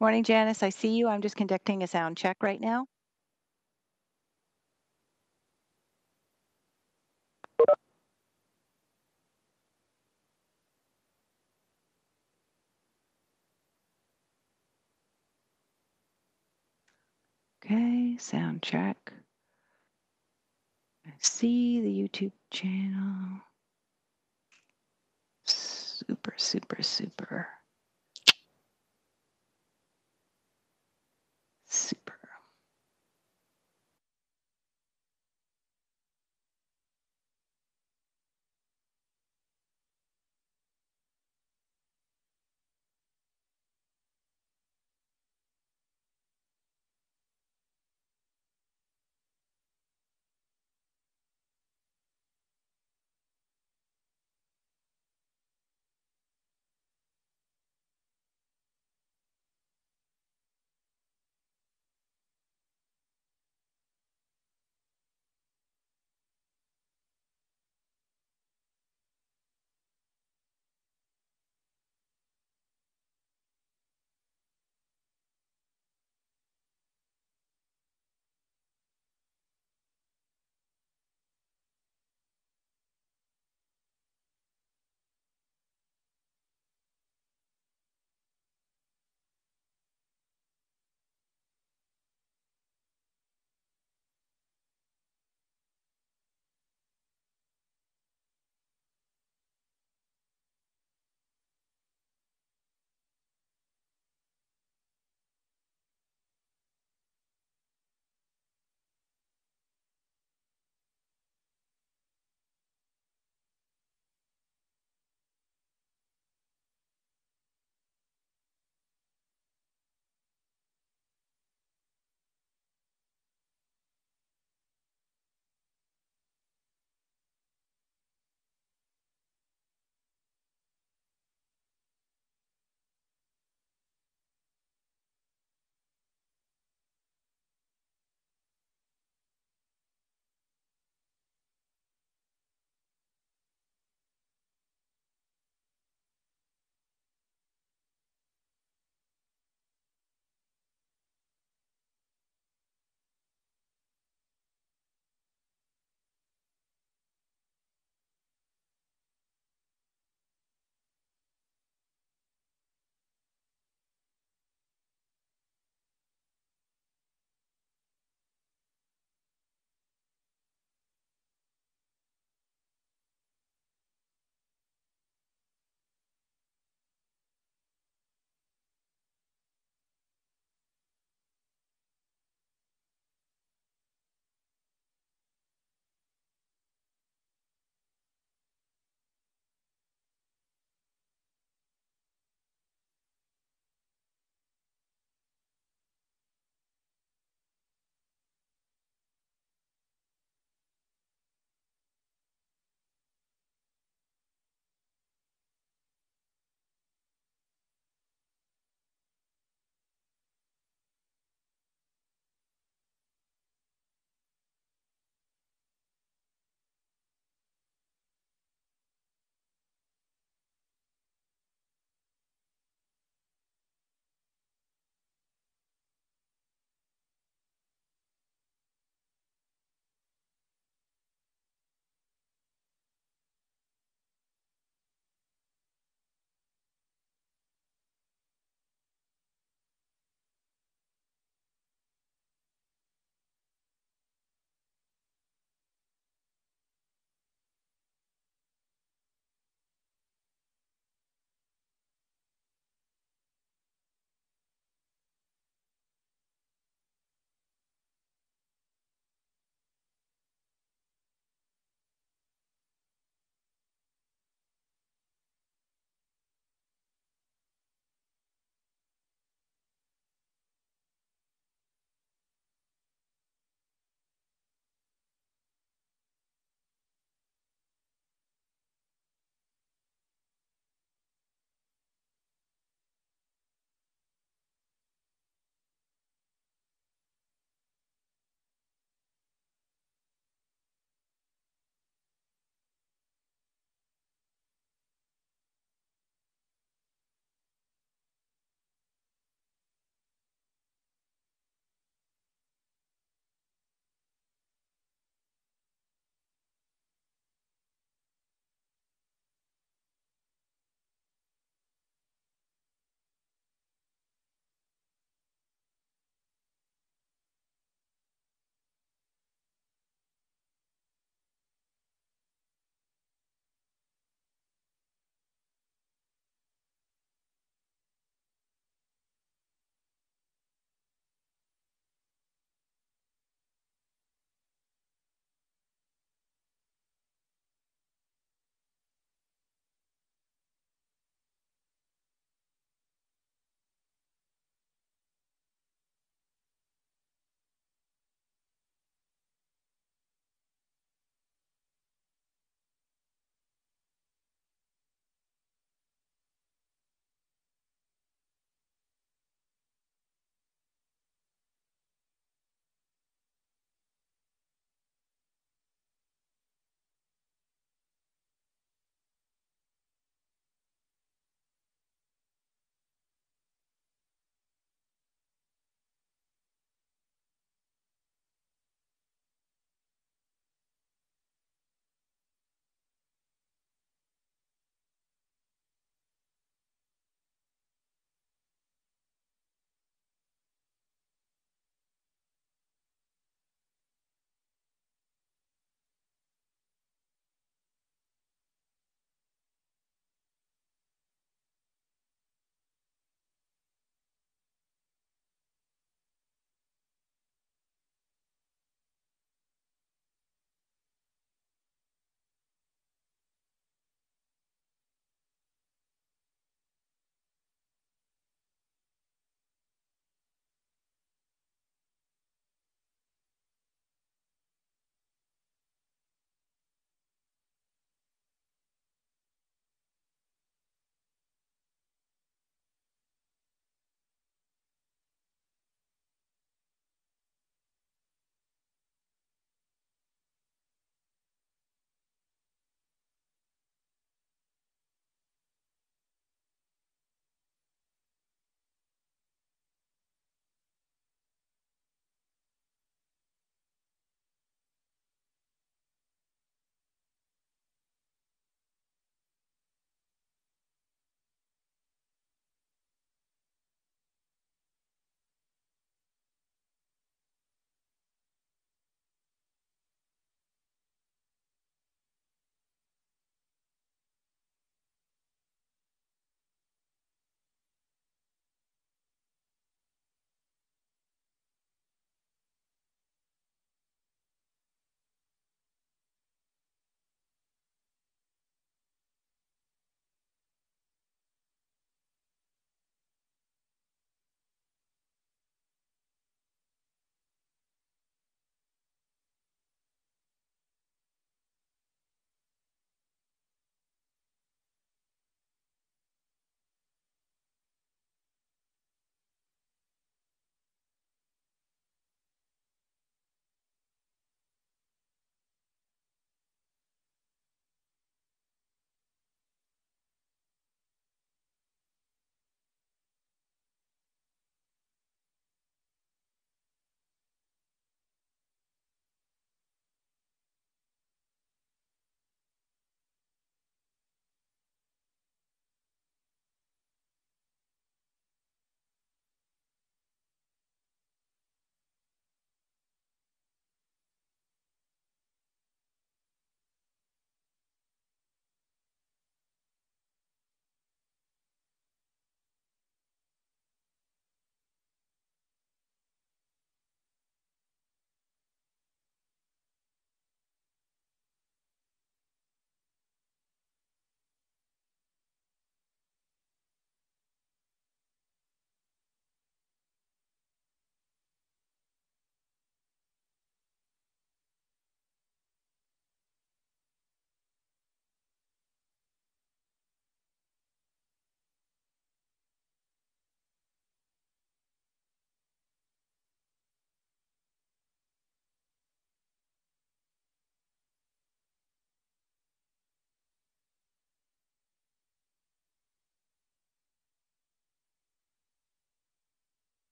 Morning, Janice. I see you. I'm just conducting a sound check right now. Okay, sound check. I see the YouTube channel. Super, super, super. Super.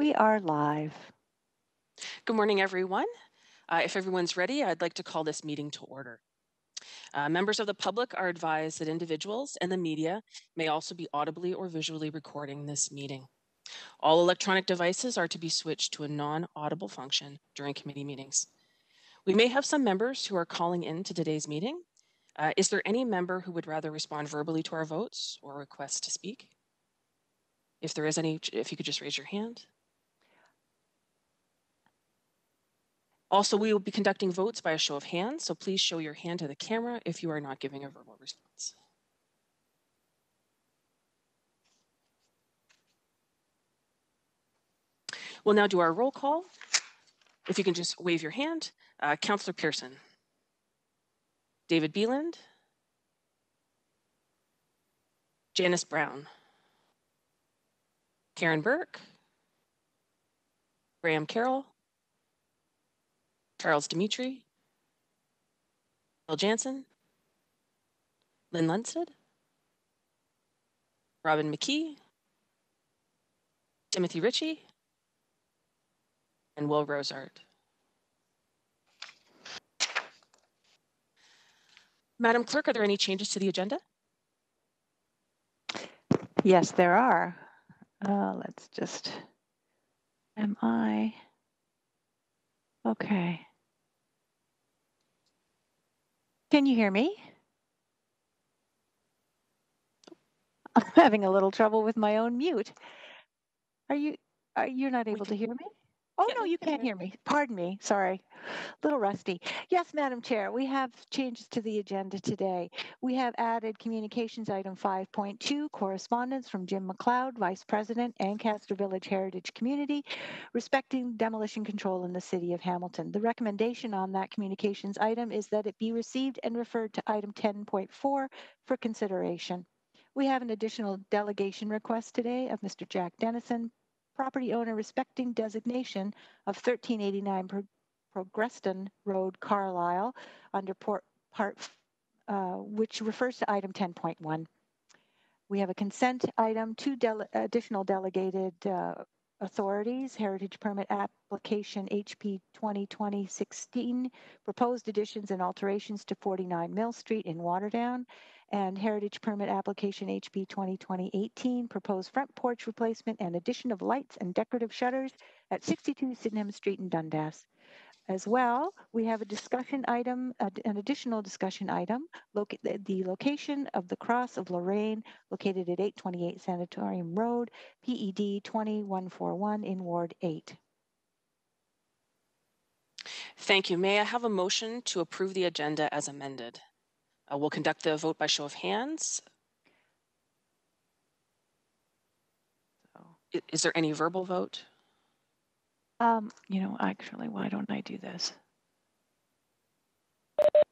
We are live. Good morning, everyone. If everyone's ready, I'd like to call this meeting to order. Members of the public are advised that individuals and the media may also be audibly or visually recording this meeting. All electronic devices are to be switched to a non-audible function during committee meetings. We may have some members who are calling in to today's meeting. Is there any member who would rather respond verbally to our votes or request to speak? If there is any, if you could just raise your hand. Also, we will be conducting votes by a show of hands, so please show your hand to the camera if you are not giving a verbal response. We'll now do our roll call. If you can just wave your hand. Councillor Pearson. David Beeland. Janice Brown. Karen Burke. Graham Carroll. Charles Dimitri. Bill Jansen. Lynn Lunsford. Robin McKee. Timothy Ritchie. And Will Rosart. Madam Clerk, are there any changes to the agenda? Yes, there are. Let's just, okay. Can you hear me? I'm having a little trouble with my own mute. You're not able to hear me? Oh, no, you can't hear me. Pardon me. Sorry. A little rusty. Yes, Madam Chair, we have changes to the agenda today. We have added communications item 5.2, correspondence from Jim McLeod, Vice President, Ancaster Village Heritage Community, respecting demolition control in the city of Hamilton. The recommendation on that communications item is that it be received and referred to item 10.4 for consideration. We have an additional delegation request today of Mr. Jack Dennison, property owner respecting designation of 1389 Progreston Road, Carlisle, under which refers to item 10.1. We have a consent item, two additional delegated authorities, Heritage Permit Application HP 2020-16, proposed additions and alterations to 49 Mill Street in Waterdown, and Heritage Permit Application HP 2020-18, proposed front porch replacement and addition of lights and decorative shutters at 62 Sydenham Street in Dundas. As well, we have a discussion item, an additional discussion item, the location of the Cross of Lorraine, located at 828 Sanatorium Road, PED 20141 in Ward 8. Thank you. May I have a motion to approve the agenda as amended? We'll conduct the vote by show of hands. Is there any verbal vote? Actually, why don't I do this?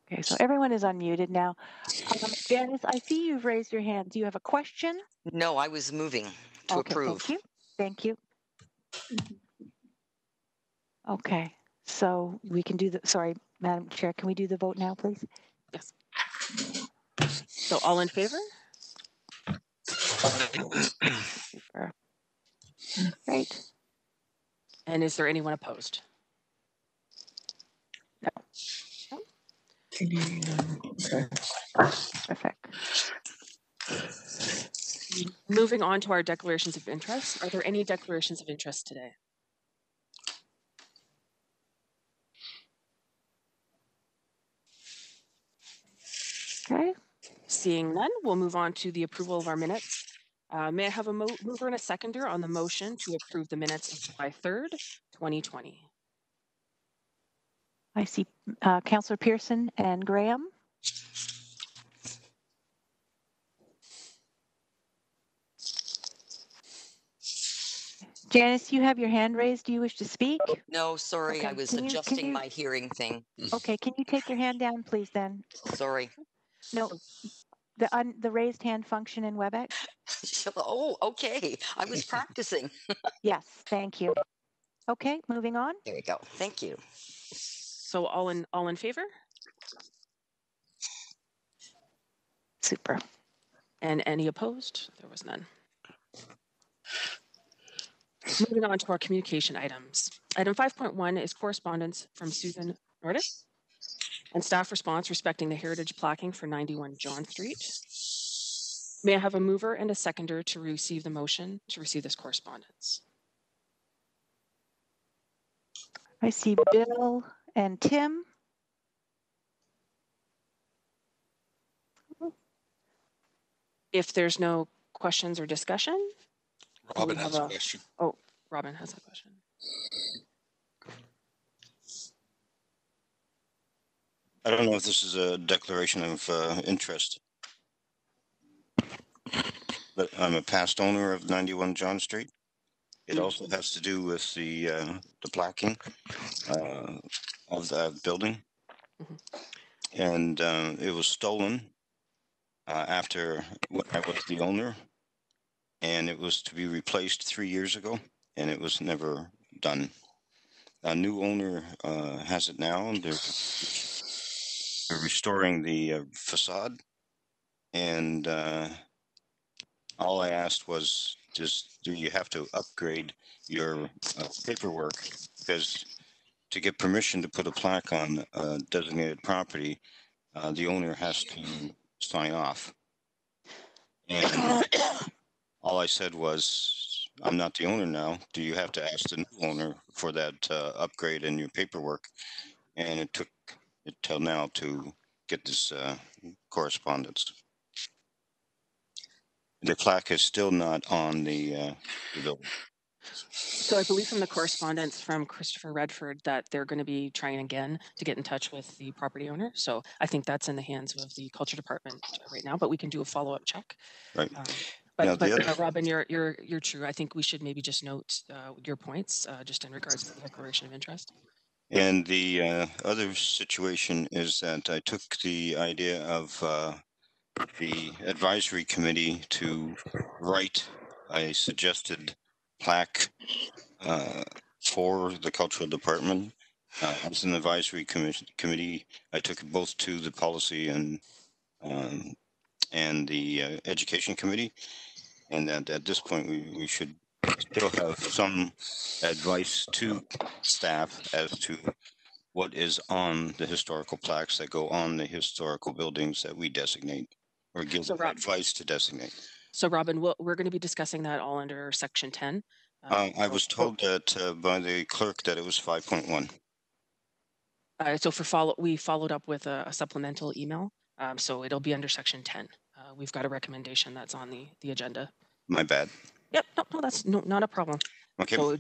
Okay, so everyone is unmuted now. Janice, I see you've raised your hand. Do you have a question? No, I was moving to approve. Thank you. Thank you. Okay, so we can do the, sorry, Madam Chair, can we do the vote now, please? Yes. So all in favor? Great. And is there anyone opposed? No. Okay. Perfect. Moving on to our declarations of interest. Are there any declarations of interest today? Okay. Seeing none, we'll move on to the approval of our minutes. May I have a mover and a seconder on the motion to approve the minutes of July 3rd, 2020? I see Councillor Pearson and Graham. Janice, you have your hand raised. Do you wish to speak? No, sorry, Okay. I was adjusting my hearing thing. Okay, can you take your hand down, please, then? Sorry. No, the raised hand function in WebEx? Oh, okay. I was practicing. Yes, thank you. Okay, moving on. There you go. Thank you. So all in favor? Super. And any opposed? There was none. Moving on to our communication items. Item 5.1 is correspondence from Susan Nordis and staff response respecting the heritage placking for 91 John Street. May I have a mover and a seconder to receive the motion to receive this correspondence? I see Bill and Tim. If there's no questions or discussion, Robin has a question. Oh, Robin has a question. I don't know if this is a declaration of interest, but I'm a past owner of 91 John Street. It also has to do with the placking of the building, and it was stolen after I was the owner, and it was to be replaced 3 years ago, and it was never done. A new owner has it now, and they're restoring the facade, and all I asked was, do you have to upgrade your paperwork? Because to get permission to put a plaque on designated property, the owner has to sign off. And all I said was, I'm not the owner now. Do you have to ask the new owner for that upgrade in your paperwork? And it took it till now to get this correspondence. The plaque is still not on the building. So I believe from the correspondence from Christopher Redford that they're going to be trying again to get in touch with the property owner. So I think that's in the hands of the culture department right now, but we can do a follow-up check. Right. But Robin, you're true. I think we should maybe just note your points just in regards to the declaration of interest. And the other situation is that I took the idea of the advisory committee to write a suggested plaque for the cultural department. As an advisory committee, I took it both to the policy and the education committee, and that at this point we should still have some advice to staff as to what is on the historical plaques that go on the historical buildings that we designate or give advice to designate. So Robin, we're going to be discussing that all under section 10. I was told that by the clerk that it was 5.1. So we followed up with a supplemental email. So it'll be under section 10. We've got a recommendation that's on the agenda. My bad. Yep. No, that's not a problem. Okay. So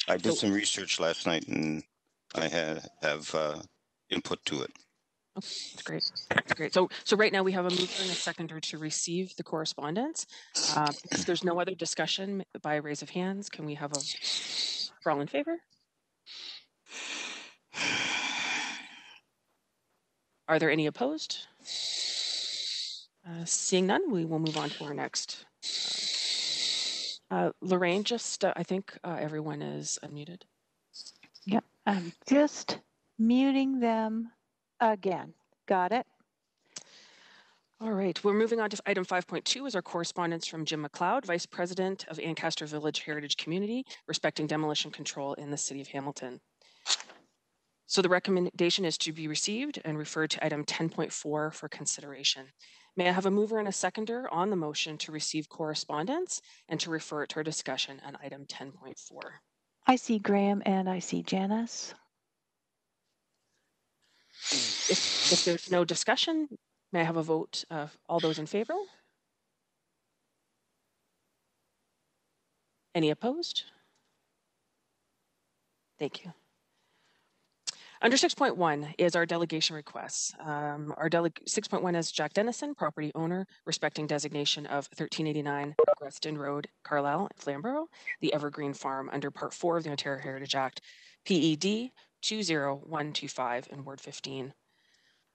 I did some research last night and I have input to it. Okay, that's great. That's great. So right now we have a mover and a seconder to receive the correspondence. If there's no other discussion by raise of hands, can we have for all in favor? Are there any opposed? Seeing none, we will move on to our next. Lorraine, just I think everyone is unmuted. Yep, I'm just muting them again. Got it? All right, we're moving on to item 5.2 is our correspondence from Jim McLeod, Vice President of Ancaster Village Heritage Community, respecting demolition control in the City of Hamilton. So the recommendation is to be received and referred to item 10.4 for consideration. May I have a mover and a seconder on the motion to receive correspondence and to refer it to our discussion on item 10.4? I see Graham and I see Janice. If there's no discussion, may I have a vote of all those in favor? Any opposed? Thank you. Under 6.1 is our delegation requests. 6.1 is Jack Dennison, property owner, respecting designation of 1389 Greston Road, Carlisle, Flamborough, the Evergreen Farm under Part 4 of the Ontario Heritage Act, PED 20125 in Ward 15.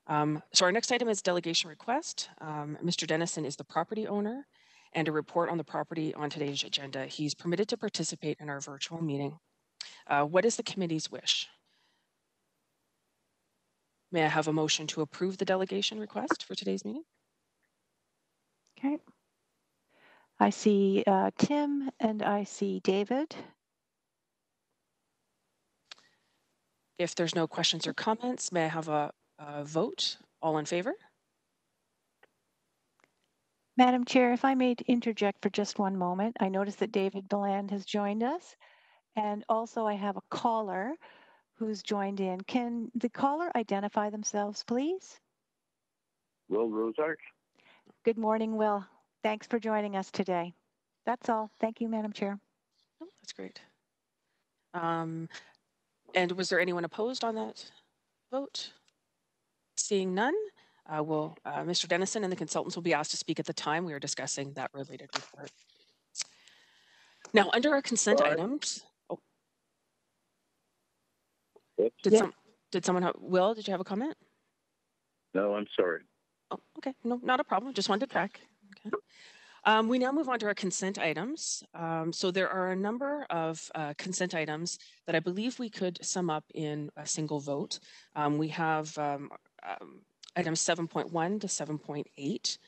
So our next item is delegation request. Mr. Dennison is the property owner, and a report on the property on today's agenda. He's permitted to participate in our virtual meeting. What is the committee's wish? May I have a motion to approve the delegation request for today's meeting? Okay. I see Tim and I see David. If there's no questions or comments, may I have a vote? All in favor? Madam Chair, if I may interject for just one moment, I notice that David Beland has joined us. And also I have a caller who's joined in. Can the caller identify themselves, please? Will Rosart. Good morning, Will. Thanks for joining us today. That's all. Thank you, Madam Chair. Oh, that's great. And was there anyone opposed on that vote? Seeing none, Mr. Dennison and the consultants will be asked to speak at the time we are discussing that related report. Now, under our consent items, did someone have, Will, did you have a comment? No, I'm sorry. Oh, okay, no, not a problem. Just wanted to check. Okay. We now move on to our consent items. So there are a number of consent items that I believe we could sum up in a single vote. We have items 7.1 to 7.8,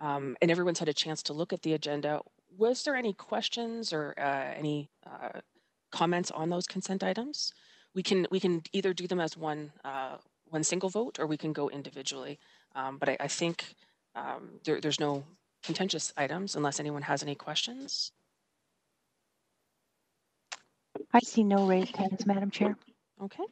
and everyone's had a chance to look at the agenda. Was there any questions or any comments on those consent items? We can either do them as one single vote, or we can go individually. But I think there's no contentious items unless anyone has any questions. I see no raised hands, Madam Chair. Okay.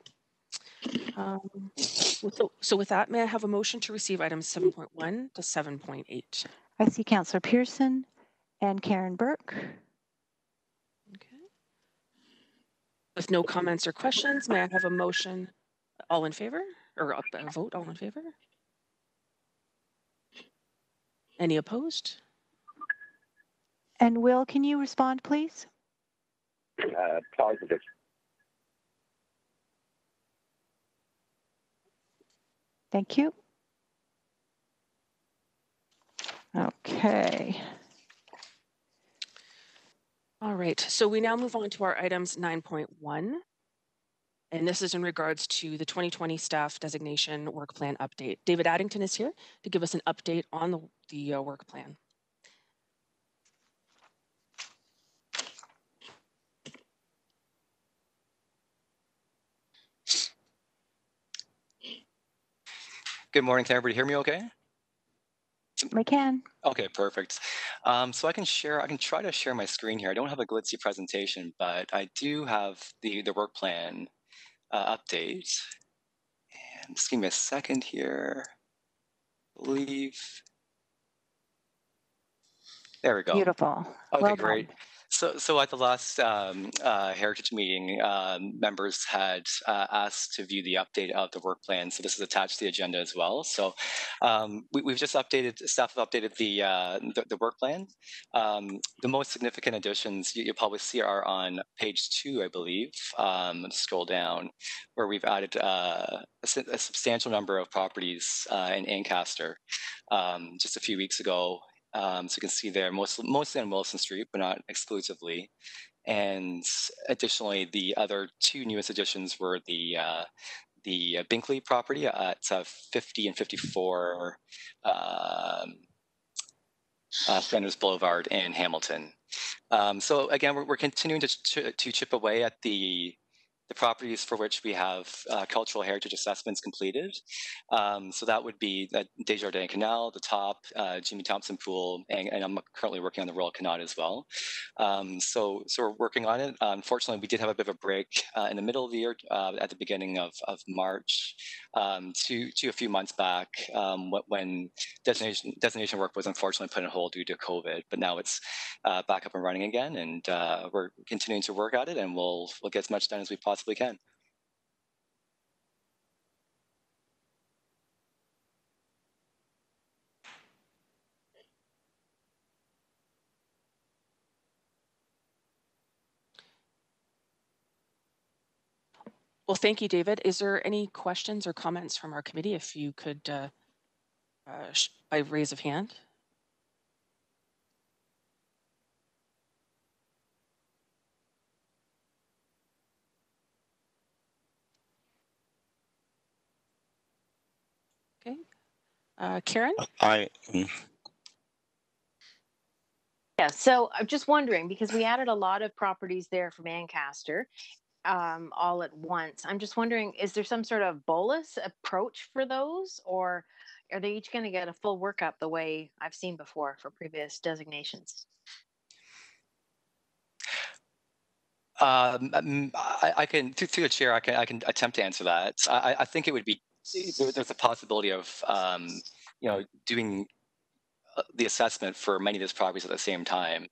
So with that, may I have a motion to receive items 7.1 to 7.8? I see Councillor Pearson and Karen Burke. Okay. With no comments or questions, may I have a motion? All in favor, or a vote? All in favor? Any opposed? And Will, can you respond, please? Positive. Thank you. Okay. All right, so we now move on to our items 9.1. And this is in regards to the 2020 staff designation work plan update. David Addington is here to give us an update on the work plan. Good morning. Can everybody hear me okay? I can. Okay, perfect. So I can try to share my screen here. I don't have a glitzy presentation, but I do have the work plan update. And just give me a second here. I believe. There we go. Beautiful. Okay, well great. done. So at the last Heritage meeting, members had asked to view the update of the work plan. So this is attached to the agenda as well. So we've just updated, staff have updated the work plan. The most significant additions you'll probably see are on page 2, I believe. Scroll down, where we've added a substantial number of properties in Ancaster just a few weeks ago. So you can see there, mostly on Wilson Street, but not exclusively. And additionally, the other 2 newest additions were the Binkley property at 50 and 54 Flanders Boulevard in Hamilton. So again, we're continuing to chip away at the properties for which we have cultural heritage assessments completed. So that would be Desjardins Canal, the top, Jimmy Thompson Pool, and I'm currently working on the Royal Canal as well. So we're working on it. Unfortunately, we did have a bit of a break in the middle of the year, at the beginning of March, to a few months back, when destination work was unfortunately put on hold due to COVID. But now it's back up and running again, and we're continuing to work at it, and we'll get as much done as we possibly can. Well, thank you, David. Is there any questions or comments from our committee? If you could, by raise of hand. Okay. Karen? Yeah, so I'm just wondering, because we added a lot of properties there from Ancaster, all at once. I'm just wondering, is there some sort of bolus approach for those, or are they each going to get a full workup the way I've seen before for previous designations? I can through the chair. I can attempt to answer that. I think it would be there's a possibility of doing the assessment for many of these properties at the same time,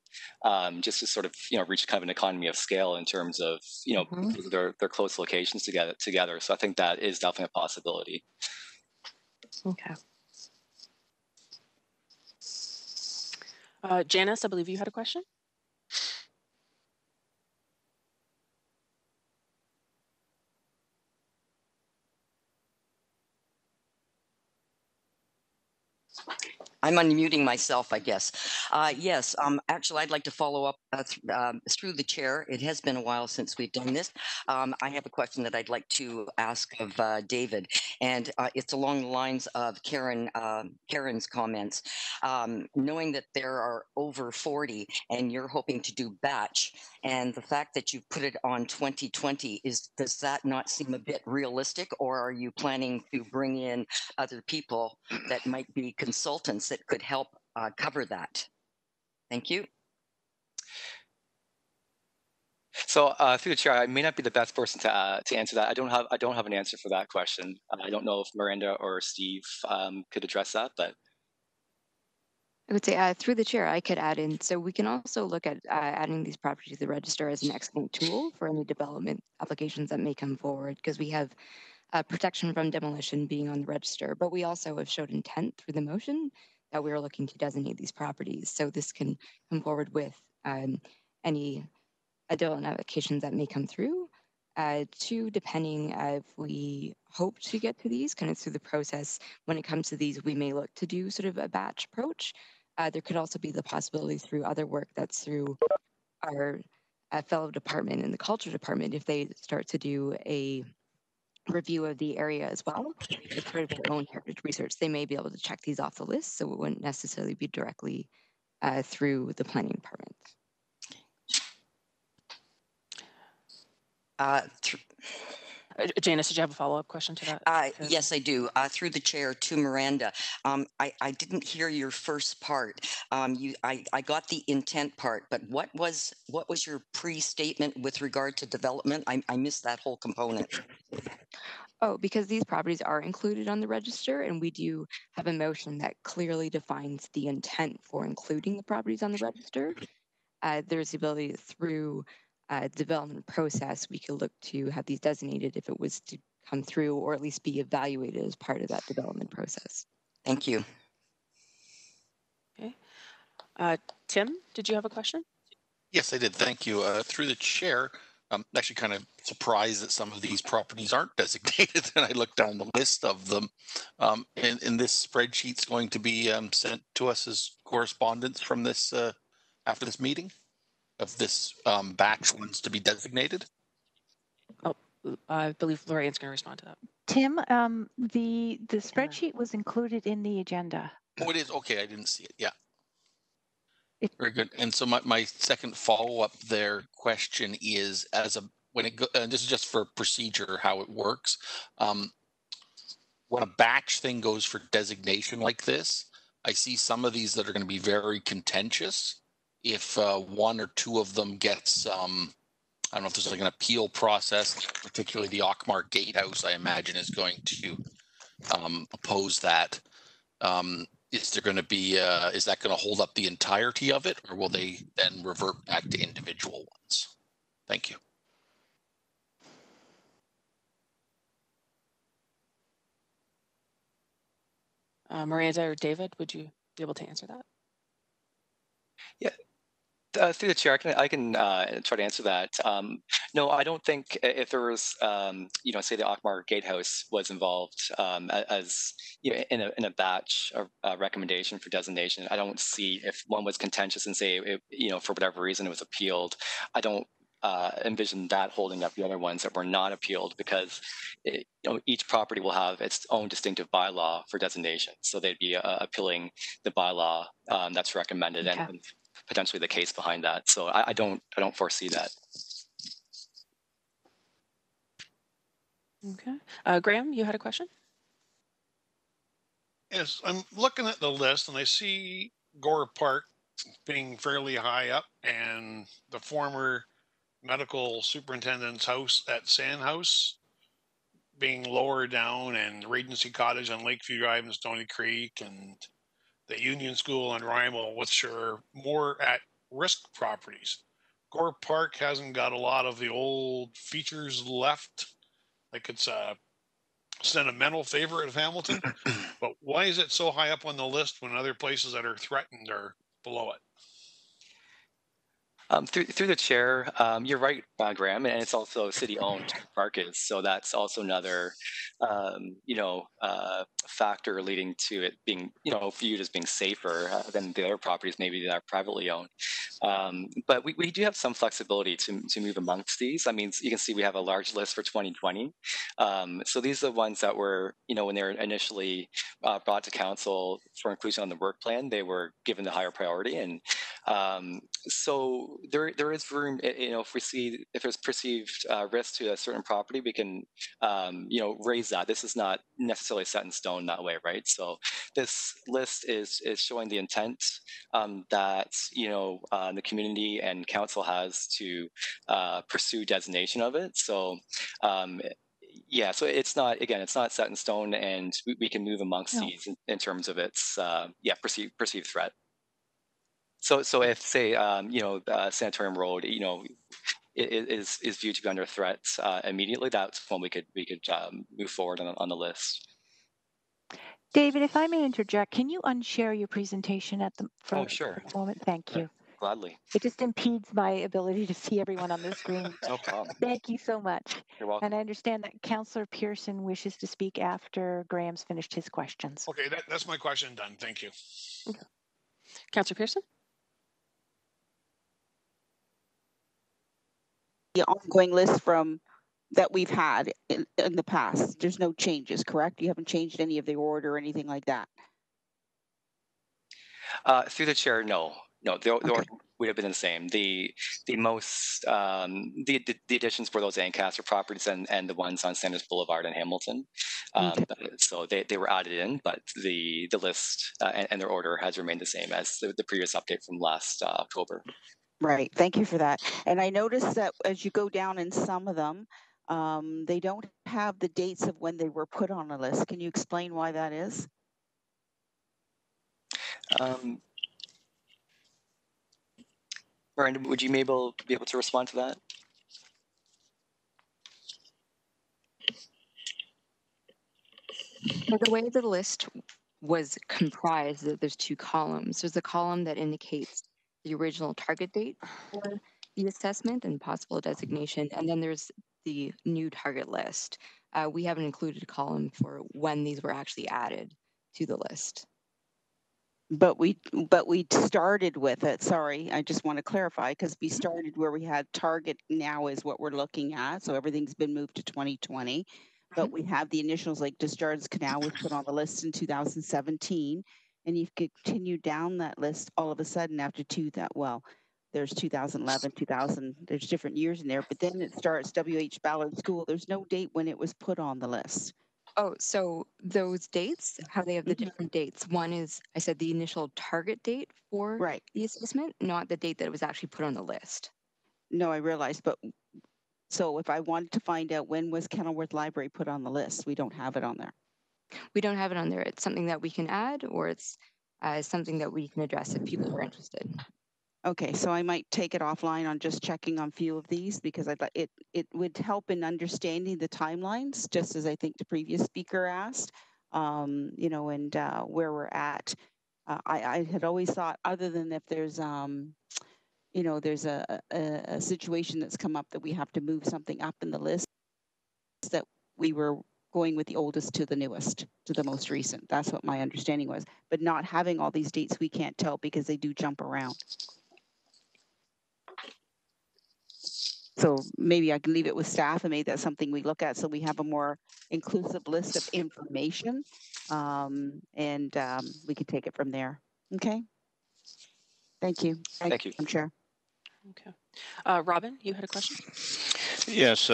just to sort of reach kind of an economy of scale in terms of because of their close locations together. So I think that is definitely a possibility. Okay. Janice, I believe you had a question. I'm unmuting myself, I guess. Yes, actually, I'd like to follow up through the chair. It has been a while since we've done this. I have a question that I'd like to ask of David, and it's along the lines of Karen's comments. Knowing that there are over 40 and you're hoping to do batch, and the fact that you put it on 2020, does that not seem a bit realistic, or are you planning to bring in other people that might be consultants that could help cover that? Thank you. So through the chair, I may not be the best person to answer that. I don't have an answer for that question. I don't know if Miranda or Steve could address that, but I would say through the chair, I could add in. So we can also look at adding these properties to the register as an excellent tool for any development applications that may come forward, because we have protection from demolition being on the register, but we also have showed intent through the motion that we are looking to designate these properties. So this can come forward with any development applications that may come through. Two, depending if we hope to get to these kind of through the process, when it comes to these, we may look to do sort of a batch approach. There could also be the possibility through other work that's through our fellow department in the culture department, if they start to do a review of the area as well, as part of their own heritage research, they may be able to check these off the list, so it wouldn't necessarily be directly through the planning department. Janice, did you have a follow-up question to that? Yes, I do. Through the chair to Miranda. I didn't hear your first part. I got the intent part, but what was your pre-statement with regard to development? I missed that whole component. Oh, because these properties are included on the register, and we do have a motion that clearly defines the intent for including the properties on the register. There's the ability through development process, we could look to have these designated if it was to come through, or at least be evaluated as part of that development process. Thank you. Okay. Tim, did you have a question? Yes, I did. Thank you. Through the chair, I'm actually kind of surprised that some of these properties aren't designated. And I looked down the list of them. And this spreadsheet's going to be sent to us as correspondence from this after this meeting of this batch ones to be designated. Oh, I believe Lorraine's going to respond to that. Tim, the spreadsheet was included in the agenda. Oh, it is? Okay, I didn't see it. Yeah. Very good. And so my second follow-up there question is, when it this is just for procedure, how it works. When a batch thing goes for designation like this, I see some of these that are going to be very contentious. If one or two of them gets, I don't know if there's like an appeal process, particularly the Ockmar Gatehouse, I imagine is going to oppose that. Is there going to be, is that going to hold up the entirety of it, or will they then revert back to individual ones? Thank you. Miranda or David, would you be able to answer that? Yeah. Through the chair, I can try to answer that. No, I don't think if there was, say the Ockmar Gatehouse was involved as in a batch recommendation for designation. I don't see if one was contentious and say for whatever reason it was appealed. I don't envision that holding up the other ones that were not appealed, because each property will have its own distinctive bylaw for designation. So they'd be appealing the bylaw that's recommended, Okay. and potentially the case behind that. So I don't foresee that. Okay. Graham, you had a question? Yes, I'm looking at the list and I see Gore Park being fairly high up and the former medical superintendent's house at Sandhouse being lower down, and Regency Cottage on Lakeview Drive and Stony Creek, and the Union School on Rymal, which are more at risk properties. Gore Park hasn't got a lot of the old features left. Like, it's a sentimental favorite of Hamilton, but why is it so high up on the list when other places that are threatened are below it? Through the chair, you're right, Graham, and it's also city-owned park is, so that's also another, factor leading to it being, viewed as being safer than the other properties maybe that are privately owned. But we do have some flexibility to move amongst these. I mean, you can see we have a large list for 2020. So these are the ones that were, when they were initially brought to council for inclusion on the work plan, they were given the higher priority, and so there is room. If there's perceived risk to a certain property, we can raise that. This is not necessarily set in stone that way, right? So this list is showing the intent that the community and council has to pursue designation of it. So yeah, so it's not set in stone, and we can move amongst these in terms of its perceived threat. So if, say, Sanatorium Road, is viewed to be under threat immediately, that's when we could move forward on the list. David, if I may interject, can you unshare your presentation Oh, sure. a moment? Thank you. Gladly. It just impedes my ability to see everyone on the screen. No problem. Thank you so much. You're welcome. And I understand that Councillor Pearson wishes to speak after Graham's finished his questions. Okay, that's my question done. Thank you. Okay. Councillor Pearson? The ongoing list from that we've had in the past. There's no changes, correct? You haven't changed any of the order or anything like that? Through the chair, no. The order would have been the same. The most the additions were those Ancaster properties and the ones on Sanders Boulevard and Hamilton. So they were added in, but the list and their order has remained the same as the previous update from last October. Right. Thank you for that. And I noticed that as you go down in some of them, they don't have the dates of when they were put on the list. Can you explain why that is? Miranda, would you be able to respond to that? So the way the list was comprised, there's two columns. There's a column that indicates the original target date for the assessment and possible designation, and then there's the new target list. We haven't included a column for when these were actually added to the list. But we started with it. Sorry, I just want to clarify, because we started where we had target now is what we're looking at. So everything's been moved to 2020. But we have the initials, like Discharge Canal was put on the list in 2017. And you've continued down that list all of a sudden after there's 2011, 2000, there's different years in there. But then it starts WH Ballard School. There's no date when it was put on the list. Oh, so those dates, how they have the different dates. One is, I said, the initial target date for the assessment, not the date that it was actually put on the list. No, I realized, but so if I wanted to find out when was Kenilworth Library put on the list, we don't have it on there. We don't have it on there. It's something that we can add, or it's something that we can address if people are interested. Okay, so I might take it offline on just checking on a few of these, because I thought it would help in understanding the timelines, just as I think the previous speaker asked, and where we're at. I had always thought, other than if there's there's a situation that's come up that we have to move something up in the list, that we were going with the oldest to the newest, to the most recent. That's what my understanding was. But not having all these dates, we can't tell because they do jump around. So maybe I can leave it with staff, and maybe that's something we look at, so we have a more inclusive list of information, and we can take it from there. Okay. Thank you. Thank you. I'm Chair. Okay. Robin, you had a question? Yes,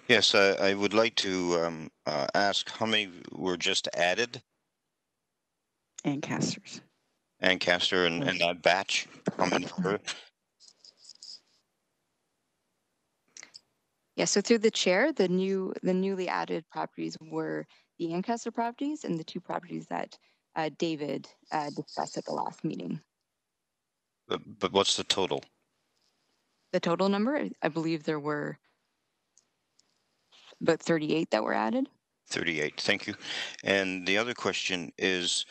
Yes, I would like to ask how many were just added, Ancasters. Ancaster and that batch. How many were? Yeah, so through the chair, the newly added properties were the Ancaster properties and the two properties that David discussed at the last meeting. But what's the total? The total number, I believe there were about 38 that were added. 38. Thank you. And the other question is,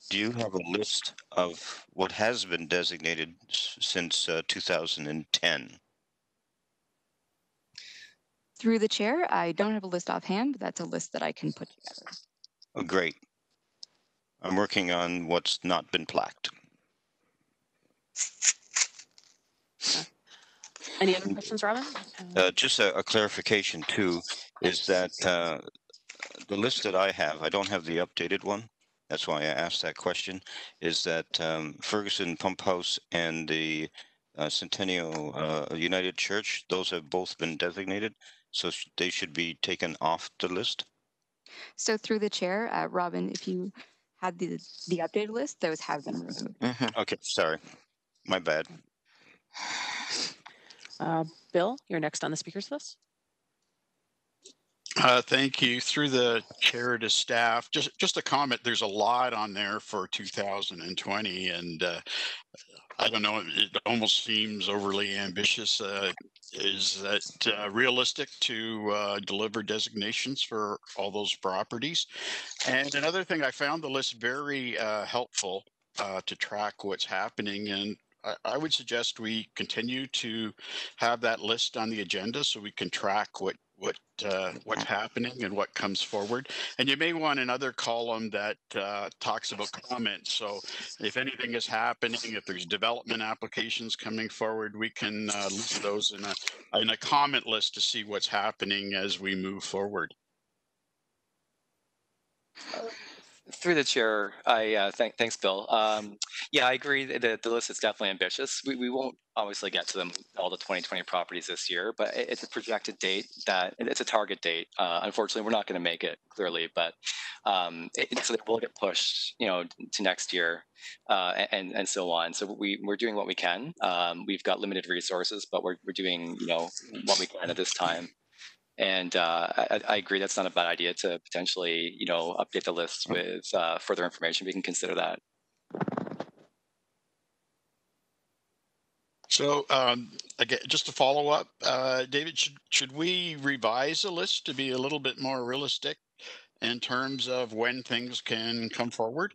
do you have a list of what has been designated since 2010? Through the chair, I don't have a list offhand, but that's a list that I can put together. Oh, great. I'm working on what's not been plaqued. Any other questions, Robin? Just a clarification too, is that the list that I have, I don't have the updated one. That's why I asked that question, is that Ferguson Pump House and the Centennial United Church, those have both been designated, so they should be taken off the list. So through the chair, Robin, if you had the updated list, those have been removed. Okay, sorry, my bad. Bill, you're next on the speakers list. Thank you. Through the chair to staff, just a comment. There's a lot on there for 2020, and I don't know. It almost seems overly ambitious. Is that realistic to deliver designations for all those properties? And another thing, I found the list very helpful to track what's happening, and I would suggest we continue to have that list on the agenda so we can track what's happening and what comes forward. And you may want another column that talks about comments. So if anything is happening, if there's development applications coming forward, we can list those in a comment list to see what's happening as we move forward. Through the chair, thanks, Bill. Yeah, I agree that the list is definitely ambitious. We won't obviously get to them all the 2020 properties this year, but it's a projected date that it's a target date. Unfortunately, we're not going to make it clearly, but so it will get pushed, to next year, and so on. So we're doing what we can. We've got limited resources, but we're doing what we can at this time. And I agree that's not a bad idea to potentially, update the list with further information. We can consider that. So again, just to follow up, David, should we revise the list to be a little bit more realistic in terms of when things can come forward?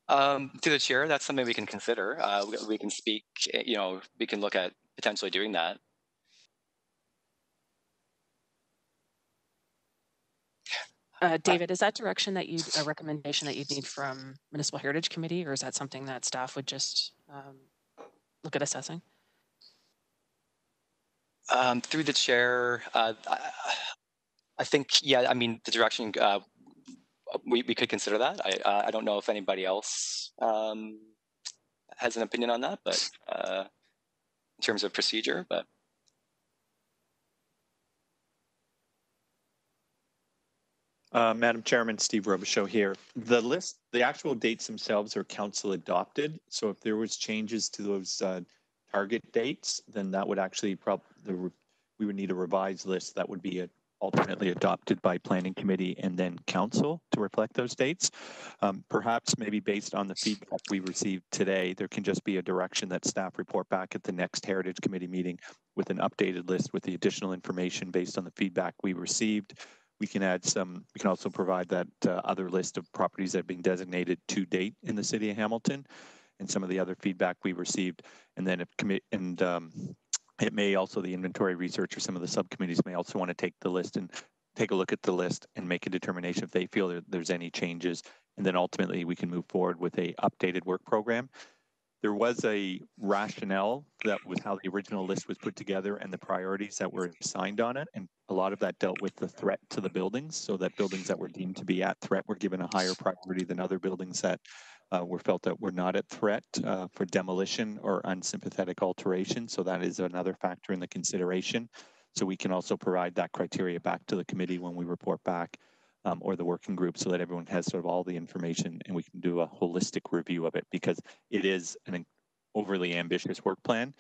To the chair, that's something we can consider. We can speak, we can look at potentially doing that. David, is that direction that a recommendation that you'd need from Municipal Heritage Committee, or is that something that staff would just look at assessing? Through the chair, I think, yeah, I mean, the direction, we could consider that. I don't know if anybody else has an opinion on that, but in terms of procedure, but. Madam Chairman, Steve Robichaud here. The actual dates themselves are council adopted. So if there was changes to those target dates, then that would actually we would need a revised list that would be alternately adopted by planning committee and then council to reflect those dates. Perhaps maybe based on the feedback we received today, there can just be a direction that staff report back at the next Heritage Committee meeting with an updated list with the additional information based on the feedback we received. We can also provide that other list of properties that have been designated to date in the city of Hamilton and some of the other feedback we received. And then it may also, the inventory research or some of the subcommittees may also want to take the list and take a look at the list and make a determination if they feel there's any changes. And then ultimately we can move forward with a updated work program. There was a rationale that was how the original list was put together and the priorities that were assigned on it. And a lot of that dealt with the threat to the buildings, so that buildings that were deemed to be at threat were given a higher priority than other buildings that were felt that were not at threat for demolition or unsympathetic alteration. So that is another factor in the consideration. So we can also provide that criteria back to the committee when we report back, or the working group, so that everyone has sort of all the information and we can do a holistic review of it, because it is an overly ambitious work plan.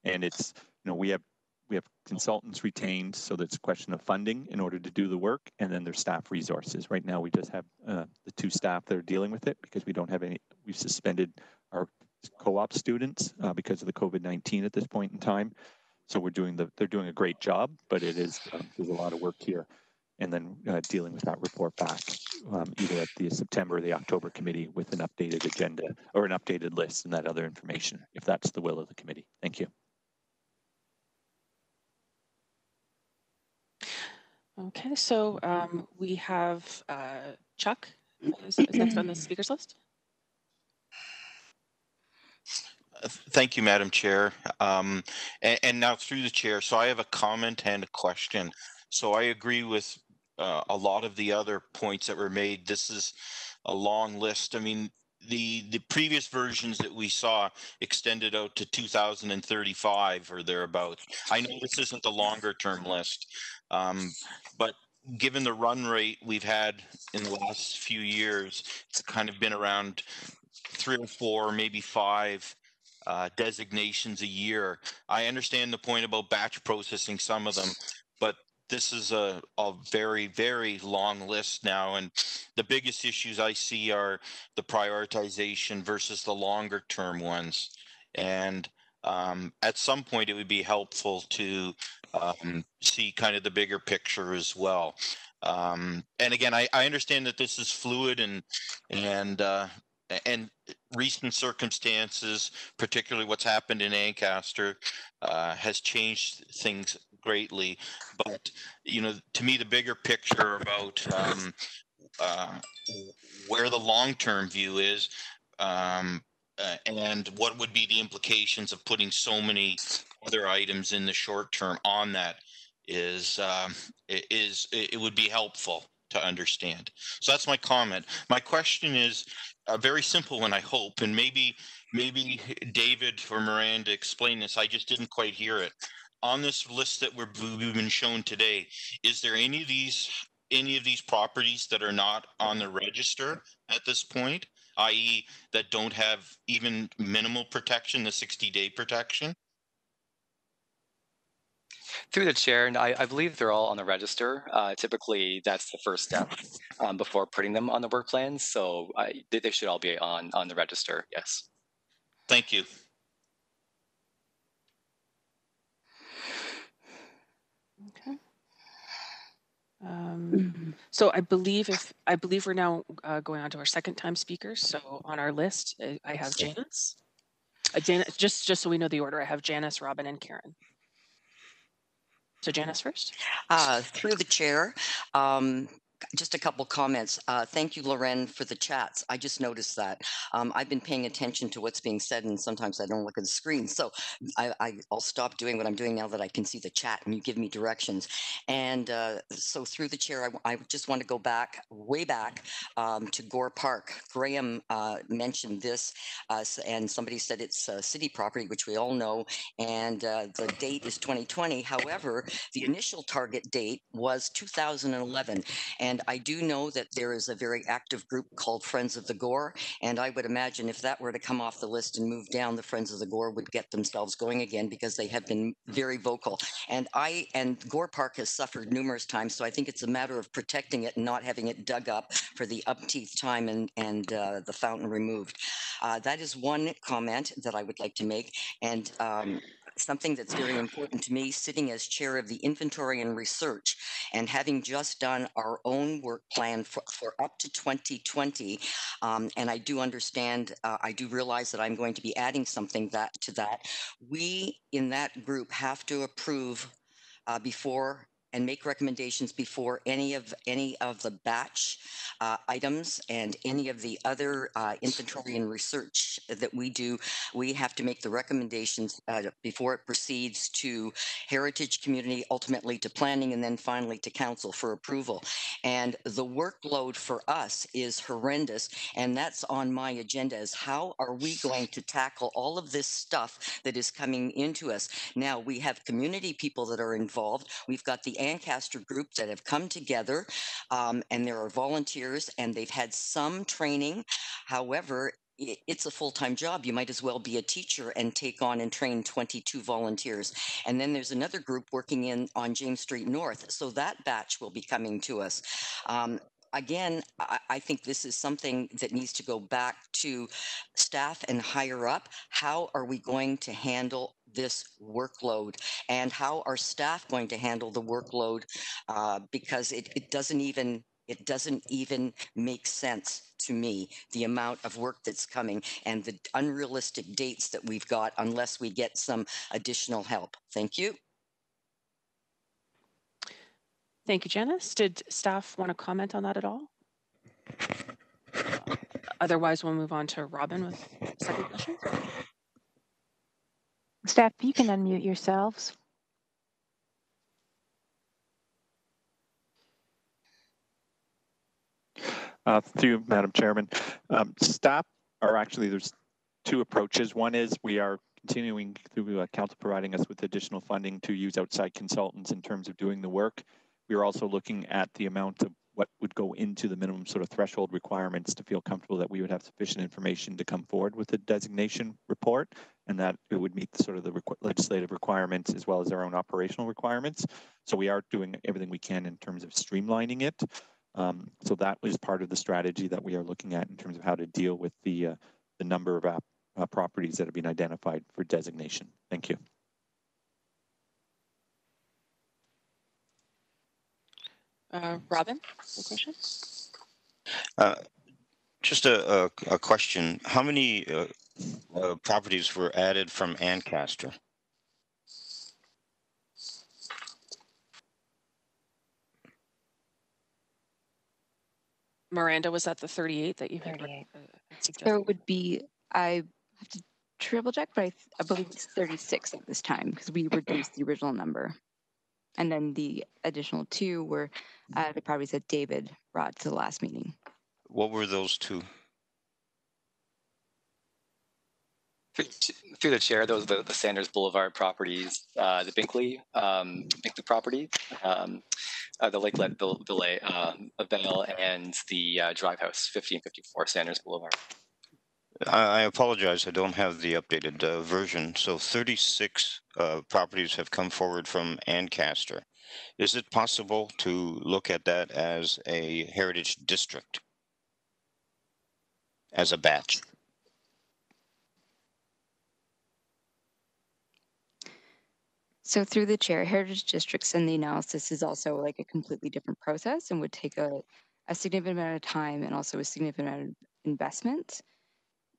And it's, we have consultants retained, so that's a question of funding in order to do the work, and then there's staff resources. Right now we just have the 2 staff that are dealing with it, because we don't have any, we've suspended our co-op students because of the COVID-19 at this point in time. So they're doing a great job, but it is, there's a lot of work here. And then dealing with that report back, either at the September or the October committee with an updated agenda or an updated list and that other information, if that's the will of the committee. Thank you. Okay, so we have Chuck is next on the speakers list. Thank you, Madam Chair. And now through the chair, so I have a comment and a question. So I agree with a lot of the other points that were made. This is a long list. I mean, the previous versions that we saw extended out to 2035 or thereabouts. I know this isn't the longer term list, but given the run rate we've had in the last few years, it's kind of been around 3 or 4, maybe 5 designations a year. I understand the point about batch processing some of them, but this is a very, very long list now. And the biggest issues I see are the prioritization versus the longer term ones. And at some point, it would be helpful to see kind of the bigger picture as well. And again, I understand that this is fluid and recent circumstances, particularly what's happened in Ancaster, has changed things greatly. But to me, the bigger picture about where the long-term view is, and what would be the implications of putting so many other items in the short term on that it would be helpful to understand. So that's my comment. My question is a very simple one, I hope, and maybe David or Miranda explain this. I just didn't quite hear it. On this list that we've been shown today, is there any of these properties that are not on the register at this point, i.e. that don't have even minimal protection, the 60-day protection? Through the chair, and I believe they're all on the register. Typically, that's the first step before putting them on the work plans. So they should all be on the register, yes. Thank you. Okay. So I believe we're now going on to our second time speakers. So on our list, I have Janice. Janice, just so we know the order, I have Janice, Robin, and Karen. So Janice first. Through the chair, just a couple comments. Thank you, Loren, for the chats. I just noticed that. I've been paying attention to what's being said, and sometimes I don't look at the screen. So I'll stop doing what I'm doing now that I can see the chat and you give me directions. And so through the chair, I just want to go back, way back to Gore Park. Graham mentioned this, and somebody said it's city property, which we all know, and the date is 2020. However, the initial target date was 2011. And I do know that there is a very active group called Friends of the Gore. And I would imagine if that were to come off the list and move down, the Friends of the Gore would get themselves going again, because they have been very vocal. And Gore Park has suffered numerous times. So I think it's a matter of protecting it and not having it dug up for the upteeth time and the fountain removed. That is one comment that I would like to make. And something that's very important to me, sitting as chair of the inventory and research and having just done our own work plan for up to 2020. And I do understand, I do realize that I'm going to be adding something to that. We in that group have to approve before and make recommendations before any of the batch items and any of the other inventory and research that we do. We have to make the recommendations before it proceeds to heritage community, ultimately to planning, and then finally to council for approval. And the workload for us is horrendous, and that's on my agenda, is how are we going to tackle all of this stuff that is coming into us. Now, we have community people that are involved. We've got the Ancaster group that have come together, and there are volunteers, and they've had some training. However, it's a full-time job. You might as well be a teacher and take on and train 22 volunteers. And then there's another group working on James Street North. So that batch will be coming to us. Again, I think this is something that needs to go back to staff and higher up. How are we going to handle this workload? And how are staff going to handle the workload? Because it doesn't even make sense to me, the amount of work that's coming and the unrealistic dates that we've got unless we get some additional help. Thank you. Thank you, Janice. Did staff want to comment on that at all? Otherwise, we'll move on to Robin with second questions. Staff, you can unmute yourselves. Through you, Madam Chairman. Staff are actually, there's two approaches. One is we are continuing through council providing us with additional funding to use outside consultants in terms of doing the work. We are also looking at the amount of what would go into the minimum sort of threshold requirements to feel comfortable that we would have sufficient information to come forward with a designation report, and that it would meet the sort of the legislative requirements as well as our own operational requirements. So we are doing everything we can in terms of streamlining it. So that was part of the strategy that we are looking at in terms of how to deal with the number of properties that have been identified for designation. Thank you. Robin, a question? Just a question. How many properties were added from Ancaster? Miranda, was that the 38 that you had? 38. So it would be, I have to triple check, but I believe it's 36 at this time because we reduced the original number. And then the additional 2 were the properties that David brought to the last meeting. What were those 2? Through the chair, those are the Sanders Boulevard properties, the Binkley property, the Lakelet Villay, Bell, and the Drive House, 1554 Sanders Boulevard. I apologize, I don't have the updated version. So 36 properties have come forward from Ancaster. Is it possible to look at that as a heritage district, as a batch? So through the chair, heritage districts and the analysis is also like a completely different process and would take a significant amount of time and also a significant amount of investment.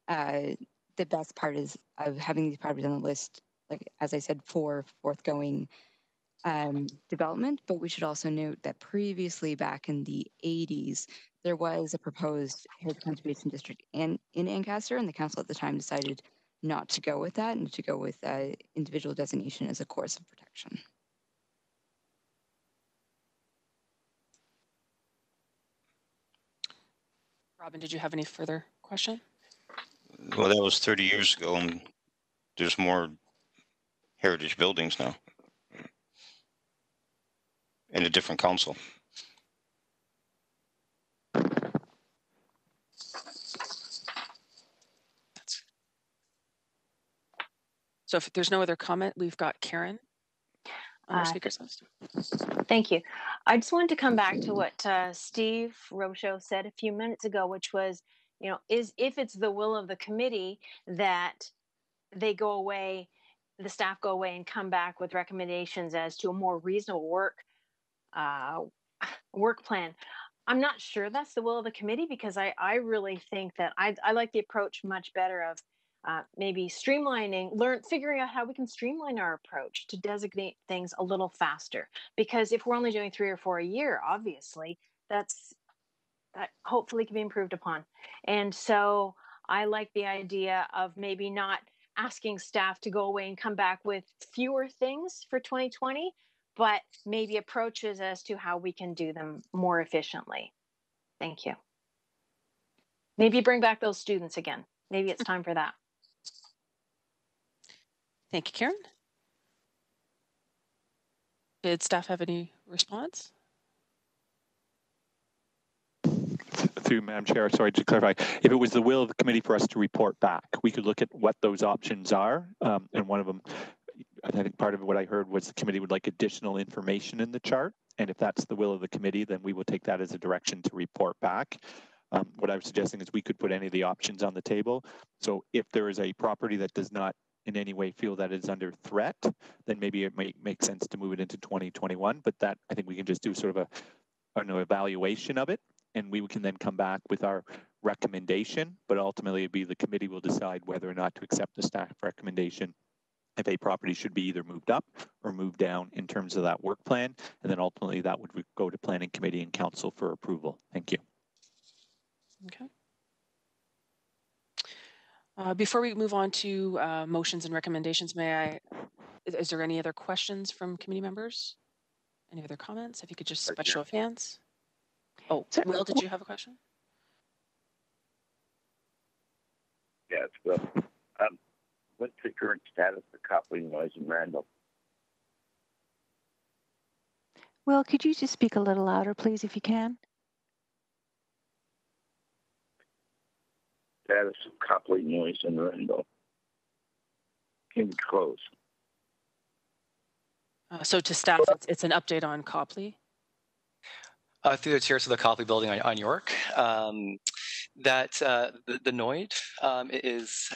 The best part is of having these properties on the list, like as I said, for forthgoing development. But we should also note that previously, back in the 80s, there was a proposed heritage conservation district in Ancaster, and the council at the time decided not to go with that and to go with individual designation as a course of protection. Robin, did you have any further question? Well, that was 30 years ago, and there's more heritage buildings now in a different council. So if there's no other comment, we've got Karen on our speakers list. Thank you. I just wanted to come back to what Steve Robichaud said a few minutes ago, which was, if it's the will of the committee that they go away, the staff go away and come back with recommendations as to a more reasonable work plan. I'm not sure that's the will of the committee, because I really think that I like the approach much better of maybe figuring out how we can streamline our approach to designate things a little faster. Because if we're only doing 3 or 4 a year, obviously, that hopefully can be improved upon. And so I like the idea of maybe not asking staff to go away and come back with fewer things for 2020, but maybe approaches as to how we can do them more efficiently. Thank you. Maybe bring back those students again. Maybe it's time for that. Thank you, Karen. Did staff have any response? Through Madam Chair, sorry to clarify, if it was the will of the committee for us to report back, we could look at what those options are. And one of them, I think part of what I heard was the committee would like additional information in the chart. And if that's the will of the committee, then we will take that as a direction to report back. What I was suggesting is we could put any of the options on the table. So if there is a property that does not in any way feel that it's under threat, then maybe it might make sense to move it into 2021. But that, I think we can just do sort of an evaluation of it, and we can then come back with our recommendation. But ultimately, it'd be the committee will decide whether or not to accept the staff recommendation if a property should be either moved up or moved down in terms of that work plan. And then ultimately that would go to planning committee and council for approval. Thank you. Okay. Before we move on to motions and recommendations, is there any other questions from committee members? Any other comments? If you could just by show of hands. Oh, Will, did you have a question? Yes, well, what's the current status of coupling noise in Randall? Will, could you just speak a little louder, please, if you can? Status of coupling noise in Randall. Can be close. So to staff, it's an update on Copley. Through the chair to the Copley building on York, that the NOID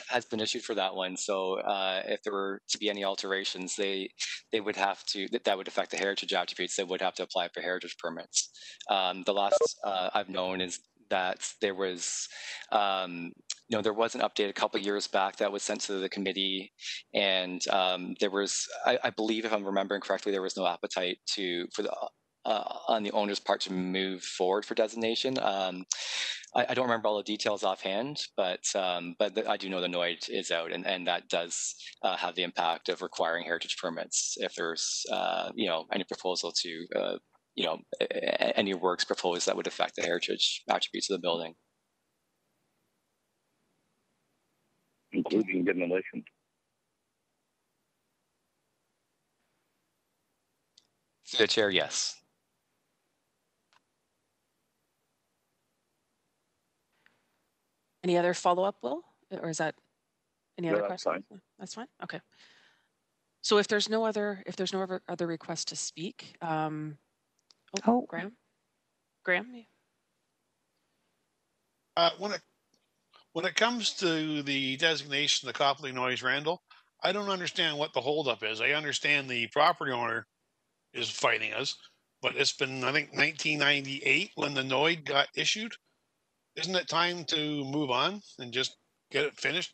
has been issued for that one. So if there were to be any alterations, they would have to, that would affect the heritage attributes. They would have to apply for heritage permits. The last I've known is that there was, there was an update a couple of years back that was sent to the committee, and there was, I believe, if I'm remembering correctly, there was no appetite on the owner's part to move forward for designation. I don't remember all the details offhand, but I do know the NOID is out, and that does have the impact of requiring heritage permits if there's any proposal to any works proposed that would affect the heritage attributes of the building, including demolition. Through the chair, yes. Any other follow-up, Will? Or is that any other that's questions? fine. That's fine. Okay. So if there's no other request to speak, Graham. When it comes to the designation of the Copley Noise Randall, I don't understand what the holdup is. I understand the property owner is fighting us, but it's been, I think, 1998 when the NOID got issued. Isn't it time to move on and just get it finished?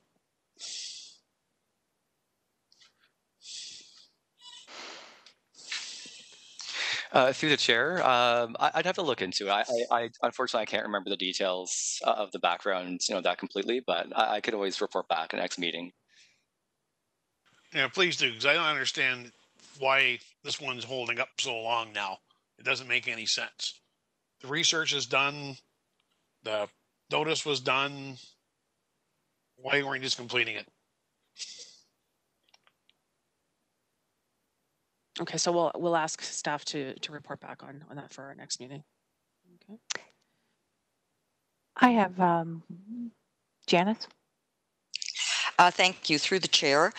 Through the chair, I'd have to look into it. I unfortunately I can't remember the details of the background, that completely, but I could always report back at the next meeting. Yeah, please do, because I don't understand why this one's holding up so long now. It doesn't make any sense. The research is done. The notice was done. Why weren't you just completing it? Okay, so we'll ask staff to report back on that for our next meeting. Okay. I have Janice. Thank you. Through the chair,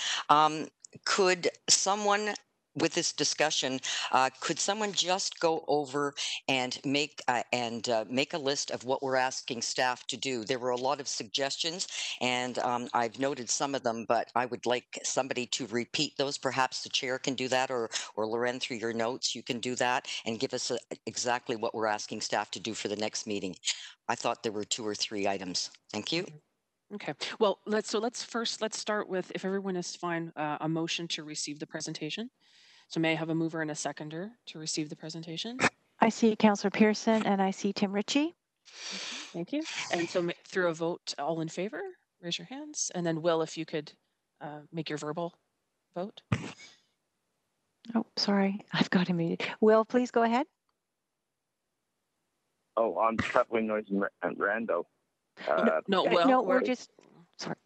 could someone with this discussion, could someone just go over and make a list of what we're asking staff to do? There were a lot of suggestions, and I've noted some of them, but I would like somebody to repeat those. Perhaps the chair can do that, or Loren, through your notes, you can do that and give us exactly what we're asking staff to do for the next meeting. I thought there were 2 or 3 items. Thank you. Okay. Well, let's start with, if everyone is fine, a motion to receive the presentation. So may I have a mover and a seconder to receive the presentation? I see Councillor Pearson and I see Tim Ritchie. Okay, thank you. And so through a vote, all in favor, raise your hands. And then Will, if you could make your verbal vote. Oh, sorry, I've got him muted. Will, please go ahead. Oh, on coupling noise and rando. No, Will. No, we're just sorry.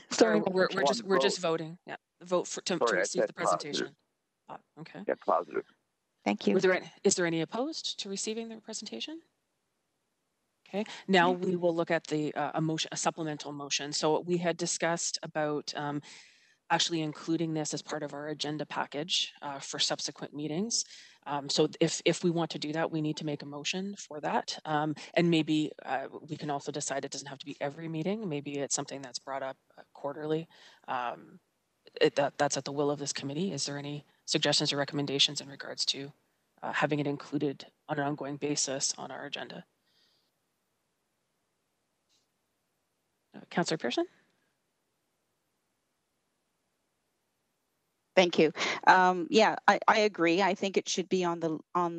Sorry. We're just voting. Yeah, vote to receive the presentation. Okay. Yeah, positive. Thank you. Is there any opposed to receiving the presentation? Okay. Now we will look at the a supplemental motion. So we had discussed about actually including this as part of our agenda package for subsequent meetings. So if we want to do that, we need to make a motion for that. And maybe we can also decide it doesn't have to be every meeting. Maybe it's something that's brought up quarterly. That's at the will of this committee. Is there any suggestions or recommendations in regards to having it included on an ongoing basis on our agenda? Councillor Pearson? Thank you. Yeah, I agree. I think it should be on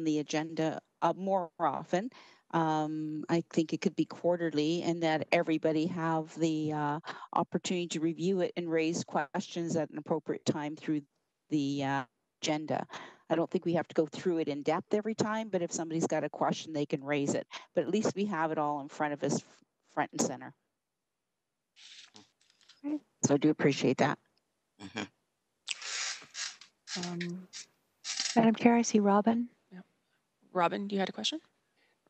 the agenda more often. I think it could be quarterly, and that everybody have the opportunity to review it and raise questions at an appropriate time through the agenda. I don't think we have to go through it in depth every time, but if somebody's got a question, they can raise it. But at least we have it all in front of us, front and center. So I do appreciate that. Mm-hmm. Madam Chair, I see Robin. Yeah. Robin, you had a question?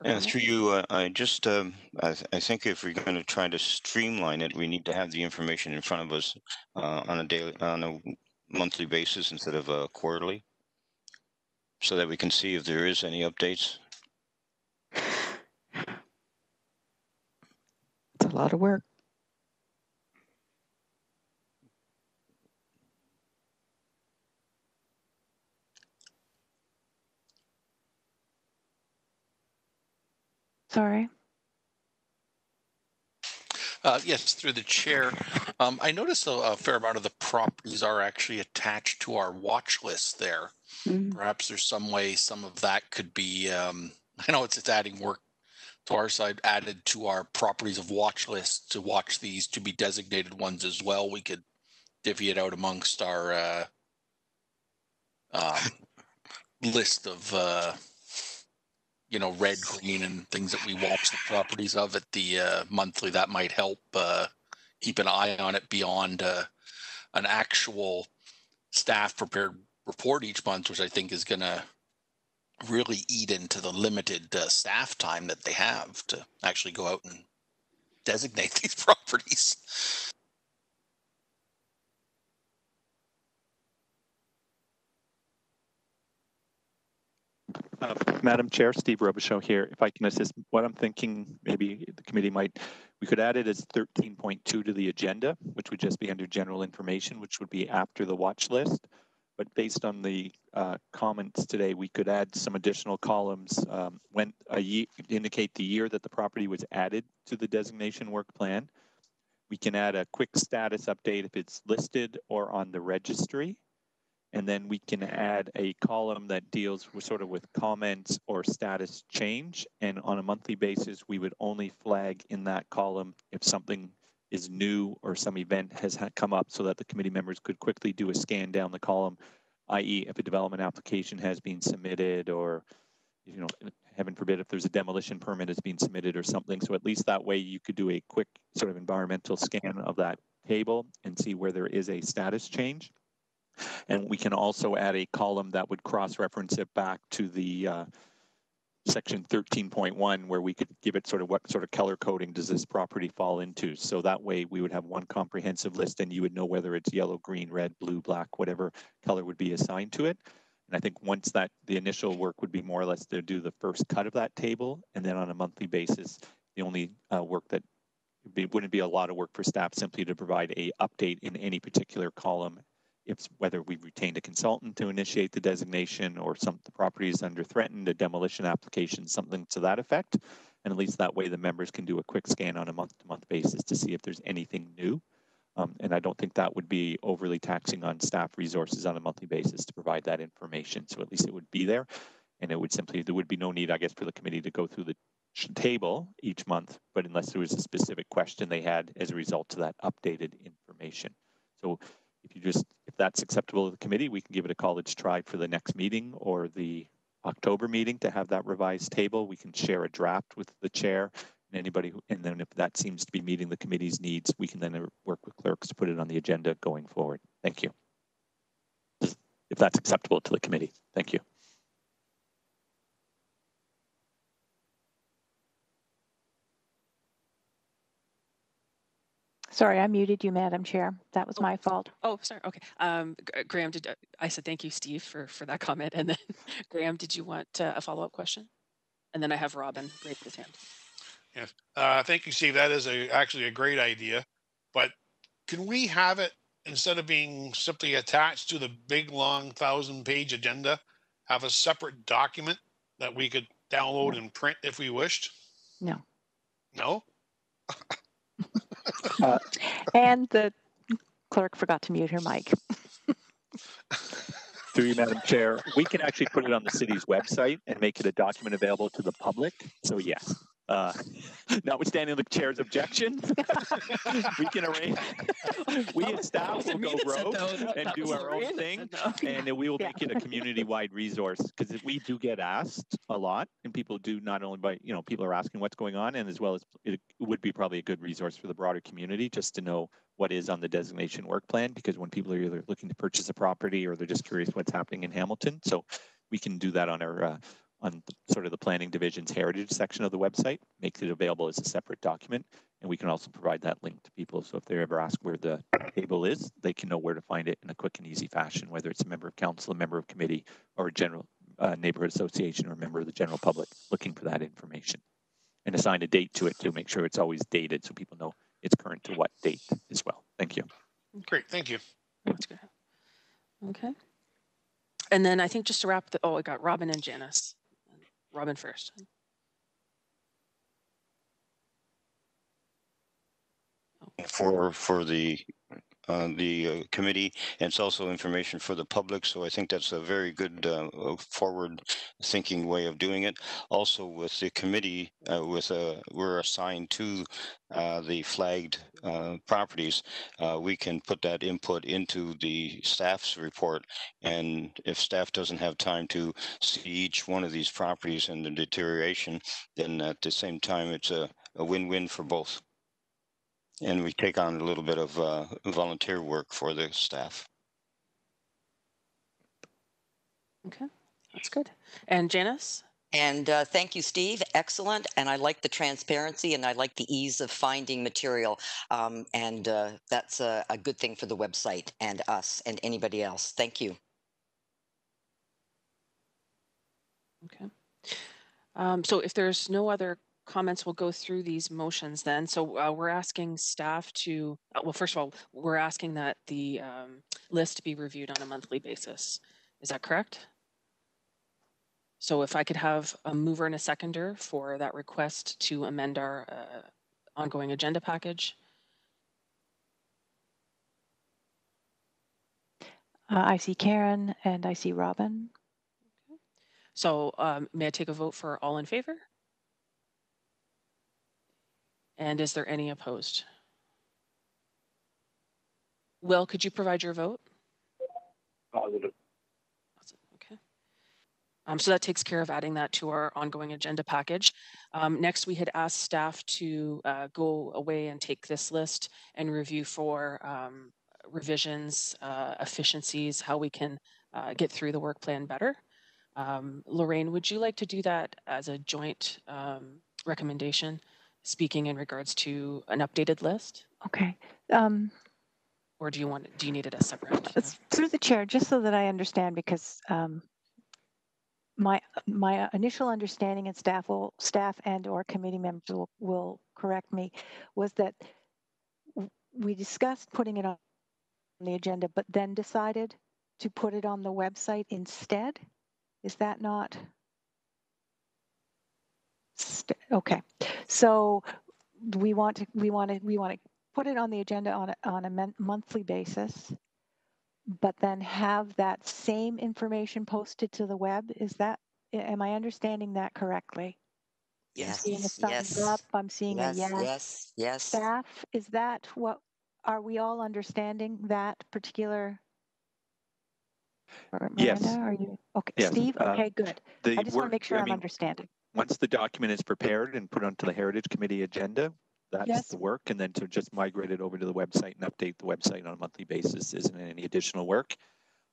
Yeah, through you, I just, I think if we're going to try to streamline it, we need to have the information in front of us on a monthly basis instead of quarterly, so that we can see if there is any updates. It's a lot of work. Sorry. Yes, through the chair. I noticed a fair amount of the properties are actually attached to our watch list there. Perhaps there's some way some of that could be, I know it's adding work to our side, added to our properties of watch list to watch these to be designated ones as well. We could divvy it out amongst our list of red, green, and things that we watch the properties of at the monthly. That might help keep an eye on it beyond an actual staff prepared report each month, which I think is going to really eat into the limited staff time that they have to actually go out and designate these properties. Madam Chair, Steve Robichaud here. If I can assist, what I'm thinking, maybe the committee we could add it as 13.2 to the agenda, which would just be under general information, which would be after the watch list. But based on the comments today, we could add some additional columns when indicate the year that the property was added to the designation work plan. We can add a quick status update if it's listed or on the registry. And then we can add a column that deals with sort of with comments or status change. And on a monthly basis, we would only flag in that column if something is new or some event has come up, so that the committee members could quickly do a scan down the column, i.e. if a development application has been submitted, or, heaven forbid, if there's a demolition permit has been submitted or something. So at least that way you could do a quick sort of environmental scan of that table and see where there is a status change. And we can also add a column that would cross-reference it back to the section 13.1, where we could give it sort of what sort of color coding does this property fall into. So that way we would have one comprehensive list, and you would know whether it's yellow, green, red, blue, black, whatever color would be assigned to it. And I think once that, the initial work would be more or less to do the first cut of that table, and then on a monthly basis, the only work that wouldn't be a lot of work for staff simply to provide a update in any particular column, if whether we've retained a consultant to initiate the designation, or the property is under threatened, a demolition application, something to that effect. And at least that way the members can do a quick scan on a month-to-month basis to see if there's anything new. And I don't think that would be overly taxing on staff resources on a monthly basis to provide that information. So at least it would be there. And it would simply, there would be no need, I guess, for the committee to go through the table each month, but unless there was a specific question they had as a result of that updated information. So if that's acceptable to the committee, we can give it a college try for the next meeting or the October meeting to have that revised table. We can share a draft with the chair and anybody, and then if that seems to be meeting the committee's needs, we can then work with clerks to put it on the agenda going forward. Thank you. If that's acceptable to the committee. Thank you. Sorry, I muted you, Madam Chair. That was my fault. Oh, sorry. Okay. Graham, I said thank you, Steve, for that comment. And then Graham, did you want a follow-up question? And then I have Robin raise his hand. Yes. Thank you, Steve. That is actually a great idea. But can we have it, instead of being simply attached to the big, long 1,000-page agenda, have a separate document that we could download and print if we wished? No. No? And the clerk forgot to mute her mic. Through you, Madam Chair, we can actually put it on the city's website and make it a document available to the public. So yes, notwithstanding the chair's objection, we can arrange. We as staff will go rogue and do our own thing, and we will make it a community-wide resource, because we do get asked a lot, and people do not only by, people are asking what's going on, and as well as it would be probably a good resource for the broader community just to know what is on the designation work plan, because when people are either looking to purchase a property or they're just curious what's happening in Hamilton. So we can do that on our on sort of the planning division's heritage section of the website, makes it available as a separate document. And we can also provide that link to people. So if they ever ask where the table is, they can know where to find it in a quick and easy fashion, whether it's a member of council, a member of committee, or a general neighborhood association or a member of the general public looking for that information. And assign a date to it to make sure it's always dated so people know it's current to what date as well. Thank you. Great, thank you. That's good. Okay. And then I think just to wrap I got Robin and Janice. Robin first. For the committee, and it's also information for the public. So I think that's a very good forward-thinking way of doing it. Also, with the committee, we're assigned to the flagged properties. We can put that input into the staff's report, and if staff doesn't have time to see each one of these properties and the deterioration, then at the same time, it's a win-win for both. And we take on a little bit of volunteer work for the staff. Okay, that's good. And Janice? And thank you, Steve. Excellent. And I like the transparency and I like the ease of finding material. And that's a good thing for the website and us and anybody else. Thank you. Okay. So if there's no other comments, we'll go through these motions then. So we're asking staff to, well, first of all, we're asking that the list be reviewed on a monthly basis. Is that correct? So if I could have a mover and a seconder for that request to amend our ongoing agenda package. I see Karen and I see Robin. Okay. So may I take a vote for all in favor? And is there any opposed? Will, could you provide your vote? Positive. Okay. So that takes care of adding that to our ongoing agenda package. Next, we had asked staff to go away and take this list and review for revisions, efficiencies, how we can get through the work plan better. Lorraine, would you like to do that as a joint recommendation, speaking in regards to an updated list? Okay. Or do you need it as separate? Through the chair, just so that I understand, because my initial understanding, and staff and or committee members will correct me, was that we discussed putting it on the agenda, but then decided to put it on the website instead. Is that not? Okay, so we want to put it on the agenda on a monthly basis, but then have that same information posted to the web. Is that, am I understanding that correctly? Yes. I'm seeing a thumbs Yes. up. I'm seeing a yes. Yes. Yes. Staff, is that what, are we all understanding that particular? Miranda, Yes. are you? Okay, Yes. Steve, okay, good. I just want to make sure I'm understanding. Once the document is prepared and put onto the Heritage Committee agenda, that's the work. And then to just migrate it over to the website and update the website on a monthly basis isn't any additional work.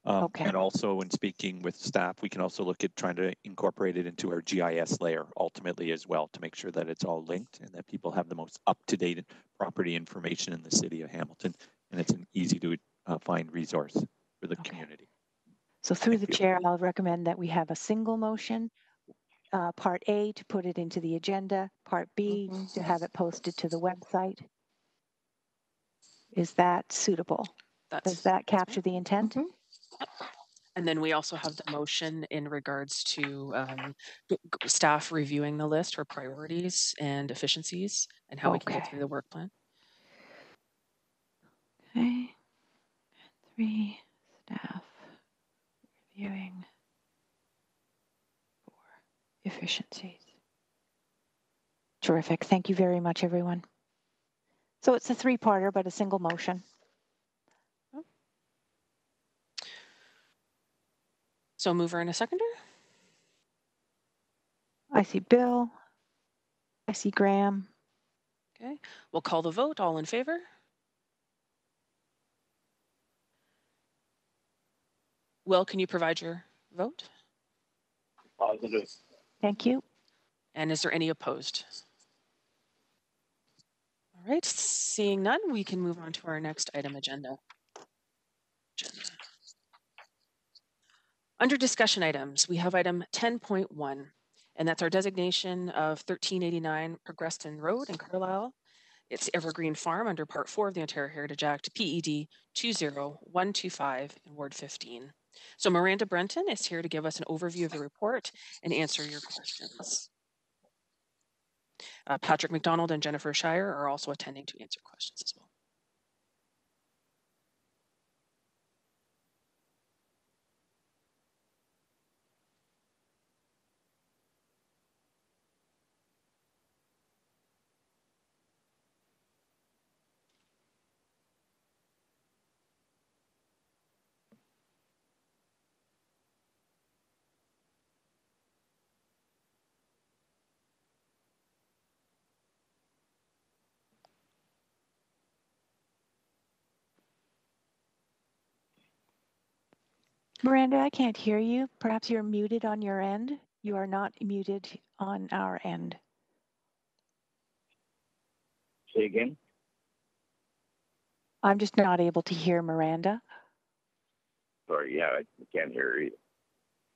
Okay. And also when speaking with staff, we can also look at trying to incorporate it into our GIS layer ultimately as well to make sure that it's all linked and that people have the most up-to-date property information in the city of Hamilton. And it's an easy to find resource for the community. So through the chair, I'll recommend that we have a single motion, part A to put it into the agenda, part B to have it posted to the website. Is that suitable? Does that capture the intent? And then we also have the motion in regards to staff reviewing the list for priorities and efficiencies and how we can get through the work plan. Okay. 3, staff reviewing for efficiencies. Terrific. Thank you very much, everyone. So it's a 3-parter, but a single motion. So mover and a seconder. I see Bill. I see Graham. Okay, we'll call the vote. All in favor? Will, can you provide your vote? Positive. Thank you. And is there any opposed? All right, seeing none, we can move on to our next item agenda. Under discussion items, we have item 10.1, and that's our designation of 1389 Progreston Road in Carlisle. It's Evergreen Farm under Part 4 of the Ontario Heritage Act, PED 20125 in Ward 15. So Miranda Brenton is here to give us an overview of the report and answer your questions. Patrick McDonald and Jennifer Shire are also attending to answer questions as well. Miranda, I can't hear you. Perhaps you're muted on your end. You are not muted on our end. Say again? I'm just not able to hear Miranda. Sorry, yeah, I can't hear you.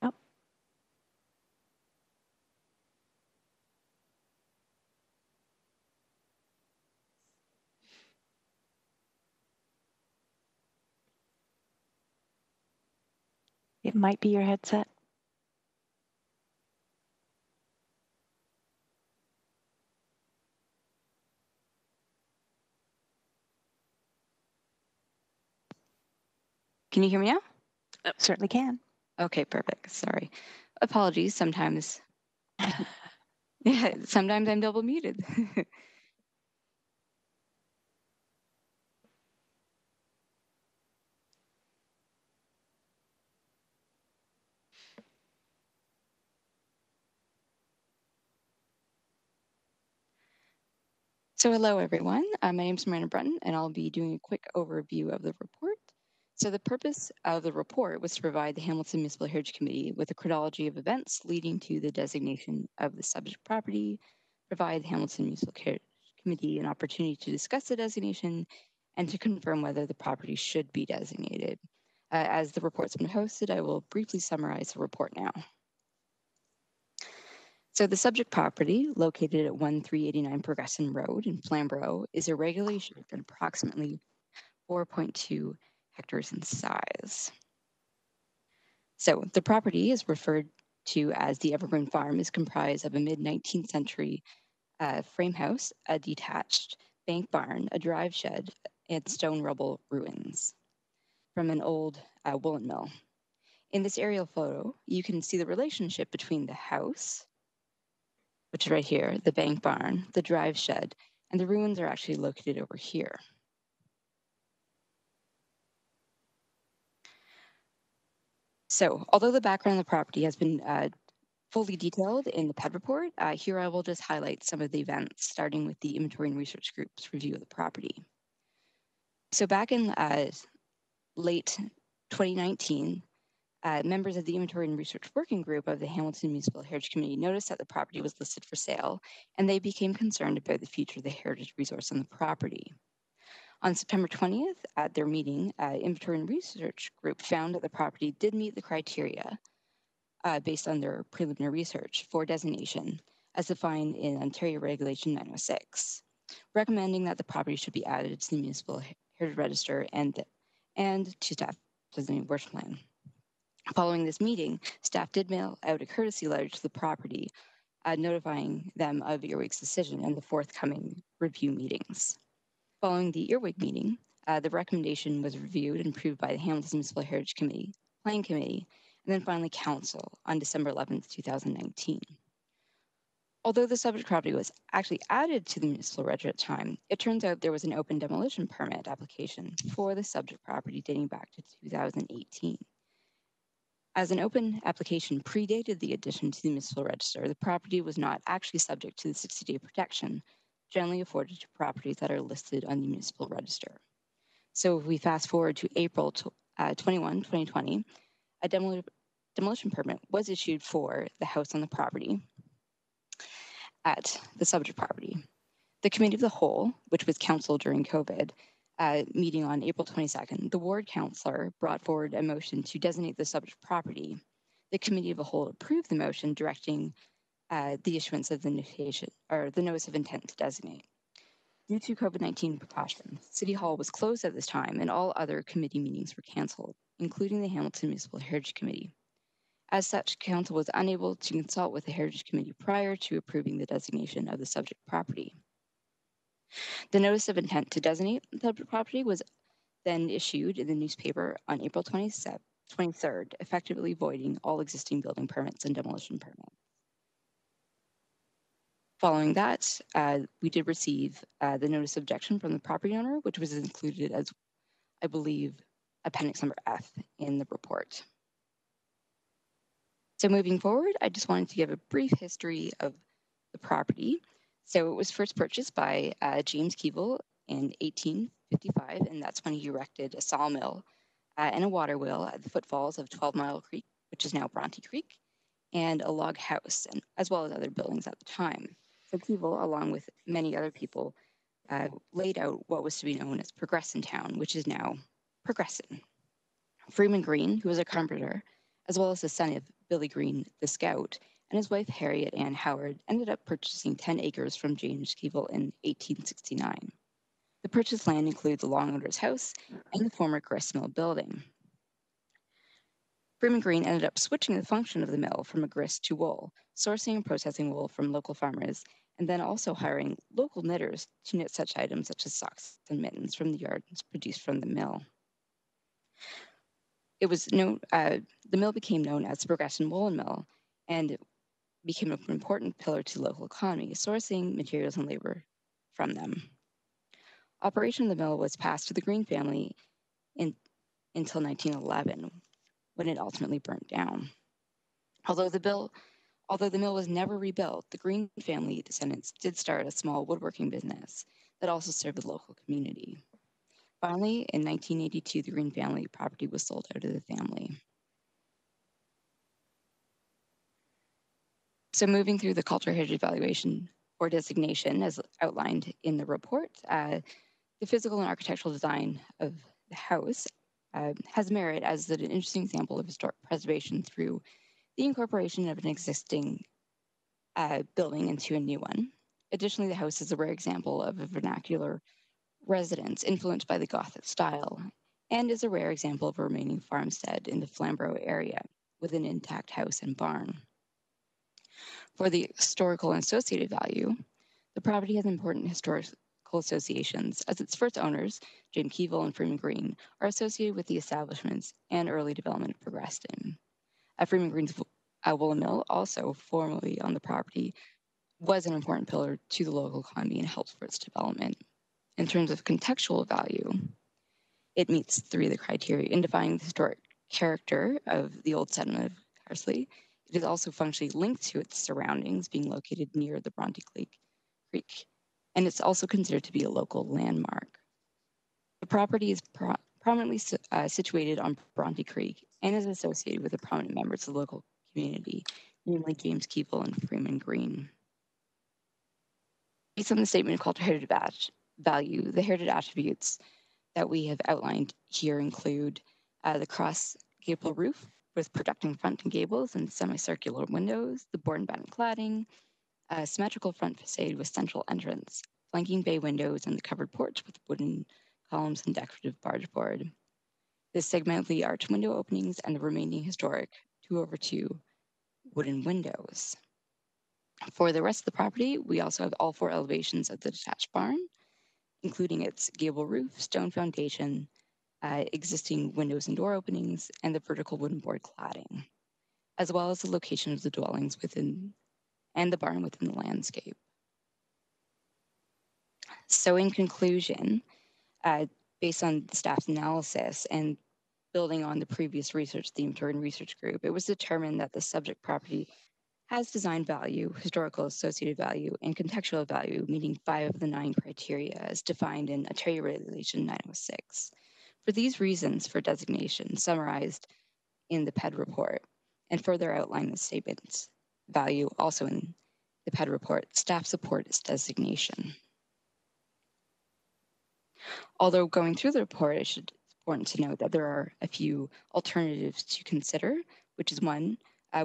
Yep. It might be your headset. Can you hear me now? Certainly can. Okay, perfect. Sorry. Apologies. Sometimes, yeah, sometimes I'm double muted. So hello, everyone. My name is Miranda Brenton, and I'll be doing a quick overview of the report. So the purpose of the report was to provide the Hamilton Municipal Heritage Committee with a chronology of events leading to the designation of the subject property, provide the Hamilton Municipal Heritage Committee an opportunity to discuss the designation, and to confirm whether the property should be designated. As the report's been hosted, I will briefly summarize the report now. So the subject property, located at 1389 Progreston Road in Flamborough, is irregularly shaped at approximately 4.2 hectares in size. So the property is referred to as the Evergreen Farm is comprised of a mid-19th century frame house, a detached bank barn, a drive shed, and stone rubble ruins from an old woolen mill. In this aerial photo, you can see the relationship between the house, which is right here, the bank barn, the drive shed, and the ruins are actually located over here. So, although the background of the property has been fully detailed in the PED report, here I will just highlight some of the events, starting with the Inventory and Research Group's review of the property. So back in late 2019, members of the Inventory and Research Working Group of the Hamilton Municipal Heritage Committee noticed that the property was listed for sale, and they became concerned about the future of the heritage resource on the property. On September 20th, at their meeting, Inventory and Research Group found that the property did meet the criteria based on their preliminary research for designation as defined in Ontario Regulation 906, recommending that the property should be added to the Municipal Heritage Register and to staff designated work plan. Following this meeting, staff did mail out a courtesy letter to the property notifying them of Earwig's decision and the forthcoming review meetings. Following the Earwig meeting, the recommendation was reviewed and approved by the Hamilton Municipal Heritage Committee, Planning Committee, and then finally Council on December 11th, 2019. Although the subject property was actually added to the municipal register at the time, it turns out there was an open demolition permit application for the subject property dating back to 2018. As an open application predated the addition to the municipal register, the property was not actually subject to the 60-day protection generally afforded to properties that are listed on the municipal register. So if we fast forward to April 21, 2020, a demolition permit was issued for the house on the property at the subject property. The Committee of the Whole, which was council during COVID, meeting on April 22nd, the ward councillor brought forward a motion to designate the subject property. The Committee of the Whole approved the motion directing the issuance of the notation or the notice of intent to designate. Due to COVID-19 precautions, City Hall was closed at this time and all other committee meetings were canceled, including the Hamilton Municipal Heritage Committee. As such, Council was unable to consult with the Heritage Committee prior to approving the designation of the subject property. The notice of intent to designate the subject property was then issued in the newspaper on April 23rd, effectively voiding all existing building permits and demolition permits. Following that, we did receive the notice of objection from the property owner, which was included as, I believe, appendix number F in the report. So moving forward, I just wanted to give a brief history of the property. So it was first purchased by James Keevil in 1855, and that's when he erected a sawmill and a water wheel at the footfalls of 12 Mile Creek, which is now Bronte Creek, and a log house, and as well as other buildings at the time. So Keevil, along with many other people, laid out what was to be known as Progression Town, which is now Progression. Freeman Green, who was a carpenter, as well as the son of Billy Green, the scout, and his wife Harriet Ann Howard ended up purchasing 10 acres from James Keevil in 1869. The purchased land includes the Longloader's house and the former grist mill building. Freeman Green ended up switching the function of the mill from a grist to wool, sourcing and processing wool from local farmers, and then also hiring local knitters to knit such items such as socks and mittens from the yarns produced from the mill. It was the mill became known as the Progression Woolen Mill and became an important pillar to the local economy, sourcing materials and labor from them. Operation of the mill was passed to the Green family until 1911, when it ultimately burnt down. Although the mill was never rebuilt, the Green family descendants did start a small woodworking business that also served the local community. Finally, in 1982, the Green family property was sold out of the family. So moving through the cultural heritage evaluation or designation as outlined in the report, the physical and architectural design of the house has merit as an interesting example of historic preservation through the incorporation of an existing building into a new one. Additionally, the house is a rare example of a vernacular residence influenced by the Gothic style and is a rare example of a remaining farmstead in the Flamborough area with an intact house and barn. For the historical and associated value, the property has important historical associations, as its first owners, James Keevil and Freeman Green, are associated with the establishments and early development progressed in. Freeman Green's woolen mill, also formerly on the property, was an important pillar to the local economy and helped for its development. In terms of contextual value, it meets 3 of the criteria in defining the historic character of the old settlement of Carsley. It is also functionally linked to its surroundings, being located near the Bronte Creek, and it's also considered to be a local landmark. The property is prominently situated on Bronte Creek and is associated with the prominent members of the local community, namely James Keevil and Freeman Green. Based on the statement of cultural heritage value, the heritage attributes that we have outlined here include the cross gable roof with projecting front and gables and semicircular windows, the board and batten cladding, a symmetrical front facade with central entrance, flanking bay windows, and the covered porch with wooden columns and decorative barge board. The segmentally arched window openings and the remaining historic 2/2 wooden windows. For the rest of the property, we also have all 4 elevations of the detached barn, including its gable roof, stone foundation, existing windows and door openings, and the vertical wooden board cladding, as well as the location of the dwellings within and the barn within the landscape. So in conclusion, based on the staff's analysis and building on the previous research, the Inventory and Research Group, it was determined that the subject property has design value, historical associated value, and contextual value, meeting 5 of the 9 criteria as defined in Ontario Regulation 906. For these reasons for designation summarized in the PED report and further outlined in the statement's value also in the PED report, staff support its designation. Although going through the report, it's important to note that there are a few alternatives to consider, which is 1,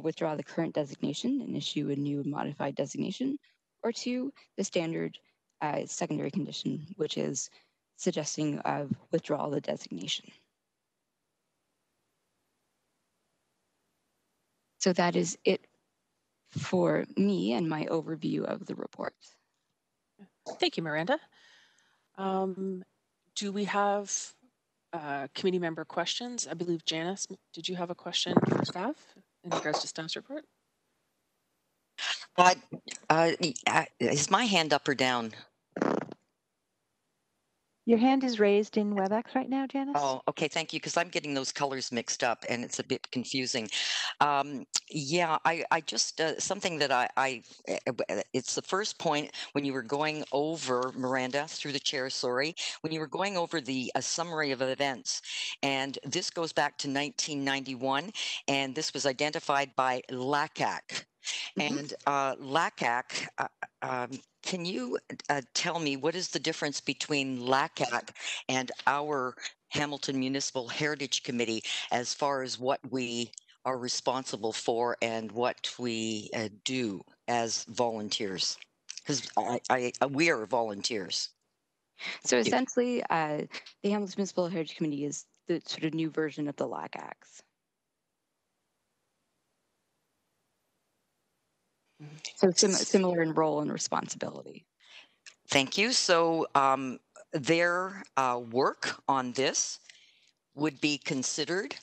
withdraw the current designation and issue a new modified designation, or 2, the standard secondary condition, which is suggesting of withdrawal of the designation. So that is it for me and my overview of the report. Thank you, Miranda. Do we have committee member questions? I believe Janice, did you have a question for staff in regards to staff's report? Is my hand up or down? Your hand is raised in WebEx right now, Janice? Oh, okay. Thank you. Because I'm getting those colors mixed up and it's a bit confusing. Yeah, I just, something that it's the first point when you were going over, Miranda, through the chair, sorry, when you were going over the summary of events. And this goes back to 1991, and this was identified by LACAC. And LACAC, can you tell me what is the difference between LACAC and our Hamilton Municipal Heritage Committee as far as what we are responsible for and what we do as volunteers? Because we are volunteers. So essentially, the Hamilton Municipal Heritage Committee is the sort of new version of the LACACs. So similar in role and responsibility. Thank you. So their work on this would be considered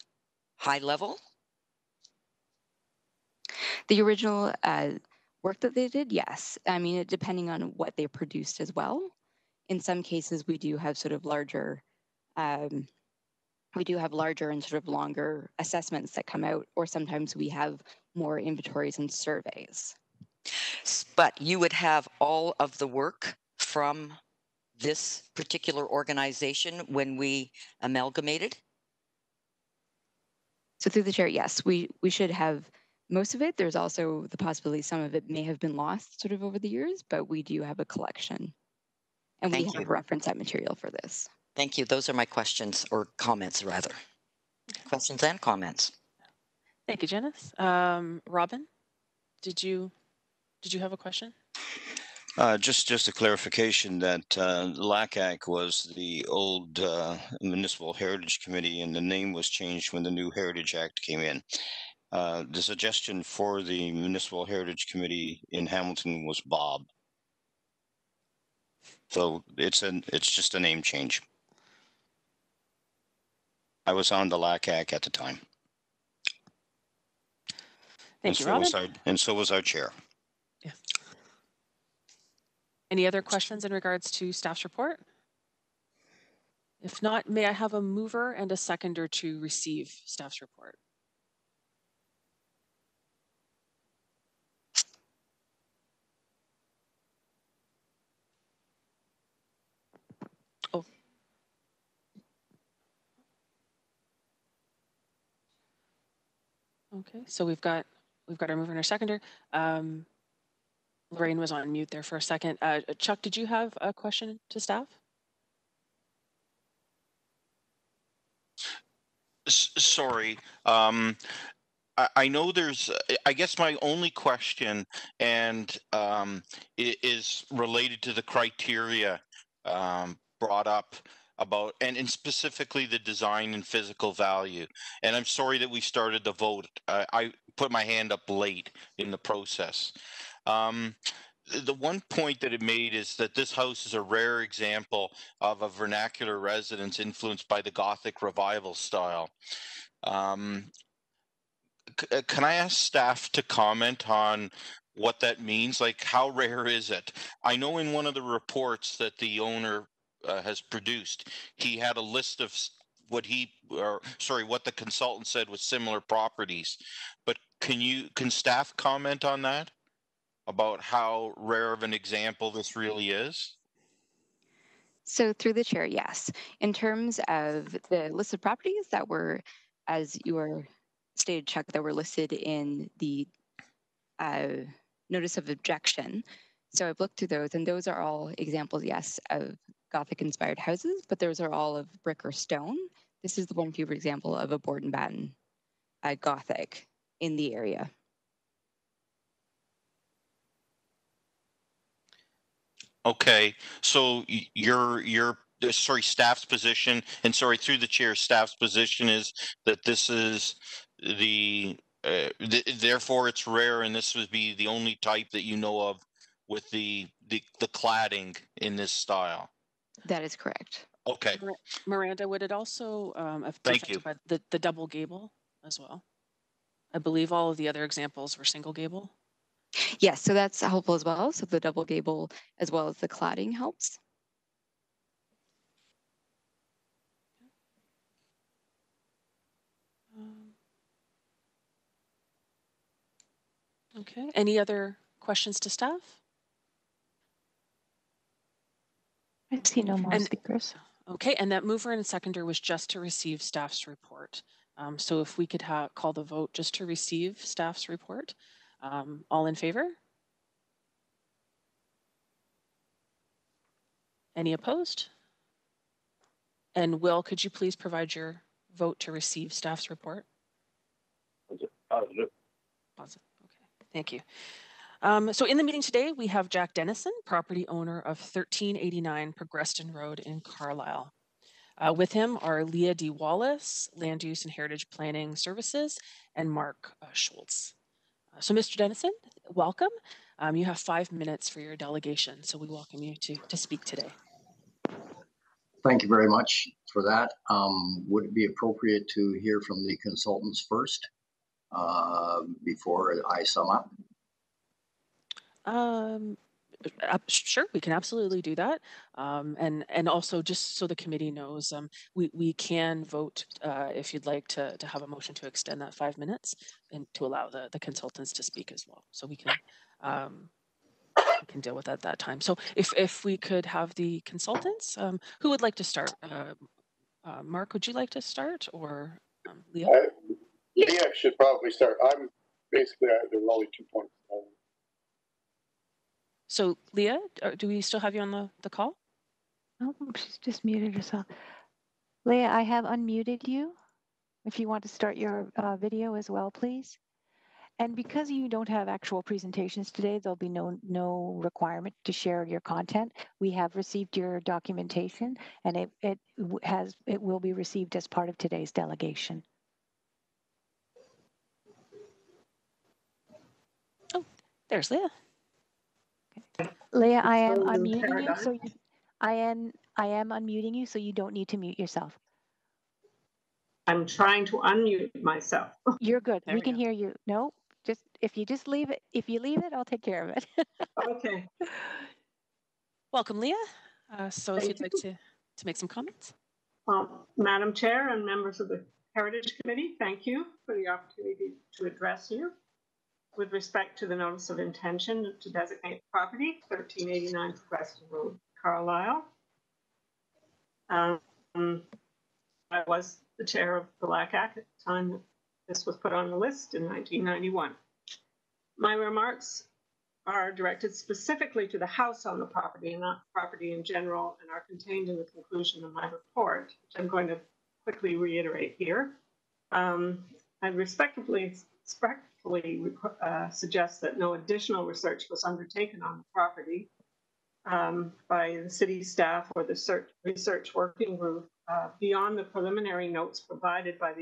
high level? The original work that they did, yes. I mean, depending on what they produced as well. In some cases, we do have sort of larger, and sort of longer assessments that come out, or sometimes we have more inventories and surveys. But you would have all of the work from this particular organization when we amalgamated? So through the chair, yes, we should have most of it. There's also the possibility some of it may have been lost sort of over the years, but we do have a collection. And we have referenced that material for this. Thank you. Those are my questions, or comments rather. Questions and comments. Thank you, Janice. Robin, did you have a question? Just a clarification that LACAC was the old Municipal Heritage Committee, and the name was changed when the new Heritage Act came in. the suggestion for the Municipal Heritage Committee in Hamilton was Bob. So it's just a name change. I was on the LACAC at the time. Thank you, Robin. So was our chair. Yeah. Any other questions in regards to staff's report? If not, may I have a mover and a seconder to receive staff's report? Oh. Okay, so we've got our mover and our seconder. Lorraine was on mute there for a second. Chuck, did you have a question to staff? Sorry. I know there's, I guess my only question and is related to the criteria brought up about, and specifically the design and physical value. And I'm sorry that we started the vote. I put my hand up late in the process. The one point that it made is that this house is a rare example of a vernacular residence influenced by the Gothic revival style. Can I ask staff to comment on what that means? Like, how rare is it? I know in one of the reports that the owner has produced, he had a list of what the consultant said was similar properties. But can staff comment on that? About how rare of an example this really is? So through the chair, yes. In terms of the list of properties that were, as you were stated, Chuck, that were listed in the notice of objection. So I've looked through those, and those are all examples, yes, of Gothic-inspired houses, but those are all of brick or stone. This is the one fewer example of a board and batten Gothic in the area. Okay, so staff's position, and sorry, through the chair, staff's position is that this is therefore it's rare, and this would be the only type that you know of with the cladding in this style. That is correct. Okay. Miranda, would it also Thank you. by the double gable as well? I believe all of the other examples were single gable. Yes, so that's helpful as well. So the double gable as well as the cladding helps. Okay, any other questions to staff? I see no more speakers. Okay, and that mover and seconder was just to receive staff's report. So if we could call the vote just to receive staff's report. All in favor? Any opposed? And Will, could you please provide your vote to receive staff's report? Positive. Positive. Okay, thank you. So in the meeting today, we have Jack Dennison, property owner of 1389 Progreston Road in Carlisle. With him are Leah D. Wallace, Land Use and Heritage Planning Services, and Mark Schultz. So Mr. Dennison, welcome. You have 5 minutes for your delegation, so we welcome you to speak today. Thank you very much for that. Would it be appropriate to hear from the consultants first before I sum up? Sure, we can absolutely do that. And also, just so the committee knows, we can vote if you'd like to have a motion to extend that 5 minutes and to allow the consultants to speak as well. So we can deal with that at that time. So if we could have the consultants, who would like to start? Mark, would you like to start, or Leah? Leah should probably start. I'm basically, there were only 2 points. So Leah, do we still have you on the call? Oh, she's just muted herself. Leah, I have unmuted you. If you want to start your video as well, please. And because you don't have actual presentations today, there'll be no requirement to share your content. We have received your documentation, and it will be received as part of today's delegation. There's Leah. Leah, I am Whole new unmuting you, paradigm. so I am unmuting you, so you don't need to mute yourself. I'm trying to unmute myself. You're good. There We we can go. hear you. No, if you leave it, I'll take care of it. Okay. Welcome, Leah. So if Thank you'd like to make some comments. Madam Chair and members of the Heritage Committee, thank you for the opportunity to address you with respect to the notice of intention to designate property 1389 Preston Road, Carlisle. I was the chair of the LACAC at the time that this was put on the list in 1991. My remarks are directed specifically to the house on the property and not property in general, and are contained in the conclusion of my report, which I'm going to quickly reiterate here. I respectfully suggest that no additional research was undertaken on the property by the city staff or the research working group beyond the preliminary notes provided by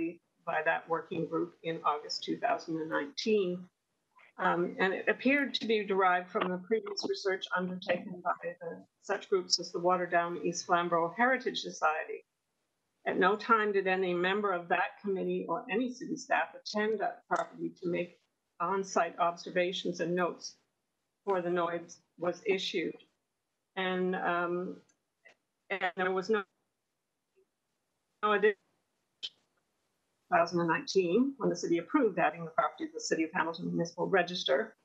that working group in August 2019. And it appeared to be derived from the previous research undertaken by such groups as the Waterdown East Flamborough Heritage Society. At no time did any member of that committee or any city staff attend that property to make on-site observations and notes before the noise was issued. And there was no addition. 2019, when the city approved adding the property to the City of Hamilton Municipal Register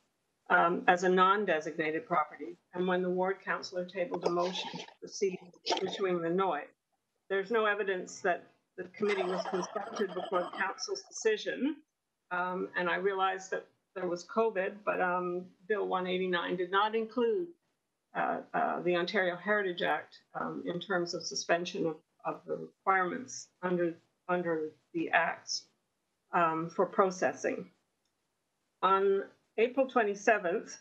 as a non-designated property, and when the ward councillor tabled a motion to proceed issuing the NOI. There's no evidence that the committee was consulted before the council's decision, and I realized that there was COVID, but Bill 189 did not include the Ontario Heritage Act in terms of suspension of the requirements under the acts for processing. On April 27th,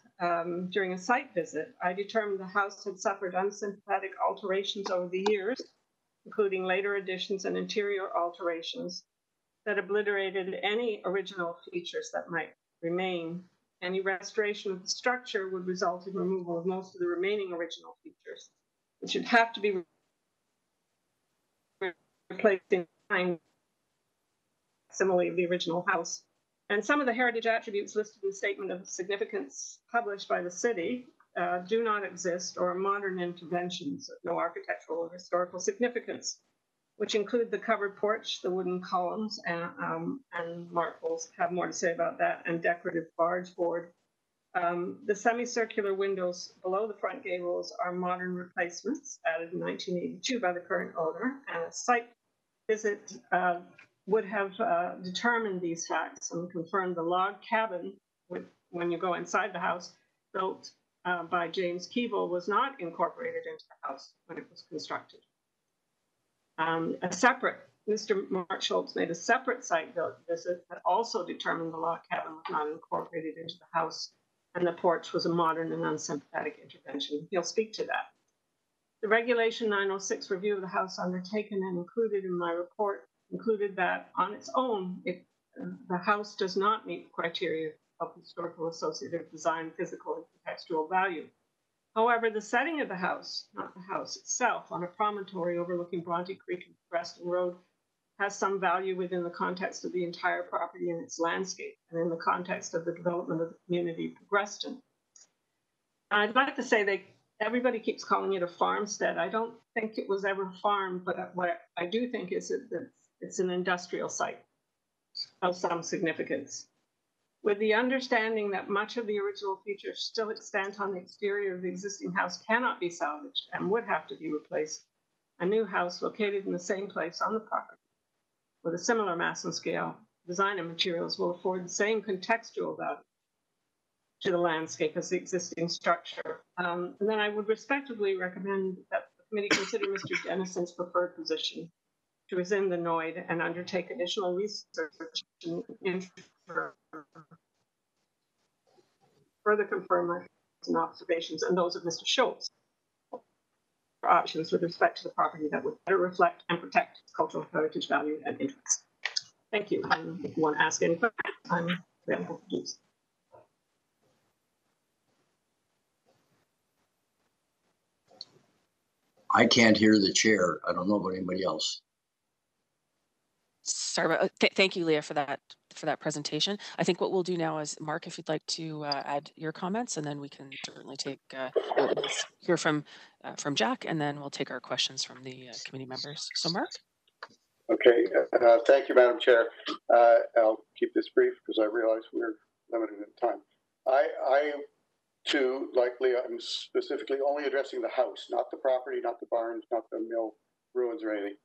during a site visit, I determined the house had suffered unsympathetic alterations over the years, including later additions and interior alterations that obliterated any original features that might remain. Any restoration of the structure would result in removal of most of the remaining original features, which would have to be replaced in kind similarly of the original house. And some of the heritage attributes listed in the Statement of Significance published by the city do not exist or are modern interventions of no architectural or historical significance, which include the covered porch, the wooden columns, and Mark will have more to say about that, and decorative barge board. The semicircular windows below the front gables are modern replacements added in 1982 by the current owner, and a site visit would have determined these facts and confirmed the log cabin, when you go inside the house, built by James Keeble, was not incorporated into the house when it was constructed. Mr. Mark Schultz made a separate site visit that also determined the log cabin was not incorporated into the house, and the porch was a modern and unsympathetic intervention. He'll speak to that. The Regulation 906 review of the house undertaken and included in my report included that on its own, the house does not meet the criteria of historical associative design, physical, and contextual value. However, the setting of the house, not the house itself, on a promontory overlooking Bronte Creek and Preston Road, has some value within the context of the entire property and its landscape, and in the context of the development of the community of Preston. I'd like to say everybody keeps calling it a farmstead. I don't think it was ever farmed, but what I do think is that it's an industrial site of some significance. With the understanding that much of the original features still extant on the exterior of the existing house cannot be salvaged and would have to be replaced, a new house located in the same place on the property with a similar mass and scale, design, and materials will afford the same contextual value to the landscape as the existing structure. And then I would respectfully recommend that the committee consider Mr. Dennison's preferred position to rescind the NOID and undertake additional research and further confirm my observations and those of Mr. Schultz for options with respect to the property that would better reflect and protect cultural heritage value and interests. Thank you. If you want to ask any questions, I'm available to do so. I can't hear the chair. I don't know about anybody else. Sorry about, thank you, Leah, for that presentation. I think what we'll do now is, Mark, if you'd like to add your comments, and then we can certainly take, we'll hear from Jack, and then we'll take our questions from the committee members. So Mark? Okay, thank you, Madam Chair. I'll keep this brief because I realize we're limited in time. I too, like Leah, I'm specifically only addressing the house, not the property, not the barns, not the mill ruins or anything.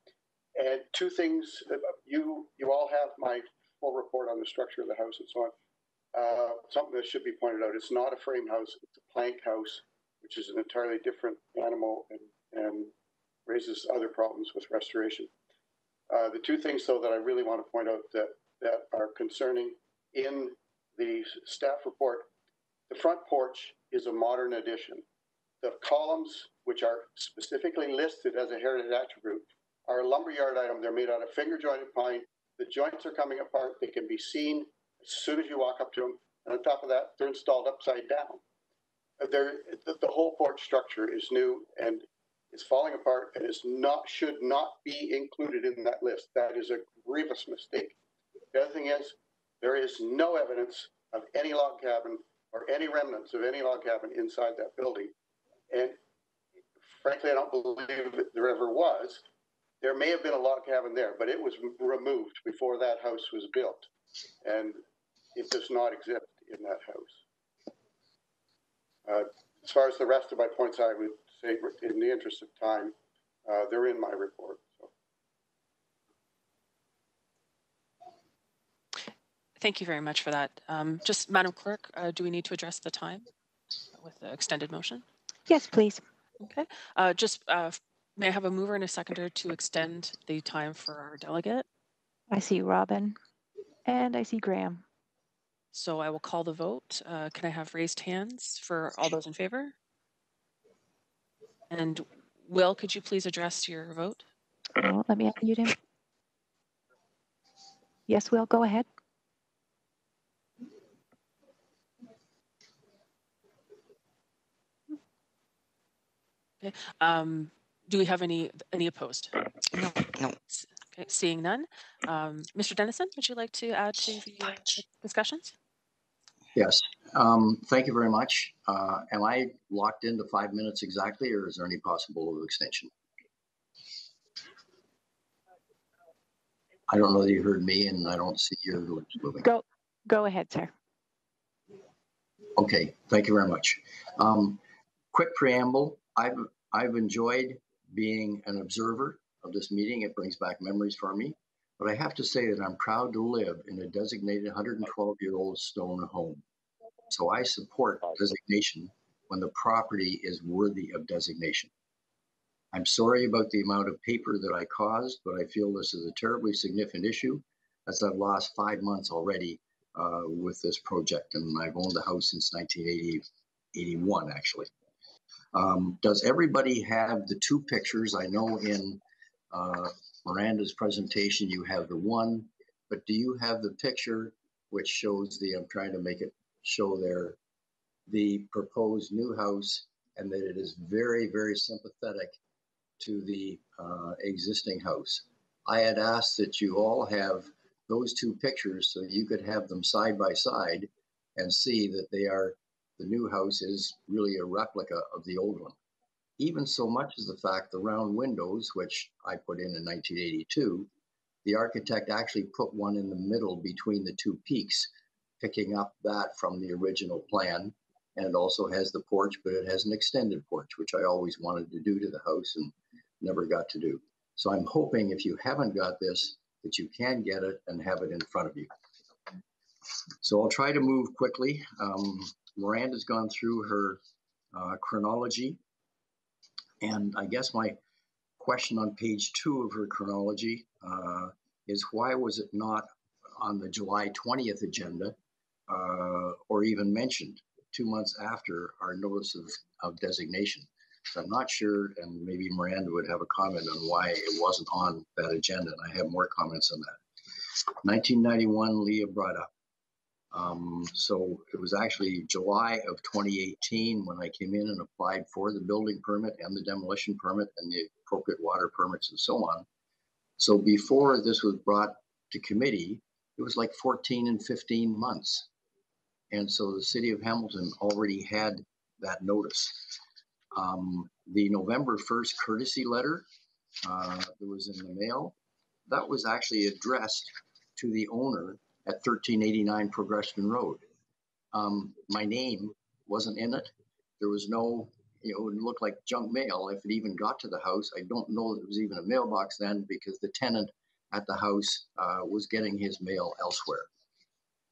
And two things, you all have my full report on the structure of the house and so on. Something that should be pointed out, it's not a frame house, it's a plank house, which is an entirely different animal and raises other problems with restoration. The two things, though, that I really want to point out that are concerning in the staff report, the front porch is a modern addition. The columns, which are specifically listed as a heritage attribute, are a lumberyard item. They're made out of finger-jointed pine. The joints are coming apart. They can be seen as soon as you walk up to them. And on top of that, they're installed upside down. The whole porch structure is new and is falling apart and should not be included in that list. That is a grievous mistake. The other thing is, there is no evidence of any log cabin or any remnants of any log cabin inside that building. And frankly, I don't believe that there ever was. There may have been a log cabin there, but it was removed before that house was built. And it does not exist in that house. As far as the rest of my points, I would say, in the interest of time, they're in my report. So. Thank you very much for that. Just, Madam Clerk, do we need to address the time with the extended motion? Yes, please. Okay. May I have a mover and a seconder to extend the time for our delegate? I see Robin and I see Graham. So I will call the vote. Can I have raised hands for all those in favor? And Will, could you please address your vote? Oh, let me unmute him. Yes, Will, go ahead. Okay. Do we have any opposed? No. Okay, seeing none. Mr. Dennison, would you like to add to the discussions? Yes. Thank you very much. Am I locked into 5 minutes exactly, or is there any possible extension? I don't know that you heard me, and I don't see your lips moving. Go ahead, sir. Okay. Thank you very much. Quick preamble. I've enjoyed being an observer of this meeting. It brings back memories for me. But I have to say that I'm proud to live in a designated 112-year-old stone home. So I support designation when the property is worthy of designation. I'm sorry about the amount of paper that I caused, but I feel this is a terribly significant issue, as I've lost 5 months already with this project, and I've owned the house since 1981, actually. Does everybody have the two pictures? I know in Miranda's presentation you have the one, but do you have the picture which shows I'm trying to make it show there, the proposed new house, and that it is very, very sympathetic to the existing house? I had asked that you all have those two pictures so you could have them side by side and see that the new house is really a replica of the old one. Even so much as the fact the round windows, which I put in 1982, the architect actually put one in the middle between the two peaks, picking up that from the original plan. And it also has the porch, but it has an extended porch, which I always wanted to do to the house and never got to do. So I'm hoping if you haven't got this, that you can get it and have it in front of you. So I'll try to move quickly. Miranda's gone through her chronology. And I guess my question on page 2 of her chronology is why was it not on the July 20th agenda or even mentioned 2 months after our notice of designation? So I'm not sure, and maybe Miranda would have a comment on why it wasn't on that agenda, and I have more comments on that. 1991, Leah brought up. So it was actually July of 2018 when I came in and applied for the building permit and the demolition permit and the appropriate water permits and so on. So before this was brought to committee, it was like 14 and 15 months. And so the city of Hamilton already had that notice. The November 1st courtesy letter that was in the mail, that was actually addressed to the owner at 1389 Progression Road. My name wasn't in it. There was no, it looked like junk mail if it even got to the house. I don't know there was even a mailbox then because the tenant at the house was getting his mail elsewhere.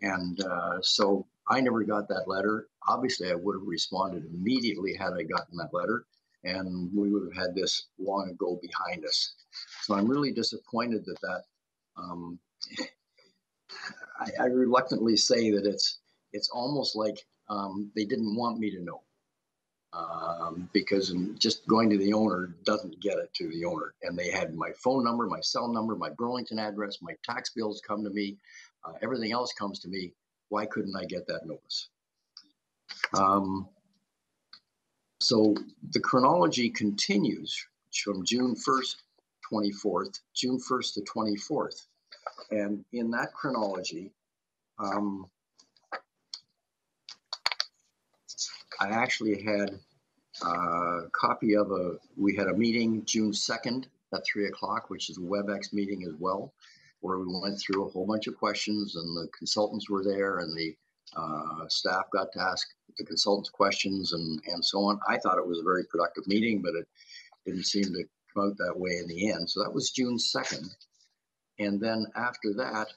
And so I never got that letter. Obviously, I would have responded immediately had I gotten that letter, and we would have had this long ago behind us. So I'm really disappointed that I reluctantly say that it's almost like they didn't want me to know. Because just going to the owner doesn't get it to the owner. And they had my phone number, my cell number, my Burlington address, my tax bills come to me, everything else comes to me. Why couldn't I get that notice? So the chronology continues from June 1st, 24th, June 1st to 24th. And in that chronology, I actually had a copy of we had a meeting June 2nd at 3 o'clock, which is a WebEx meeting as well, where we went through a whole bunch of questions and the consultants were there and the staff got to ask the consultants questions and so on. I thought it was a very productive meeting, but it didn't seem to come out that way in the end. So that was June 2nd. And then after that,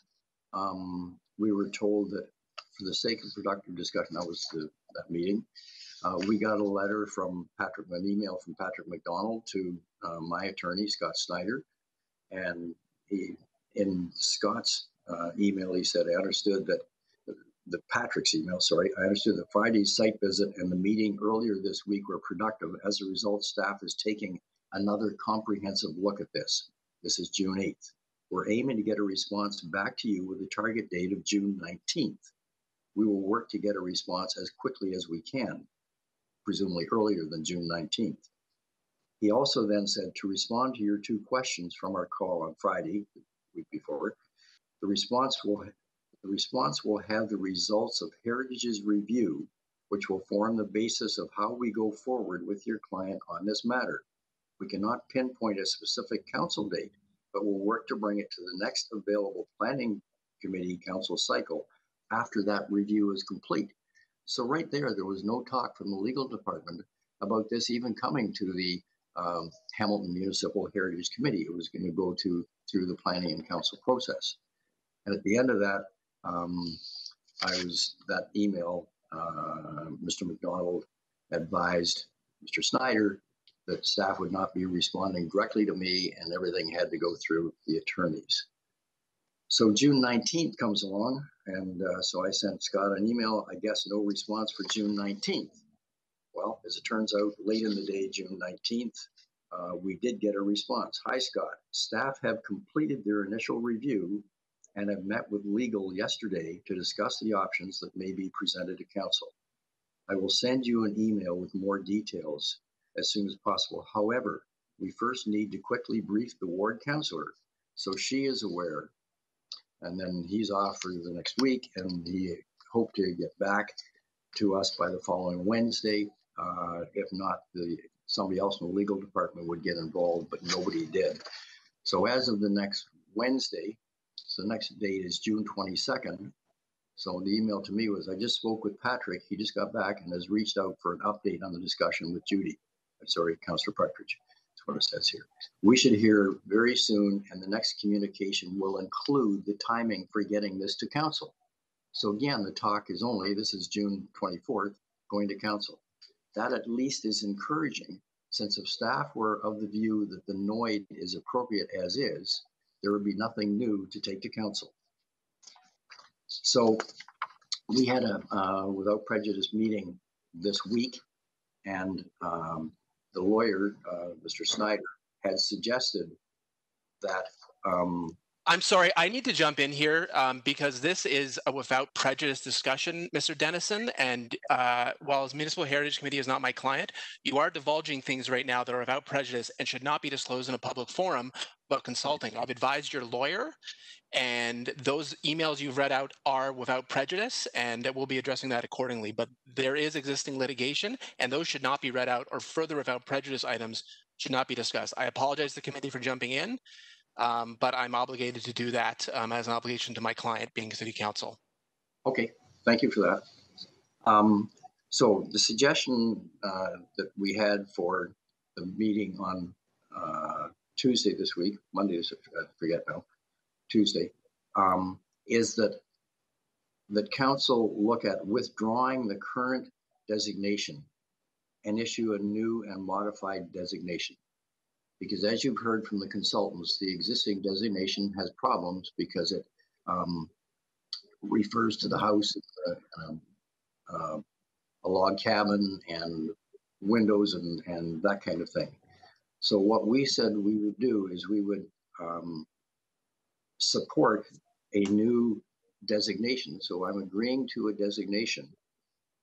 we were told that for the sake of productive discussion, that was that meeting. We got a letter from Patrick, an email from Patrick McDonald to my attorney, Scott Snyder. And in Scott's email, he said, I understood that Patrick's email, sorry, I understood that Friday's site visit and the meeting earlier this week were productive. As a result, staff is taking another comprehensive look at this. This is June 8th. We're aiming to get a response back to you with a target date of June 19th. We will work to get a response as quickly as we can, presumably earlier than June 19th. He also then said to respond to your two questions from our call on Friday, the week before, the response will have the results of Heritage's review, which will form the basis of how we go forward with your client on this matter. We cannot pinpoint a specific council date, but we'll work to bring it to the next available planning committee council cycle after that review is complete. So right there was no talk from the legal department about this even coming to the Hamilton Municipal Heritage Committee. It was going to go through the planning and council process. And at the end of that, that email, Mr. McDonald advised Mr. Snyder that staff would not be responding directly to me and everything had to go through the attorneys. So June 19th comes along, and so I sent Scott an email, I guess no response for June 19th. Well, as it turns out, late in the day, June 19th, we did get a response. Hi, Scott. Staff have completed their initial review and have met with legal yesterday to discuss the options that may be presented to council. I will send you an email with more details as soon as possible. However, we first need to quickly brief the ward councillor so she is aware. And then he's off for the next week, and he hoped to get back to us by the following Wednesday. If not, somebody else in the legal department would get involved, but nobody did. So as of the next Wednesday, so the next date is June 22nd. So the email to me was, I just spoke with Patrick. He just got back and has reached out for an update on the discussion with Judy. Sorry, Councillor Partridge. That's what it says here. We should hear very soon, and the next communication will include the timing for getting this to council. So again, the talk is only, this is June 24th, going to council. That at least is encouraging, since if staff were of the view that the NOID is appropriate as is, there would be nothing new to take to council. So we had a without prejudice meeting this week, and the lawyer, Mr. Snyder, had suggested that I'm sorry, I need to jump in here because this is a without prejudice discussion, Mr. Dennison. And while as Municipal Heritage Committee is not my client, you are divulging things right now that are without prejudice and should not be disclosed in a public forum about consulting. I've advised your lawyer, and those emails you've read out are without prejudice, and we'll be addressing that accordingly. But there is existing litigation, and those should not be read out, or further without prejudice items should not be discussed. I apologize to the committee for jumping in. But I'm obligated to do that as an obligation to my client, being City Council. Okay, thank you for that. So the suggestion that we had for the meeting on Tuesday this week, Monday, I forget now, Tuesday, is that council look at withdrawing the current designation and issue a new and modified designation. Because as you've heard from the consultants, the existing designation has problems because it refers to the house as a log cabin and windows and that kind of thing. So what we said we would do is we would support a new designation. So I'm agreeing to a designation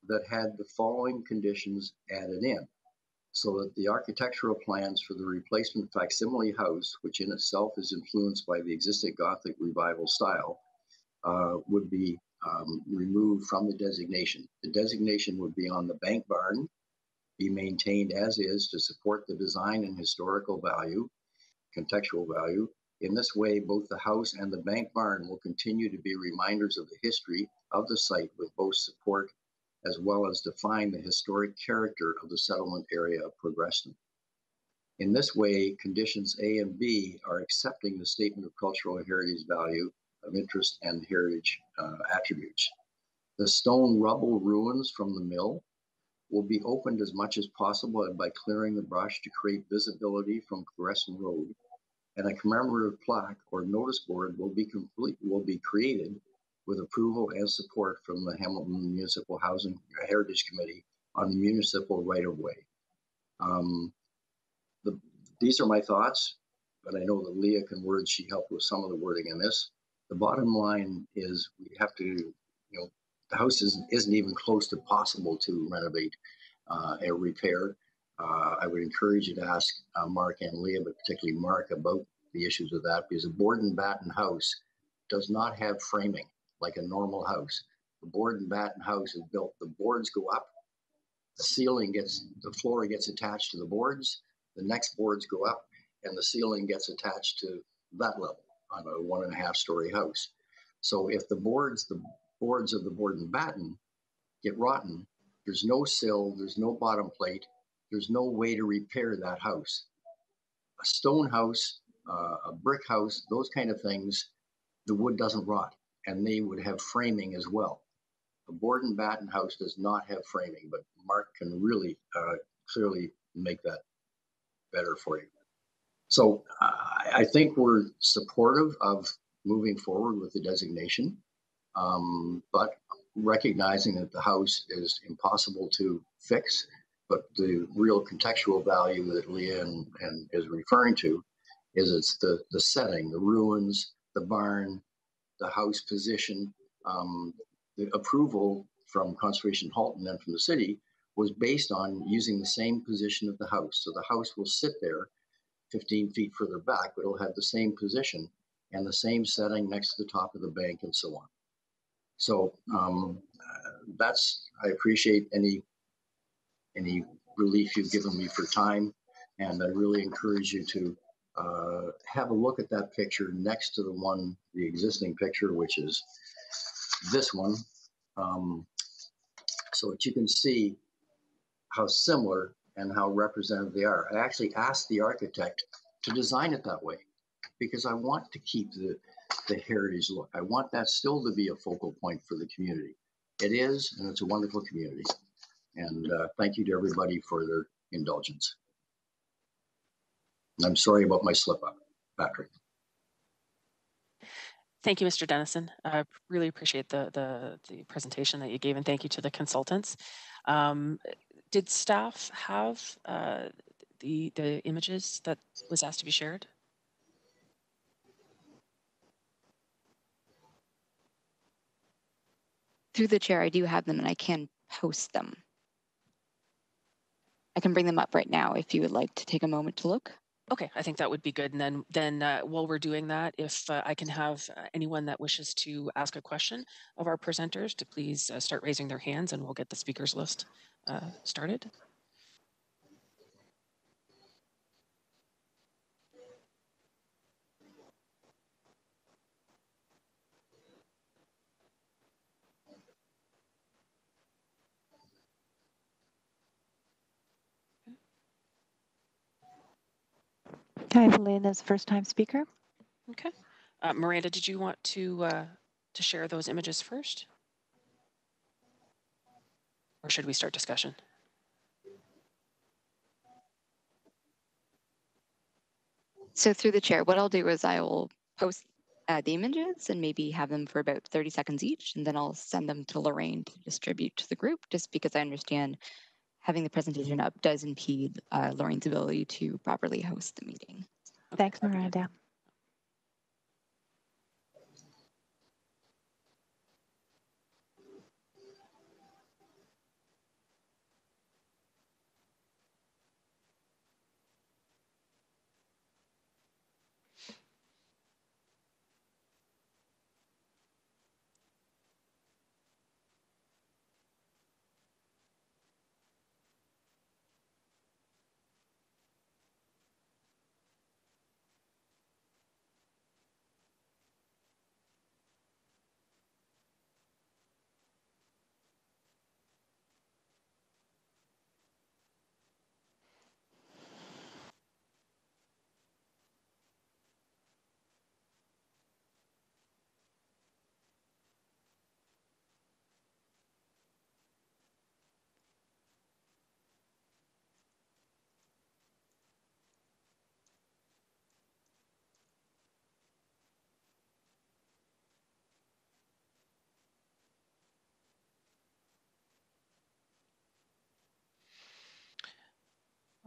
that had the following conditions added in, so that the architectural plans for the replacement facsimile house, which in itself is influenced by the existing Gothic revival style, would be removed from the designation. The designation would be on the bank barn, be maintained as is to support the design and historical value, contextual value. In this way, both the house and the bank barn will continue to be reminders of the history of the site, with both support as well as define the historic character of the settlement area of Progreston. In this way, conditions A and B are accepting the statement of cultural heritage value of interest and heritage attributes. The stone rubble ruins from the mill will be opened as much as possible by clearing the brush to create visibility from Progreston Road, and a commemorative plaque or notice board will be created with approval and support from the Hamilton Municipal Housing Heritage Committee on the municipal right-of-way. These are my thoughts, but I know that Leah can word, she helped with some of the wording in this. The bottom line is we have to, the house isn't even close to possible to renovate or repair. I would encourage you to ask Mark and Leah, but particularly Mark, about the issues of that, because a board and batten house does not have framing like a normal house. The board and batten house is built, the boards go up, the floor gets attached to the boards, the next boards go up, and the ceiling gets attached to that level on a 1.5 story house. So if the boards of the board and batten get rotten, there's no sill, there's no bottom plate, there's no way to repair that house. A stone house, a brick house, those kind of things, the wood doesn't rot, and they would have framing as well. A board and batten house does not have framing, but Mark can really clearly make that better for you. So I think we're supportive of moving forward with the designation, but recognizing that the house is impossible to fix, but the real contextual value that Leah and is referring to is it's the setting, the ruins, the barn, the house position. The approval from Conservation Halton and from the city was based on using the same position of the house. So the house will sit there 15 feet further back, but it'll have the same position and the same setting next to the top of the bank and so on. So I appreciate any relief you've given me for time, and I really encourage you to have a look at that picture next to the existing picture, which is this one, so that you can see how similar and how representative they are. I actually asked the architect to design it that way because I want to keep the heritage look. I want that still to be a focal point for the community. It is, and it's a wonderful community. And thank you to everybody for their indulgence. And I'm sorry about my slip up, Patrick. Thank you, Mr. Dennison. I really appreciate the presentation that you gave, and thank you to the consultants. Did staff have the images that was asked to be shared? through the chair, I do have them and I can post them. I can bring them up right now if you would like to take a moment to look. Okay, I think that would be good. And then while we're doing that, if I can have anyone that wishes to ask a question of our presenters to please start raising their hands, and we'll get the speakers list started. Can I have Lynn as first-time speaker? Okay. Miranda, did you want to share those images first? Or should we start discussion? So through the chair, what I'll do is I will post the images and maybe have them for about 30 seconds each, and then I'll send them to Lorraine to distribute to the group, just because I understand having the presentation up does impede Lorraine's ability to properly host the meeting. Thanks, Miranda.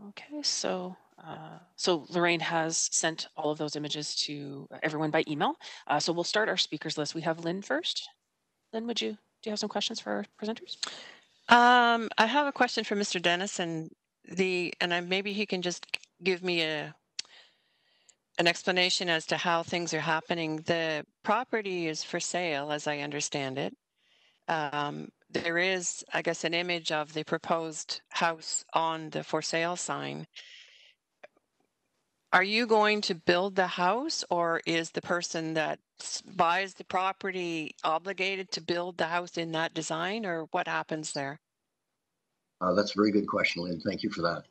Okay, so Lorraine has sent all of those images to everyone by email. So we'll start our speakers list. We have Lynn first. Lynn, do you have some questions for our presenters? I have a question for Mr. Dennison. Maybe he can just give me an explanation as to how things are happening. The property is for sale, as I understand it. There is, I guess, an image of the proposed house on the for sale sign. Are you going to build the house, or is the person that buys the property obligated to build the house in that design, or what happens there? That's a very good question, Lynn. Thank you for that.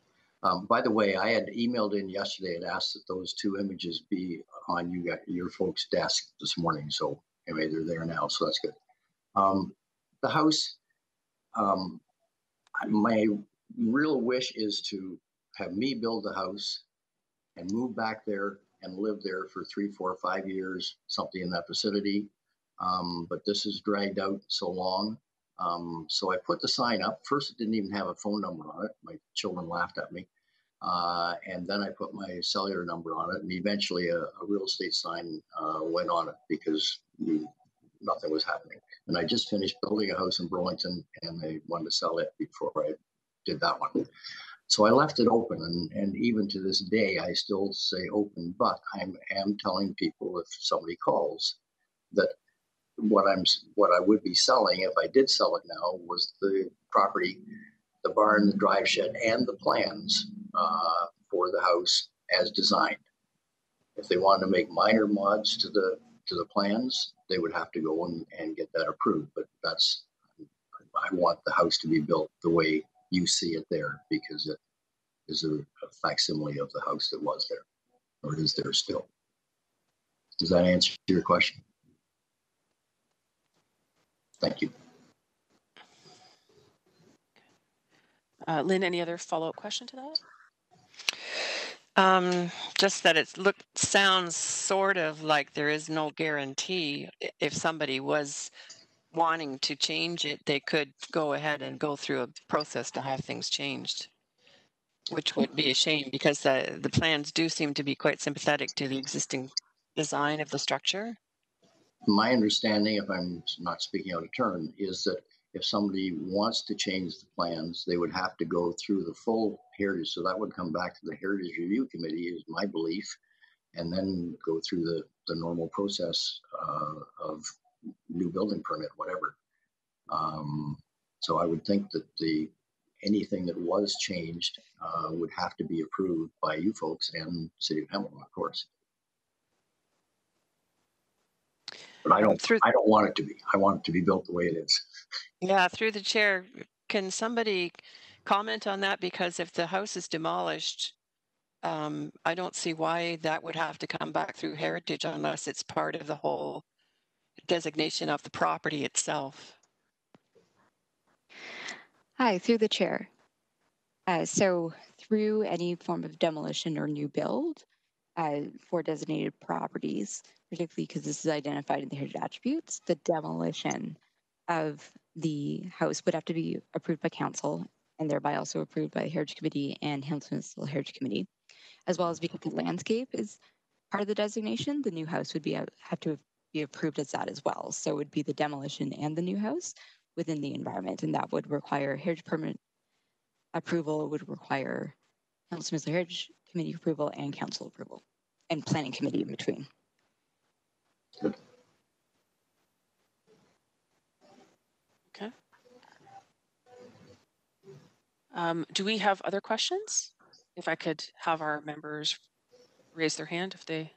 By the way, I had emailed in yesterday and asked that those two images be on your folks' desk this morning. So anyway, they're there now, so that's good. The house, my real wish is to have me build the house and move back there and live there for 3, 4, 5 years, something in that vicinity. But this has dragged out so long. So I put the sign up. First, it didn't even have a phone number on it. My children laughed at me. And then I put my cellular number on it. And eventually a real estate sign went on it because nothing was happening. And I just finished building a house in Burlington and they wanted to sell it before I did that one. So I left it open, and even to this day, I still say open, but I am telling people if somebody calls that what I would be selling if I did sell it now was the property, the barn, the drive shed, and the plans for the house as designed. If they wanted to make minor mods to the plans, they would have to go and get that approved. But I want the house to be built the way you see it there, because it is a facsimile of the house that was there, or is there still. Does that answer your question? Thank you. Lynn, any other follow-up question to that? Just that sounds sort of like there is no guarantee. If somebody was wanting to change it, they could go ahead and go through a process to have things changed, which would be a shame because the plans do seem to be quite sympathetic to the existing design of the structure. my understanding, if I'm not speaking out of turn, is that if somebody wants to change the plans, they would have to go through the full heritage. So that would come back to the Heritage Review Committee, is my belief, and then go through the normal process of new building permit, whatever. So I would think that anything that was changed would have to be approved by you folks and City of Hamilton, of course. But I don't want it to be. I want it to be built the way it is. Yeah, through the chair, can somebody comment on that? Because if the house is demolished, I don't see why that would have to come back through heritage unless it's part of the whole designation of the property itself. Hi, through the chair. So through any form of demolition or new build for designated properties, particularly because this is identified in the heritage attributes, the demolition of the house would have to be approved by council and thereby also approved by the Heritage Committee and Hamilton Municipal Heritage Committee, as well as because the landscape is part of the designation, the new house would have to be approved as that as well. So it would be the demolition and the new house within the environment, and that would require heritage permit approval, would require Hamilton Municipal Heritage Committee approval and council approval, and planning committee in between. Okay. Do we have other questions? If I could have our members raise their hand if they...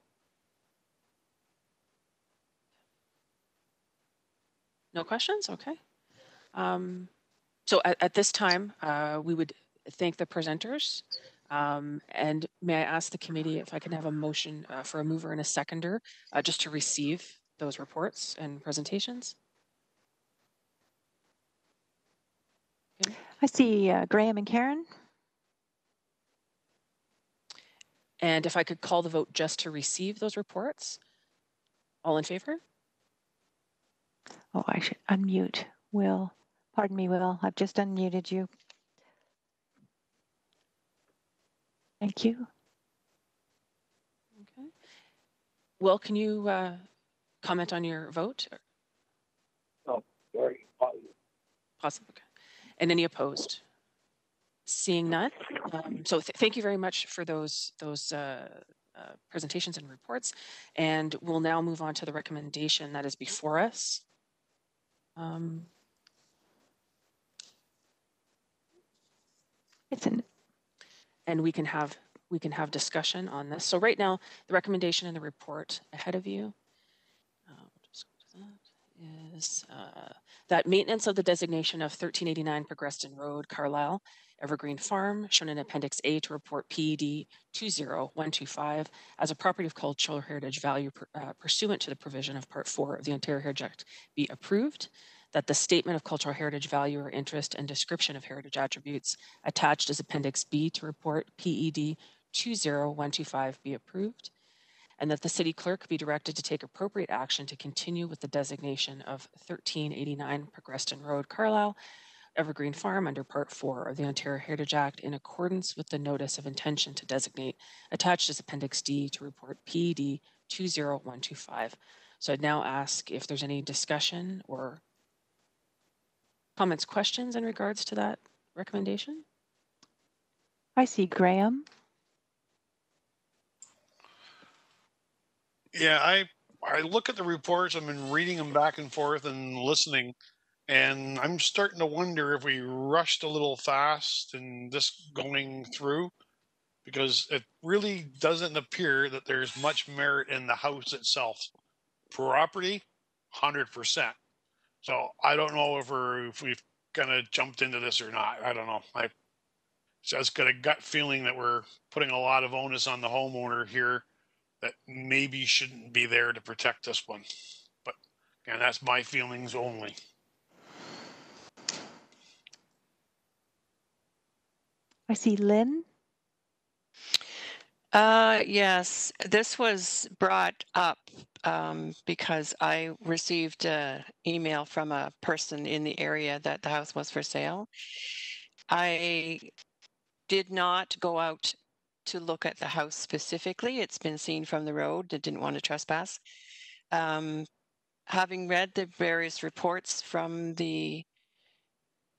No questions? Okay. So at this time, we would thank the presenters. And may I ask the committee if I can have a motion for a mover and a seconder just to receive those reports and presentations? Okay. I see Graham and Karen. And if I could call the vote just to receive those reports. All in favor? Oh, I should unmute Will. Pardon me, Will. I've just unmuted you. Thank you. Okay. Will, can you comment on your vote? Oh, sorry. Possible. Okay. And any opposed? Seeing none. So thank you very much for those presentations and reports. And we'll now move on to the recommendation that is before us. And we can have discussion on this. So right now, the recommendation in the report ahead of you is that maintenance of the designation of 1389 Progreston Road, Carlisle, Evergreen Farm, shown in Appendix A to report PED 20125 as a property of cultural heritage value pursuant to the provision of Part 4 of the Ontario Heritage Act be approved, that the statement of cultural heritage value or interest and description of heritage attributes attached as Appendix B to report PED 20125 be approved, and that the city clerk be directed to take appropriate action to continue with the designation of 1389 Progreston Road, Carlisle, Evergreen Farm under Part 4 of the Ontario Heritage Act in accordance with the notice of intention to designate attached as Appendix D to report PED 20125. So I'd now ask if there's any discussion or comments, questions in regards to that recommendation. I see Graham. Yeah, I look at the reports. I've been reading them back and forth and listening, and I'm starting to wonder if we rushed a little fast in this going through, because it really doesn't appear that there's much merit in the house itself. Property, 100%. So I don't know if we've kind of jumped into this or not. I don't know. I just got a gut feeling that we're putting a lot of onus on the homeowner here that maybe shouldn't be there to protect this one. But again, that's my feelings only. I see Lynn. Yes, this was brought up because I received an email from a person in the area that the house was for sale. I did not go out to look at the house specifically. It's been seen from the road. I didn't want to trespass. having read the various reports from the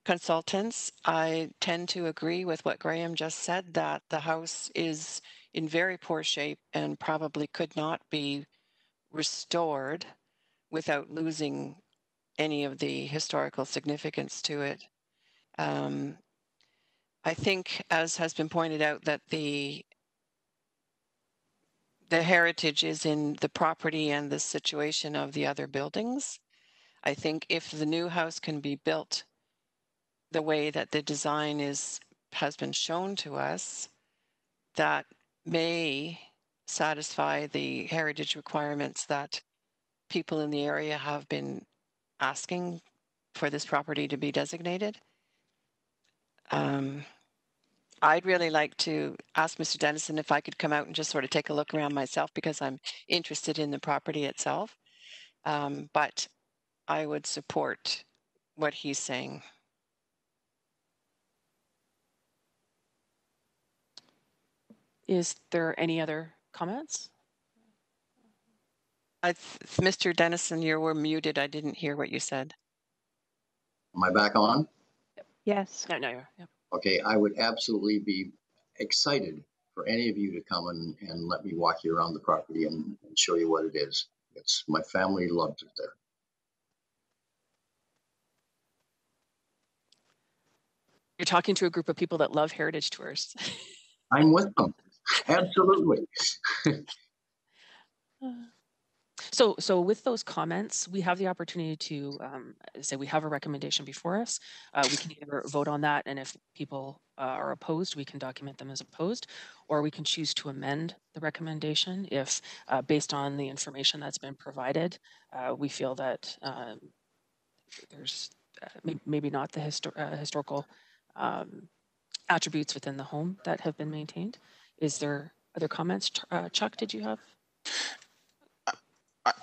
consultants, I tend to agree with what Graham just said, that the house is in very poor shape and probably could not be restored without losing any of the historical significance to it. I think, as has been pointed out, that the heritage is in the property and the situation of the other buildings. I think if the new house can be built the way that the design has been shown to us, that may satisfy the heritage requirements that people in the area have been asking for this property to be designated. I'd really like to ask Mr. Dennison if I could come out and just sort of take a look around myself, because I'm interested in the property itself. But I would support what he's saying. Is there any other comments? Mr. Dennison, you were muted. I didn't hear what you said. Am I back on? Yes. No, you're. Yep. Okay, I would absolutely be excited for any of you to come and let me walk you around the property and show you what it is. It's my family loved it there. You're talking to a group of people that love heritage tours. I'm with them. Absolutely. So with those comments, we have the opportunity to say we have a recommendation before us. We can either vote on that, and if people are opposed, we can document them as opposed, or we can choose to amend the recommendation if, based on the information that's been provided, we feel that there's maybe not the historical attributes within the home that have been maintained. Is there other comments? Chuck, did you have?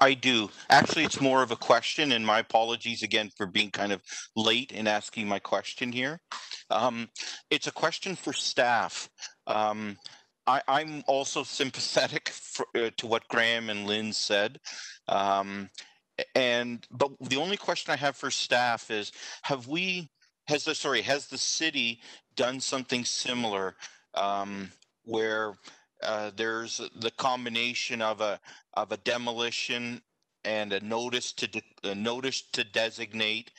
I do. Actually, it's more of a question, and my apologies again for being kind of late in asking my question here. It's a question for staff. I'm also sympathetic to what Graham and Lynn said. But the only question I have for staff is, has the city done something similar where there's the combination of a demolition and a notice to designate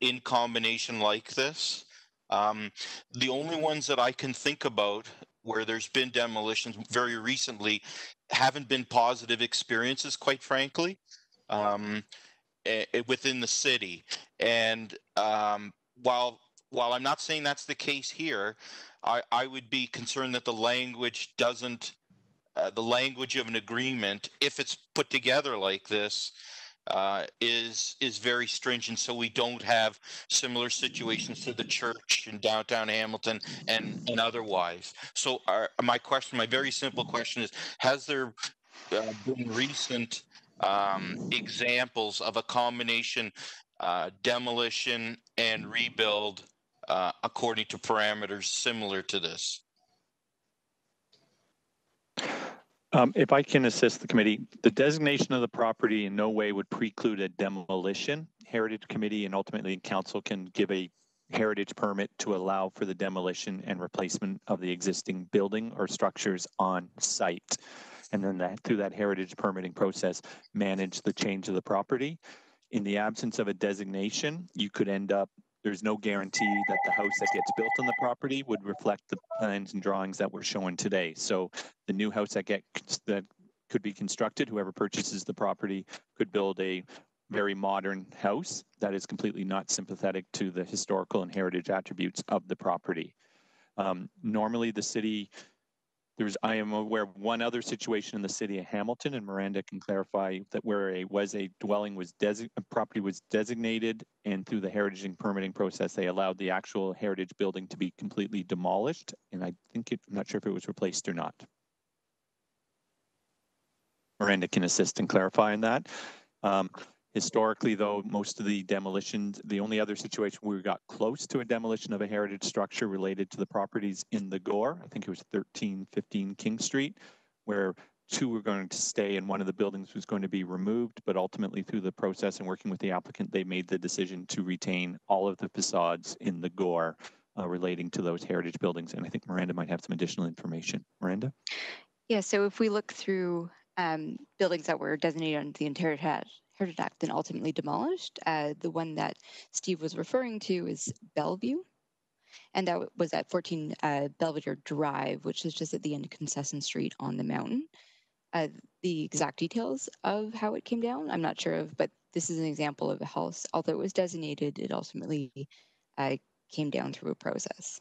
in combination like this? The only ones that I can think about where there's been demolitions very recently haven't been positive experiences, quite frankly, within the city. And while I'm not saying that's the case here, I would be concerned that the language doesn't, the language of an agreement, if it's put together like this, is very stringent, so we don't have similar situations to the church in downtown Hamilton and otherwise. So my very simple question is, has there been recent examples of a combination demolition and rebuild according to parameters similar to this? If I can assist the committee, the designation of the property in no way would preclude a demolition. Heritage Committee and ultimately Council can give a heritage permit to allow for the demolition and replacement of the existing building or structures on site. And then through that heritage permitting process, manage the change of the property. In the absence of a designation, you could end up, there's no guarantee that the house that gets built on the property would reflect the plans and drawings that we're showing today. So the new house that could be constructed, whoever purchases the property could build a very modern house that is completely not sympathetic to the historical and heritage attributes of the property. Normally the city, I am aware of one other situation in the city of Hamilton, and Miranda can clarify that where a property was designated, and through the heritage and permitting process, they allowed the actual heritage building to be completely demolished. And I'm not sure if it was replaced or not. Miranda can assist in clarifying that. Historically, though, most of the demolitions, the only other situation where we got close to a demolition of a heritage structure related to the properties in the Gore, I think it was 1315 King Street, where two were going to stay and one of the buildings was going to be removed, but ultimately through the process and working with the applicant, they made the decision to retain all of the facades in the GOR relating to those heritage buildings. And I think Miranda might have some additional information. Miranda? Yeah, so if we look through buildings that were designated under the Heritage Act and ultimately demolished, the one that Steve was referring to is Bellevue. And that was at 14 Belvedere Drive, which is just at the end of Concession Street on the mountain. The exact details of how it came down, I'm not sure of, but this is an example of a house. Although it was designated, it ultimately came down through a process.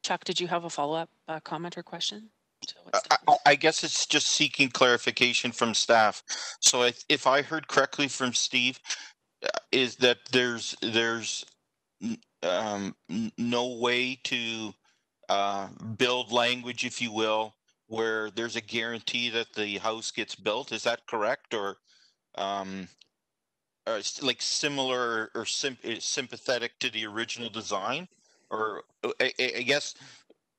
Chuck, did you have a follow-up comment or question? I guess it's just seeking clarification from staff. So if I heard correctly from Steve, is that there's no way to build language, if you will, where there's a guarantee that the house gets built. Is that correct? Or like similar or sympathetic to the original design? Or I guess,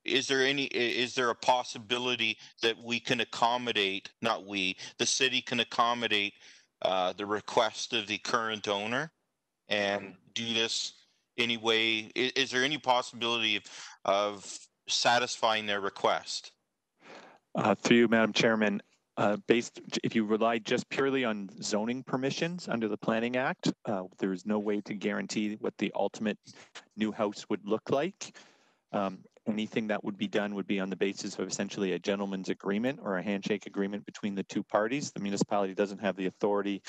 is there a possibility that we can accommodate, not we, the city can accommodate the request of the current owner and do this anyway? Is there any possibility of satisfying their request? Through you, Madam Chairman, if you rely just purely on zoning permissions under the Planning Act, there is no way to guarantee what the ultimate new house would look like. Anything that would be done would be on the basis of essentially a gentleman's agreement or a handshake agreement between the two parties. The municipality doesn't have the authority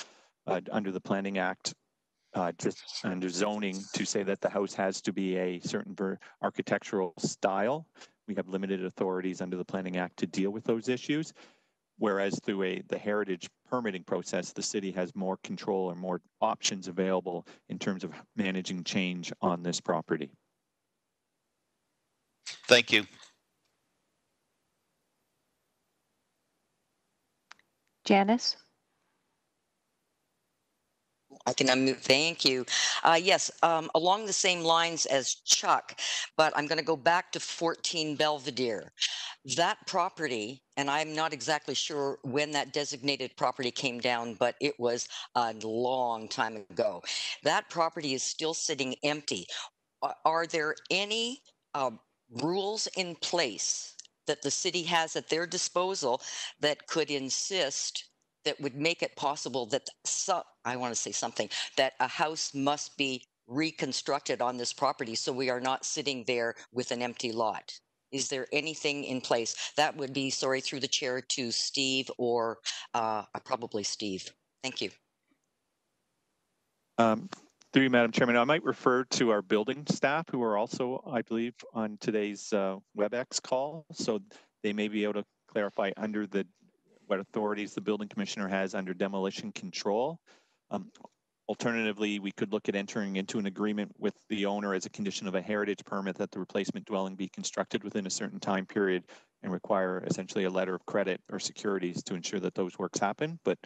under the Planning Act, just under zoning, to say that the house has to be a certain architectural style. We have limited authorities under the Planning Act to deal with those issues, whereas through the heritage permitting process, the city has more control or more options available in terms of managing change on this property. Thank you. Janice? I can unmute. Thank you. Yes, along the same lines as Chuck, but I'm going to go back to 14 Belvedere. That property, and I'm not exactly sure when that designated property came down, but it was a long time ago. That property is still sitting empty. Are there any rules in place that the city has at their disposal that could insist, that would make it possible that I want to say something, that a house must be reconstructed on this property so we are not sitting there with an empty lot? Is there anything in place? That would be, sorry, through the chair, to Steve or probably Steve. Thank you. Through you, Madam Chairman, I might refer to our building staff who are also, I believe, on today's WebEx call. So they may be able to clarify under what authorities the building commissioner has under demolition control. Alternatively, we could look at entering into an agreement with the owner as a condition of a heritage permit that the replacement dwelling be constructed within a certain time period and require essentially a letter of credit or securities to ensure that those works happen. But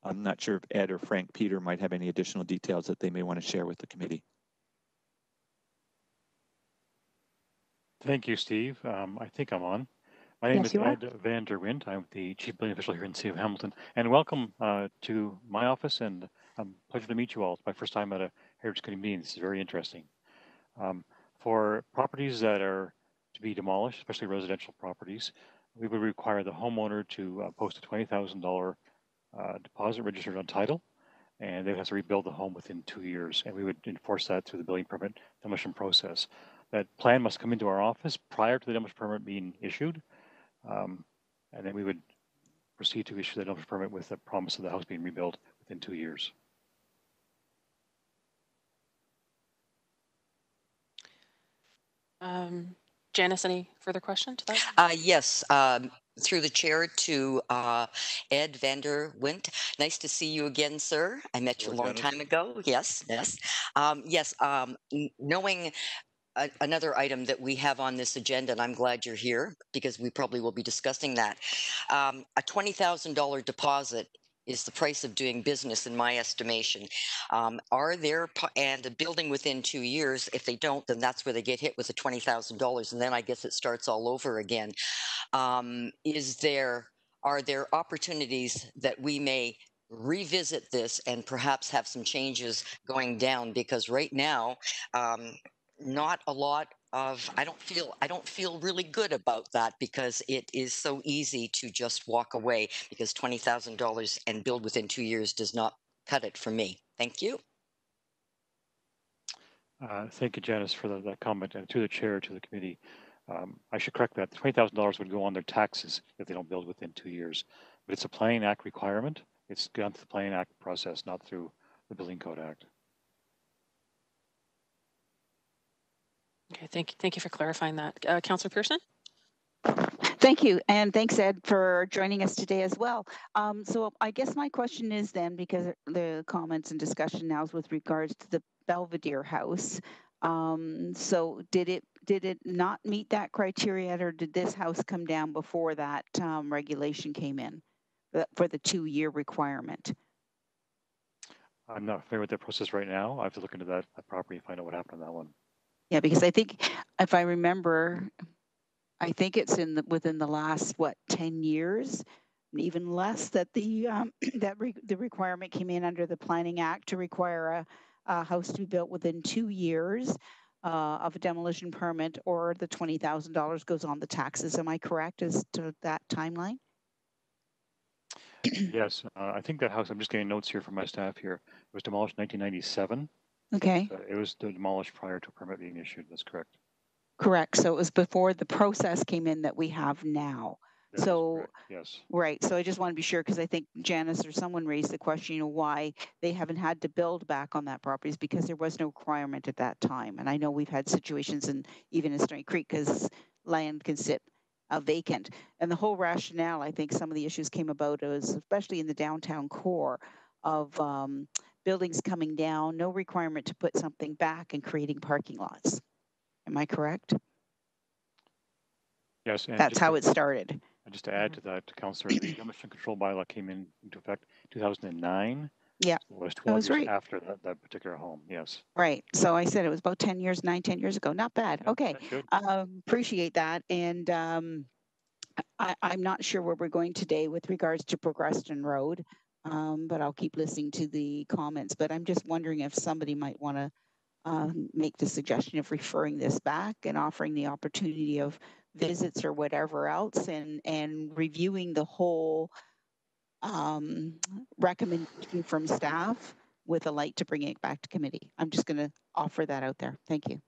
I'm not sure if Ed or Frank Peter might have any additional details that they may want to share with the committee. Thank you, Steve. I think I'm on. My name is Ed Van der Wind. I'm the Chief Building Official here in the City of Hamilton. And welcome to my office, and pleasure to meet you all. It's my first time at a Heritage Committee meeting. This is very interesting. For properties that are to be demolished, especially residential properties, we would require the homeowner to post a $20,000 deposit registered on title, and they would have to rebuild the home within 2 years. And we would enforce that through the building permit demolition process. That plan must come into our office prior to the demolition permit being issued. And then we would proceed to issue the demolition permit with the promise of the house being rebuilt within 2 years. Janice, any further question to that? Yes, through the chair to Ed Vander Wint. Nice to see you again, sir. I met you a long time ago. Yes, yes. Knowing another item that we have on this agenda, and I'm glad you're here because we probably will be discussing that. A $20,000 deposit is the price of doing business, in my estimation. Are there, and a building within 2 years, if they don't, then that's where they get hit with the $20,000, and then I guess it starts all over again. Are there opportunities that we may revisit this and perhaps have some changes going down? Because right now, not a lot of, I don't feel really good about that, because it is so easy to just walk away, because $20,000 and build within 2 years does not cut it for me. Thank you. Thank you, Janice, for that comment, and to the chair, to the committee. I should correct that. $20,000 would go on their taxes if they don't build within 2 years. But it's a Planning Act requirement. It's gone through the Planning Act process, not through the Building Code Act. Okay, thank you for clarifying that. Councillor Pearson? Thank you, and thanks, Ed, for joining us today as well. So I guess my question is then, because the comments and discussion now is with regards to the Belvedere House. So did it not meet that criteria, or did this house come down before that regulation came in for the 2-year requirement? I'm not familiar with the process right now. I have to look into that property and find out what happened on that one. Yeah, because I think, if I remember, I think it's within the last 10 years, even less, that the the requirement came in under the Planning Act to require a house to be built within 2 years of a demolition permit, or the $20,000 goes on the taxes. Am I correct as to that timeline? Yes, I think that house, I'm just getting notes here from my staff here, it was demolished in 1997. Okay. It was demolished prior to a permit being issued. That's correct. Correct. So it was before the process came in that we have now. That so yes. Right. So I just want to be sure, because I think Janice or someone raised the question, why they haven't had to build back on that property is because there was no requirement at that time. And I know we've had situations even in Stony Creek, because land can sit vacant. And the whole rationale, I think some of the issues came about, especially in the downtown core, of buildings coming down, no requirement to put something back, and creating parking lots. Am I correct? Yes. And that's how it started. And just to add to that, Councillor, the demolition control bylaw came into effect 2009. Yeah, so it was 12 years right after that particular home. Yes. Right. So I said it was about 10 years, 10 years ago. Not bad. Yeah, okay. Appreciate that. And I'm not sure where we're going today with regards to Progreston Road, but I'll keep listening to the comments. But I'm just wondering if somebody might want to make the suggestion of referring this back and offering the opportunity of visits or whatever else, and reviewing the whole recommendation from staff with a light to bringing it back to committee. I'm just going to offer that out there. Thank you.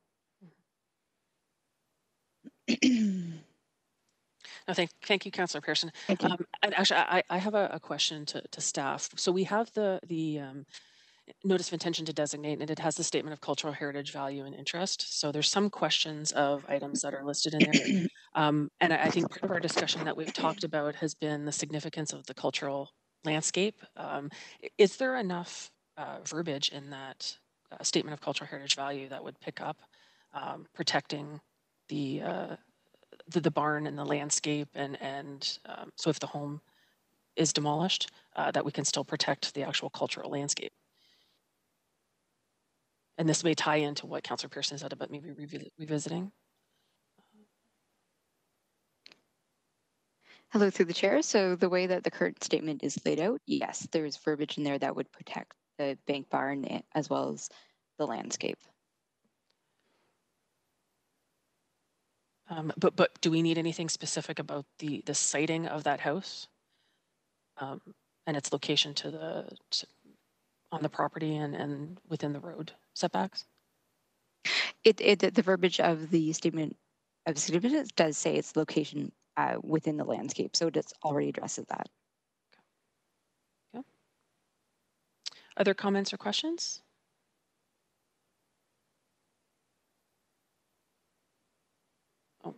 No, thank you, Councillor Pearson. Thank you. And actually, I have a question to staff. So we have the notice of intention to designate, and it has the statement of cultural heritage value and interest. So there's some questions of items that are listed in there. And I think part of our discussion that we've talked about has been the significance of the cultural landscape. Is there enough verbiage in that statement of cultural heritage value that would pick up protecting the barn and the landscape, and so if the home is demolished, that we can still protect the actual cultural landscape? And this may tie into what Councillor Pearson said about maybe revisiting. Hello, through the chair. So the way that the current statement is laid out, yes, there's verbiage in there that would protect the bank barn as well as the landscape. But do we need anything specific about the siting of that house and its location on the property and within the road setbacks? The verbiage of the statement of significance does say its location within the landscape, so it already addresses that. Okay. Other comments or questions? Oh.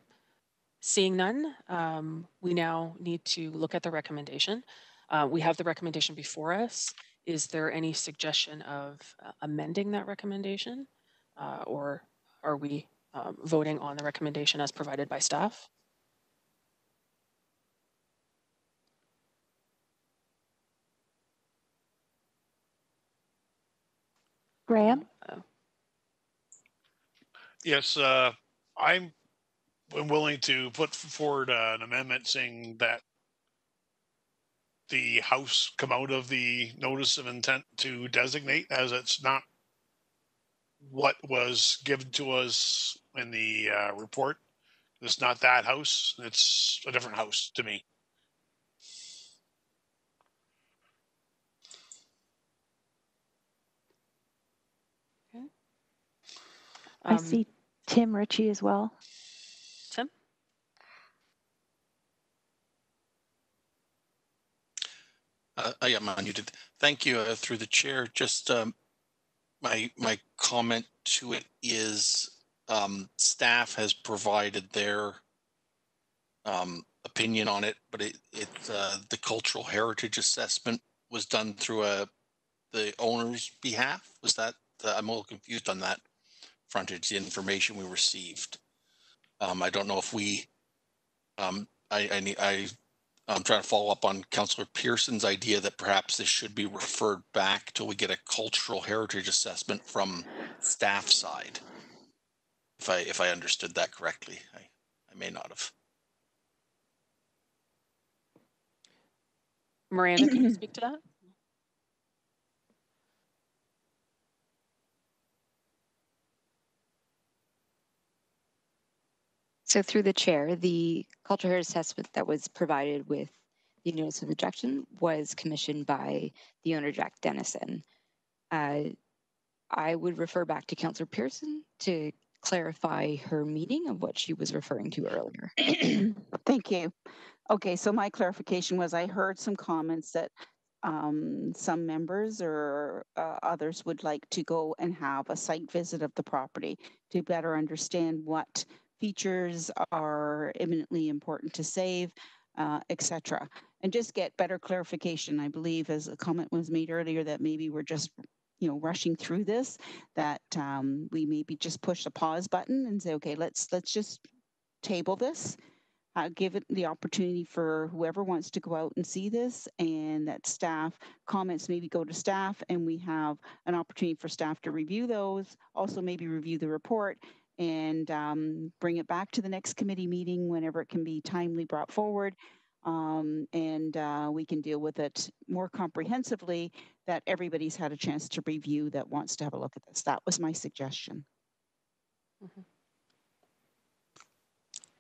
Seeing none, we now need to look at the recommendation. We have the recommendation before us. Is there any suggestion of amending that recommendation, or are we voting on the recommendation as provided by staff? Graham? Yes, I'm willing to put forward an amendment saying that the house come out of the notice of intent to designate, as it's not what was given to us in the report. It's not that house. It's a different house to me. I see Tim Ritchie as well. Tim? Yeah, man, you did. Thank you. Through the chair, just my comment to it is staff has provided their opinion on it, but the cultural heritage assessment was done through the owner's behalf. Was that? I'm a little confused on that frontage. The information we received. I don't know if we. I'm trying to follow up on Councillor Pearson's idea that perhaps this should be referred back till we get a cultural heritage assessment from staff side. If I understood that correctly, I may not have. Miranda, can you speak to that? So through the chair, the cultural heritage assessment that was provided with the notice of rejection was commissioned by the owner, Jack Dennison. I would refer back to Councillor Pearson to clarify her meaning of what she was referring to earlier. Thank you. Okay, so my clarification was I heard some comments that some members or others would like to go and have a site visit of the property to better understand what features are eminently important to save, etc. And just get better clarification. I believe, as a comment was made earlier, that maybe we're just rushing through this, that we maybe just push the pause button and say, okay, let's just table this. Give it the opportunity for whoever wants to go out and see this, and that staff comments maybe go to staff, and we have an opportunity for staff to review those, also maybe review the report, and bring it back to the next committee meeting whenever it can be timely brought forward, and we can deal with it more comprehensively, that everybody's had a chance to review that wants to have a look at this. That was my suggestion. Mm-hmm.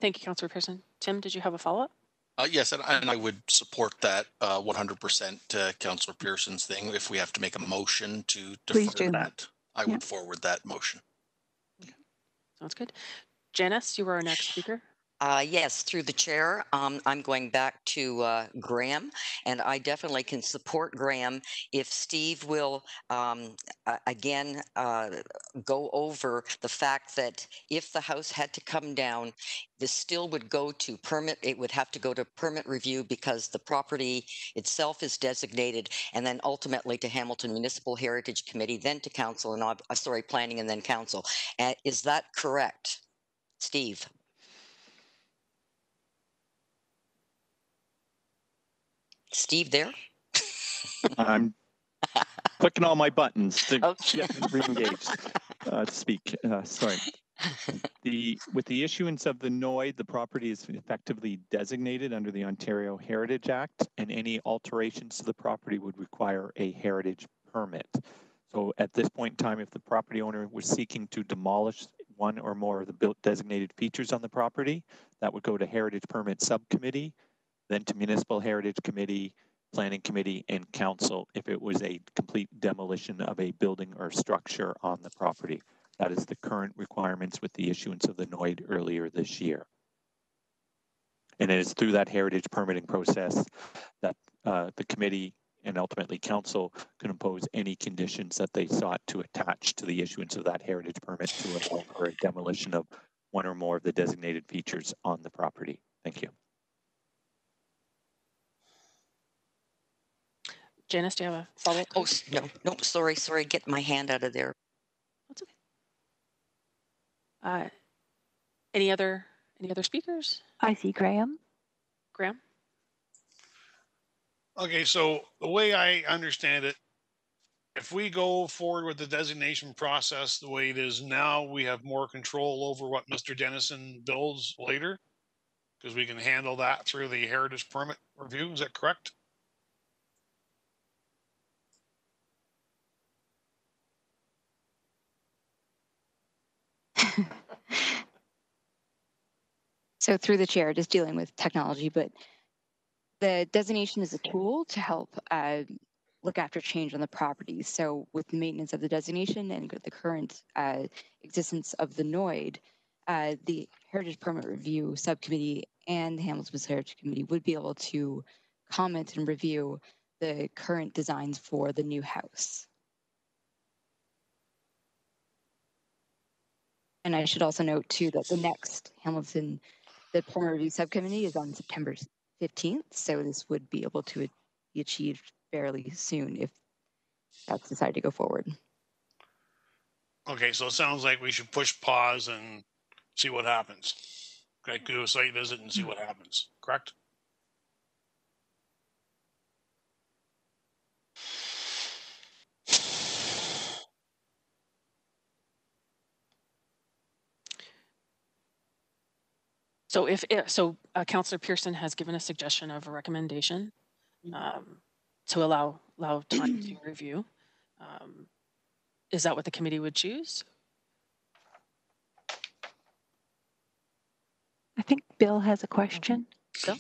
Thank you, Councillor Pearson. Tim, did you have a follow-up? Yes, and I would support that 100% Councillor Pearson's thing. If we have to make a motion to defer that, I would forward that motion. Okay. Sounds good. Janice, you were our next speaker. Yes, through the chair, I'm going back to Graham, and I definitely can support Graham if Steve will again go over the fact that if the house had to come down, this still would go to permit. It would have to go to permit review because the property itself is designated, and then ultimately to Hamilton Municipal Heritage Committee, then to council, and planning, and then council. Is that correct, Steve? Steve there? I'm clicking all my buttons to get re-engaged to speak. Sorry. With the issuance of the NOID, the property is effectively designated under the Ontario Heritage Act, and any alterations to the property would require a heritage permit. So at this point in time, if the property owner was seeking to demolish one or more of the designated features on the property, that would go to Heritage Permit Subcommittee, then to Municipal Heritage Committee, Planning Committee, and Council if it was a complete demolition of a building or structure on the property. That is the current requirements with the issuance of the NOID earlier this year. And it is through that heritage permitting process that the committee and ultimately council can impose any conditions that they sought to attach to the issuance of that heritage permit to allow for a demolition of one or more of the designated features on the property. Thank you. Janice, do you have a follow-up? Oh, no, sorry, get my hand out of there. That's okay. Any other speakers? I see Graham. Okay, so the way I understand it, if we go forward with the designation process the way it is now, we have more control over what Mr. Dennison builds later, because we can handle that through the heritage permit review. Is that correct? So through the chair, just dealing with technology, but the designation is a tool to help look after change on the property. So with the maintenance of the designation and the current existence of the NOID, the Heritage Permit Review Subcommittee and the Hamilton Heritage Committee would be able to comment and review the current designs for the new house. And I should also note too that the next Hamilton, the Permit Review Subcommittee is on September 15th. So this would be able to be achieved fairly soon if that's decided to go forward. Okay, so it sounds like we should push pause and see what happens. Okay, do a site visit and see what happens, correct? So Councillor Pearson has given a suggestion of a recommendation to allow time to review. Is that what the committee would choose? I think Bill has a question. Bill?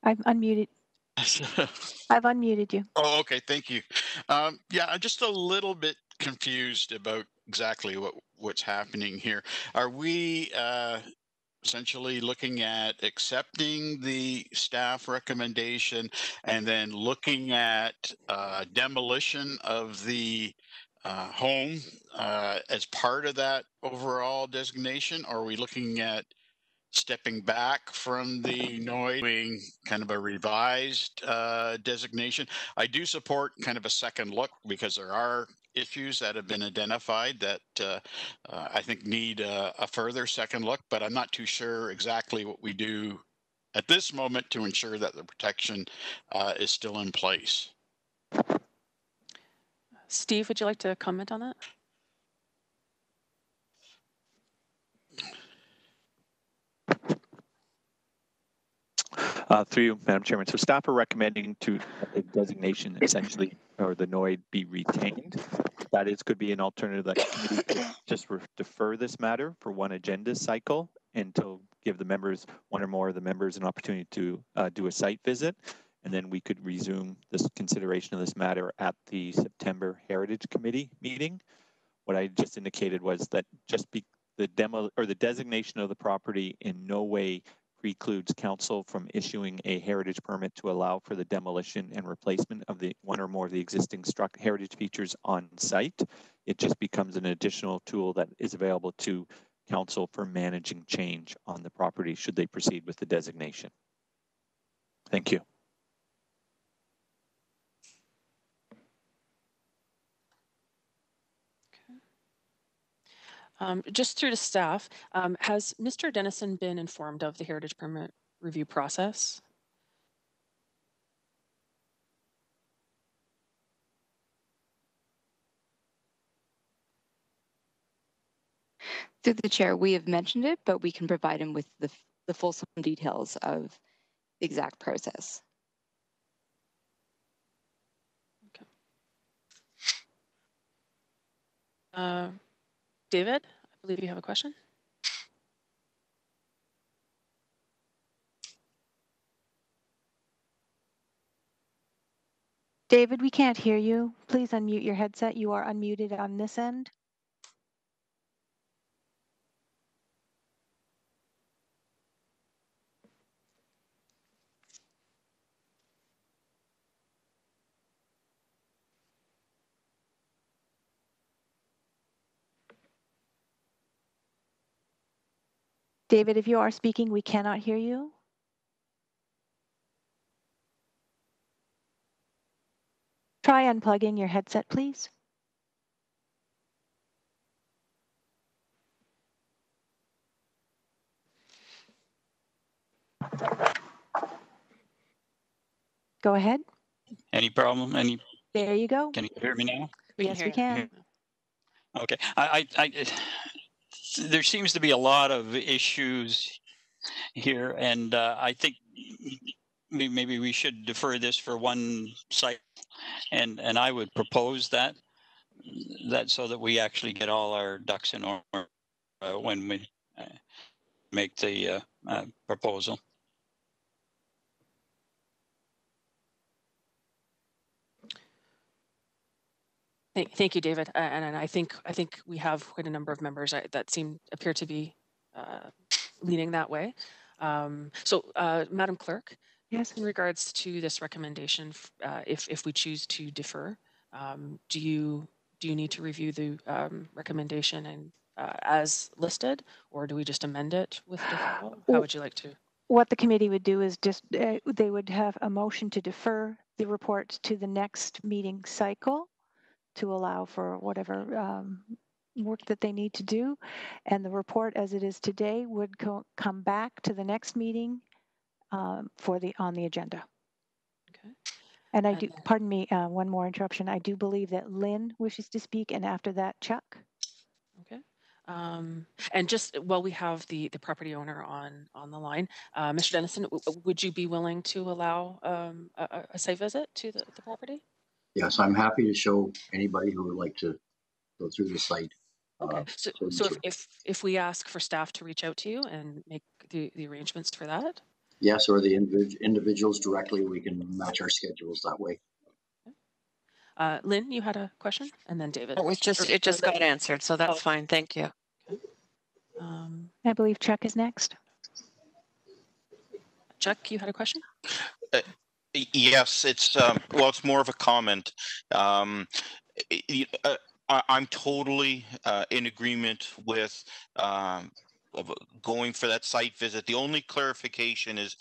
I've unmuted. I've unmuted you. Oh, okay. Thank you. Yeah, I'm just a little bit confused about exactly what's happening here. Are we essentially looking at accepting the staff recommendation and then looking at demolition of the home as part of that overall designation? Or are we looking at stepping back from the NOID, doing kind of a revised designation? I do support kind of a second look because there are issues that have been identified that I think need a further second look, but I'm not too sure exactly what we do at this moment to ensure that the protection is still in place. Steve, would you like to comment on that? Through you, Madam Chairman. So staff are recommending to a designation essentially, or the NOID be retained. That could be an alternative that committee could just defer this matter for one agenda cycle and to give the members, one or more of the members, an opportunity to do a site visit. And then we could resume this consideration of this matter at the September Heritage Committee meeting. What I just indicated was that the demo or the designation of the property in no way precludes council from issuing a heritage permit to allow for the demolition and replacement of the one or more of the existing heritage features on site. It just becomes an additional tool that is available to council for managing change on the property should they proceed with the designation. Thank you. Just through to staff, has Mr. Dennison been informed of the heritage permit review process? Through the chair, we have mentioned it, but we can provide him with the fulsome details of the exact process. Okay. David, I believe you have a question. David, we can't hear you. Please unmute your headset. You are unmuted on this end. David, if you are speaking, we cannot hear you. Try unplugging your headset, please. Go ahead. Any problem? There you go. Can you hear me now? Yes, we can. Okay. There seems to be a lot of issues here, and I think maybe we should defer this for one cycle, and I would propose that so that we actually get all our ducks in order when we make the proposal. Thank you, David. And I think we have quite a number of members that appear to be leaning that way. So, Madam Clerk, yes, in regards to this recommendation, if we choose to defer, do you need to review the recommendation and as listed, or do we just amend it with deferral? How would you like to? What the committee would do is just they would have a motion to defer the report to the next meeting cycle to allow for whatever work that they need to do, and the report as it is today would come back to the next meeting on the agenda. Okay. And I do, pardon me, one more interruption. I do believe that Lynn wishes to speak, and after that, Chuck. Okay. And just while we have the property owner on the line, Mr. Dennison, would you be willing to allow a site visit to the property? Yes, I'm happy to show anybody who would like to go through the site. Okay, so if we ask for staff to reach out to you and make the arrangements for that? Yes, or the individuals directly, we can match our schedules that way. Lynn, you had a question, and then David. It just got answered, so that's fine. Thank you. Okay. I believe Chuck is next. Chuck, you had a question? Yes, it's well, it's more of a comment. I'm totally in agreement with going for that site visit. The only clarification is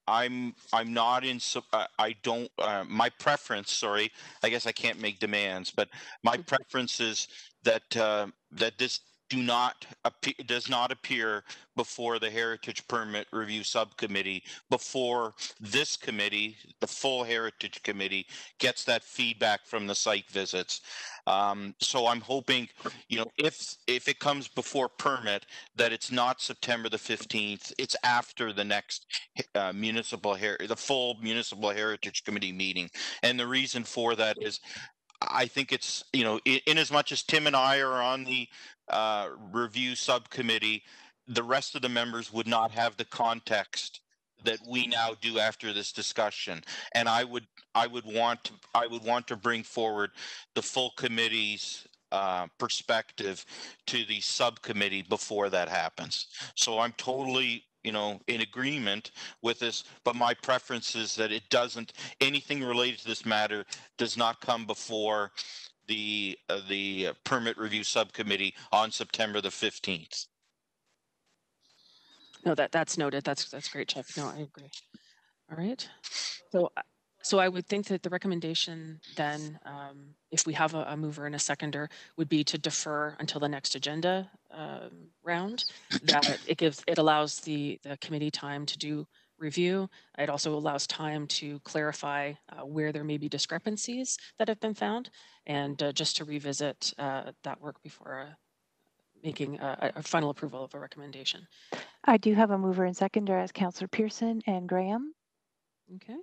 I'm not in. I don't. My preference. Sorry, I guess I can't make demands, but my preference is that that this does not appear before the Heritage Permit Review Subcommittee, before this committee, the full Heritage Committee, gets that feedback from the site visits. So I'm hoping, if it comes before permit, that it's not September the 15th. It's after the next the full Municipal Heritage Committee meeting. And the reason for that is, I think it's, in as much as Tim and I are on the review subcommittee, the rest of the members would not have the context that we now do after this discussion. And I would want to bring forward the full committee's perspective to the subcommittee before that happens. So I'm totally in agreement with this, but my preference is that anything related to this matter does not come before the permit review subcommittee on September the 15th. No, that's noted. That's great, Chuck. No, I agree. All right. So I would think that the recommendation then, if we have a mover and a seconder, would be to defer until the next agenda round. That it allows the committee time to do review. It also allows time to clarify where there may be discrepancies that have been found, and just to revisit that work before making a final approval of a recommendation. I do have a mover and seconder as Councillor Pearson and Graham. Okay.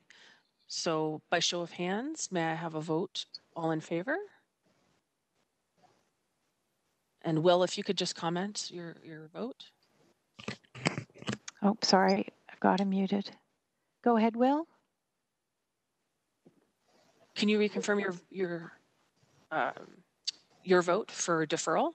So by show of hands, may I have a vote? All in favor? And Will, if you could just comment your vote. Oh, sorry, I've got him muted. Go ahead, Will. Can you reconfirm your vote for deferral?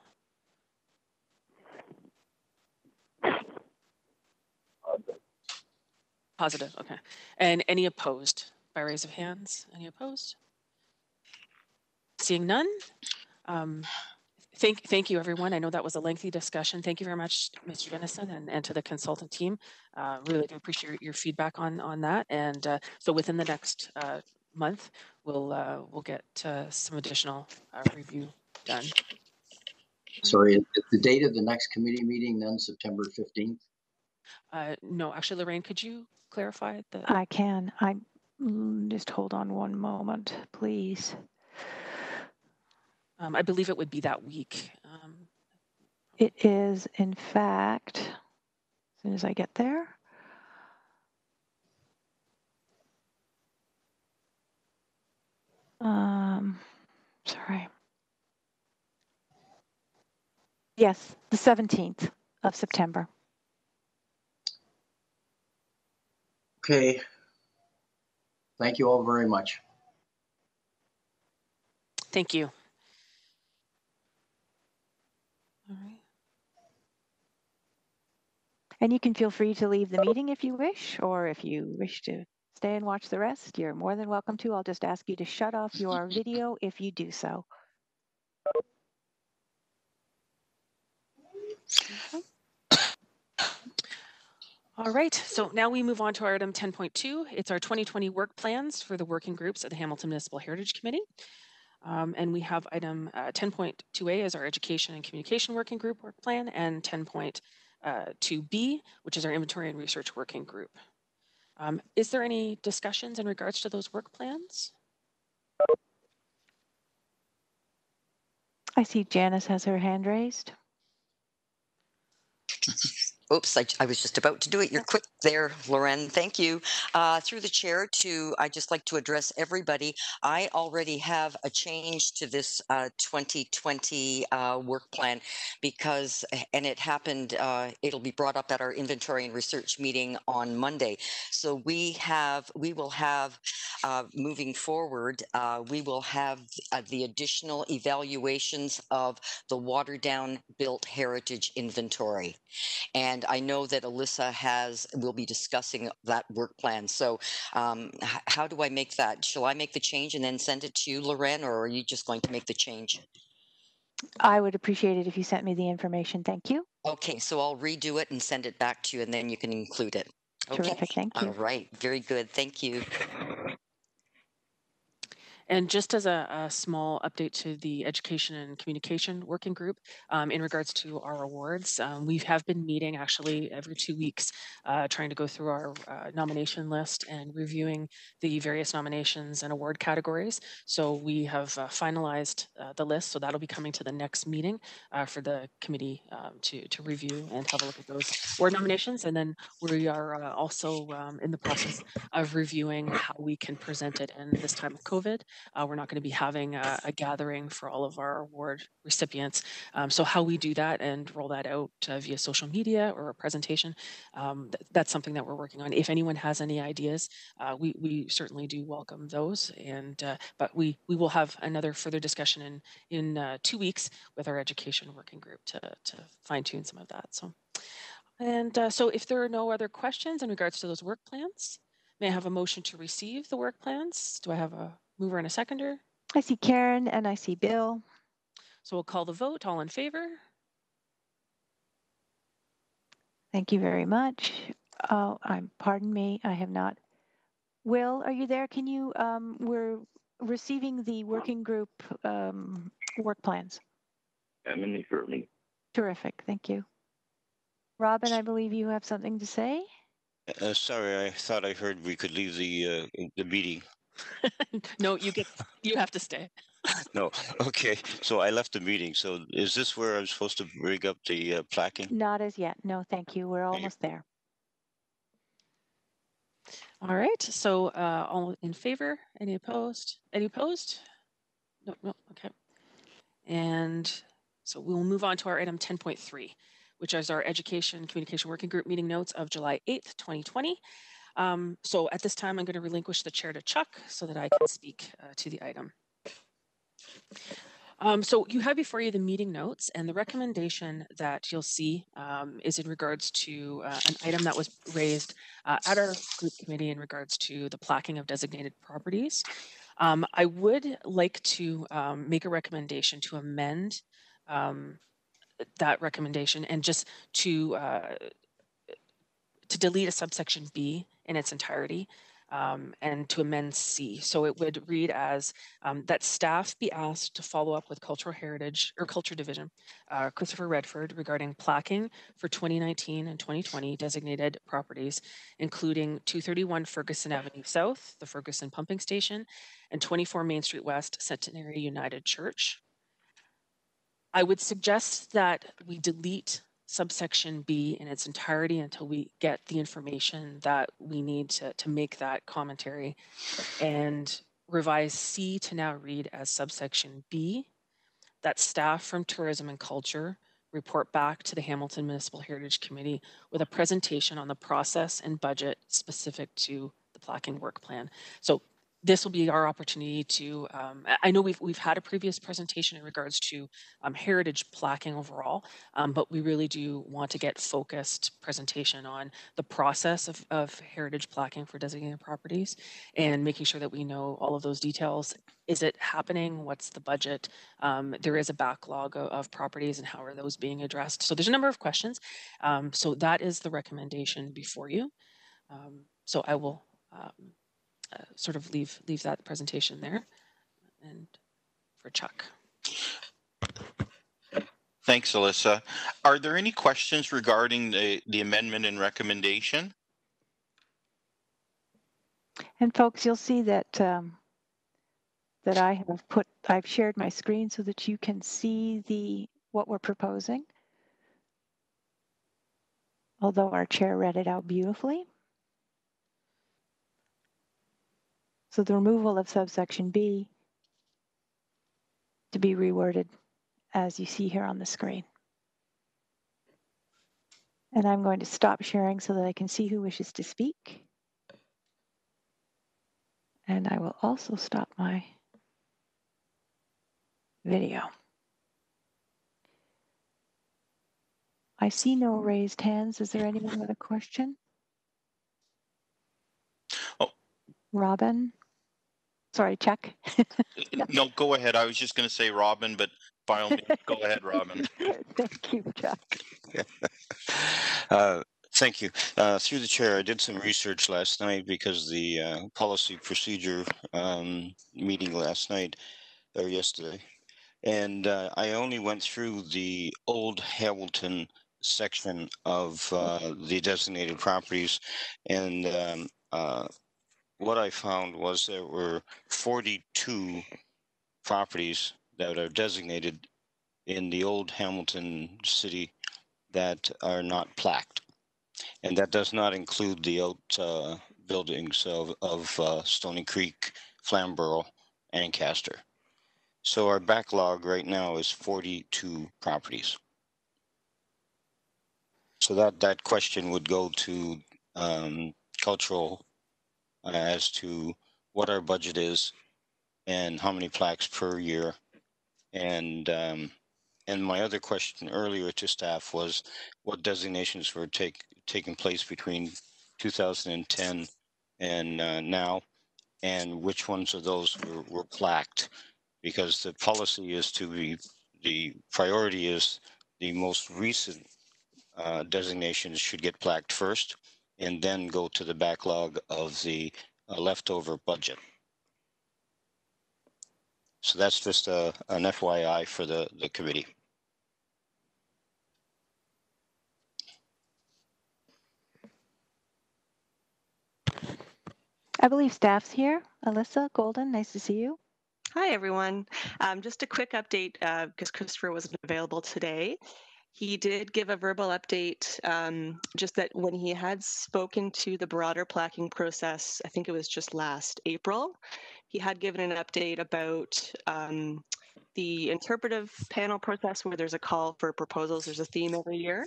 Positive, okay. And any opposed? By raise of hands, any opposed? Seeing none. Thank you, everyone. I know that was a lengthy discussion. Thank you very much, Mr. Dennison, and to the consultant team. Really do appreciate your feedback on that. And so within the next month, we'll get some additional review done. Sorry, is the date of the next committee meeting then September 15th? No, actually, Lorraine, could you clarify that? I can. Just hold on one moment, please. I believe it would be that week. It is, in fact, as soon as I get there. Sorry. Yes, the 17th of September. Okay. Thank you all very much. Thank you. All right. And you can feel free to leave the meeting if you wish, or if you wish to stay and watch the rest, you're more than welcome to. I'll just ask you to shut off your video if you do so. Okay. All right, so now we move on to our item 10.2. It's our 2020 work plans for the working groups at the Hamilton Municipal Heritage Committee. And we have item 10.2A as our Education and Communication Working Group work plan, and 10.2B, which is our Inventory and Research Working Group. Is there any discussions in regards to those work plans? I see Janice has her hand raised. Oops, I was just about to do it. You're quick there, Loren. Thank you. Through the chair, I'd just like to address everybody. I already have a change to this 2020 work plan because, and it happened, it'll be brought up at our inventory and research meeting on Monday. So we will have, moving forward, we will have the additional evaluations of the watered down built heritage inventory. And I know that Alyssa will be discussing that work plan. So how do I make that? Shall I make the change and then send it to you, Loren, or are you just going to make the change? I would appreciate it if you sent me the information. Thank you. Okay, so I'll redo it and send it back to you, and then you can include it. Okay. Terrific, thank you. All right, very good. Thank you. And just as a small update to the Education and Communication Working Group, in regards to our awards, we have been meeting actually every 2 weeks, trying to go through our nomination list and reviewing the various nominations and award categories. So we have finalized the list, so that'll be coming to the next meeting for the committee to review and have a look at those award nominations. And then we are also in the process of reviewing how we can present it in this time of COVID. We're not going to be having a gathering for all of our award recipients. So how we do that and roll that out via social media or a presentation, that's something that we're working on. If anyone has any ideas, we certainly do welcome those. And but we will have another further discussion in 2 weeks with our education working group to fine tune some of that. So, and so if there are no other questions in regards to those work plans, may I have a motion to receive the work plans? Do I have a mover and a seconder? I see Karen and I see Bill. So we'll call the vote. All in favor? Thank you very much. Pardon me, I have not. Will, are you there? Can you, we're receiving the working group work plans. I'm in the affirmative. Terrific, thank you. Robin, I believe you have something to say? Sorry, I thought I heard we could leave the meeting. No, you have to stay. No, okay. So I left the meeting. So is this where I'm supposed to rig up the placking? Not as yet. No, thank you. We're almost there. All right. So all in favor? Any opposed? Any opposed? No, no. Okay. And so we'll move on to our item 10.3, which is our Education Communication Working Group meeting notes of July 8th, 2020. So at this time, I'm going to relinquish the chair to Chuck so that I can speak to the item. So you have before you the meeting notes, and the recommendation that you'll see is in regards to an item that was raised at our group committee in regards to the placking of designated properties. I would like to make a recommendation to amend that recommendation and just to delete a subsection B in its entirety. and to amend C. So it would read as that staff be asked to follow up with Cultural Heritage or Culture Division, Christopher Redford, regarding placking for 2019 and 2020 designated properties, including 231 Ferguson Avenue South, the Ferguson Pumping Station, and 24 Main Street West, Centenary United Church. I would suggest that we delete subsection B in its entirety until we get the information that we need to make that commentary, and revise C to now read as subsection B, that staff from Tourism and Culture report back to the Hamilton Municipal Heritage Committee with a presentation on the process and budget specific to the placking work plan. So this will be our opportunity to, I know we've had a previous presentation in regards to heritage placking overall, but we really do want to get focused presentation on the process of heritage placking for designated properties and making sure that we know all of those details. Is it happening? What's the budget? There is a backlog of properties, and how are those being addressed? So there's a number of questions. So that is the recommendation before you. So I will sort of leave that presentation there, and for Chuck. Thanks, Alyssa. Are there any questions regarding the amendment and recommendation? And folks, you'll see that that I've shared my screen so that you can see what we're proposing. Although our chair read it out beautifully. So the removal of subsection B to be reworded as you see here on the screen. And I'm going to stop sharing so that I can see who wishes to speak. And I will also stop my video. I see no raised hands. Is there anyone with a question? Oh. Robin? Sorry, Chuck. No, go ahead. I was just going to say Robin, but by all means, go ahead, Robin. Thank you, Chuck. Thank you. Through the chair, I did some research last night because the policy procedure meeting last night or yesterday, and I only went through the old Hamilton section of the designated properties, and what I found was there were 42 properties that are designated in the old Hamilton city that are not plaqued. And that does not include the out buildings of Stony Creek, Flamborough, and Ancaster. So our backlog right now is 42 properties. So that question would go to cultural as to what our budget is and how many plaques per year. And my other question earlier to staff was what designations were taking place between 2010 and now, and which ones of those were plaqued, because the policy is the priority is the most recent designations should get plaqued first, and then go to the backlog of the leftover budget. So that's just an FYI for the committee. I believe staff's here. Alyssa Golden, nice to see you. Hi, everyone. Just a quick update because Christopher wasn't available today. He did give a verbal update, just that when he had spoken to the broader placking process, I think it was just last April, he had given an update about the interpretive panel process where there's a call for proposals. There's a theme every year.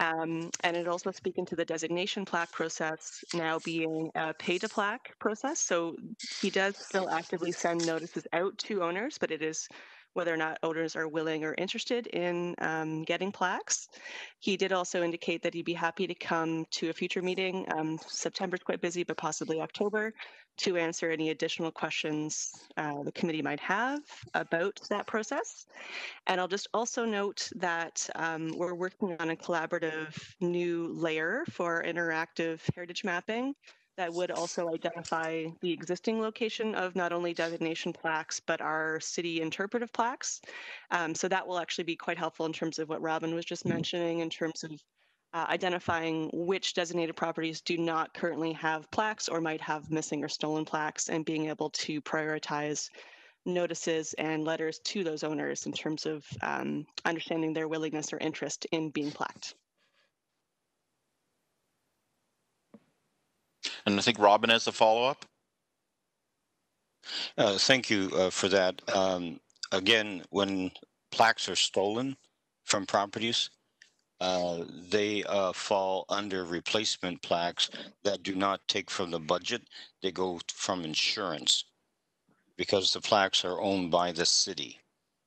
And it also speaking to the designation plaque process now being a pay to plaque process. So he does still actively send notices out to owners, but it is whether or not owners are willing or interested in getting plaques. He did also indicate that he'd be happy to come to a future meeting. September's quite busy, but possibly October, to answer any additional questions the committee might have about that process. And I'll just also note that we're working on a collaborative new layer for interactive heritage mapping that would also identify the existing location of not only designation plaques, but our city interpretive plaques. So that will actually be quite helpful in terms of what Robin was just mentioning, in terms of identifying which designated properties do not currently have plaques or might have missing or stolen plaques, and being able to prioritize notices and letters to those owners in terms of understanding their willingness or interest in being plaqued. And I think Robin has a follow-up. Thank you for that. Again, when plaques are stolen from properties, they fall under replacement plaques that do not take from the budget. They go from insurance because the plaques are owned by the city.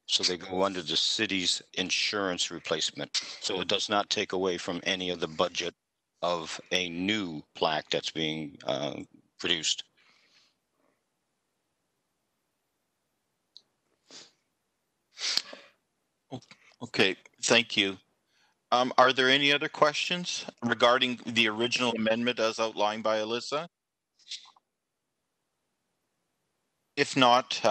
So they go under the city's insurance replacement. So it does not take away from any of the budget of a new plaque that's being produced. Okay, thank you. Are there any other questions regarding the original amendment as outlined by Alyssa? If not,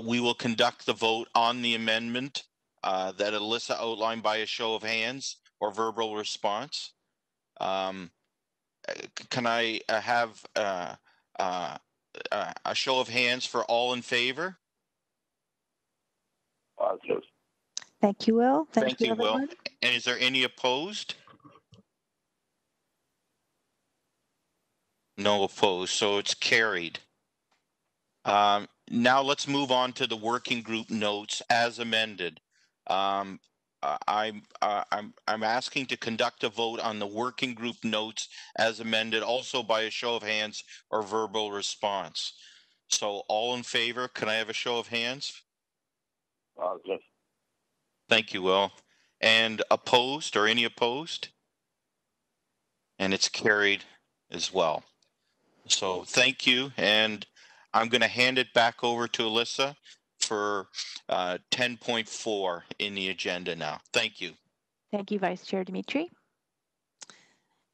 we will conduct the vote on the amendment that Alyssa outlined by a show of hands or verbal response. Can I have a show of hands for all in favor? Positive. Thank you, Will. Thank you, everyone. Will. And is there any opposed? No opposed, so it's carried. Now let's move on to the working group notes as amended. I'm asking to conduct a vote on the working group notes as amended, also by a show of hands or verbal response. So all in favor, can I have a show of hands? Positive. Thank you, Will. And opposed, or any opposed? And it's carried as well. So thank you, and I'm going to hand it back over to Alyssa for 10.4 in the agenda now. Thank you. Thank you, Vice Chair Dimitri.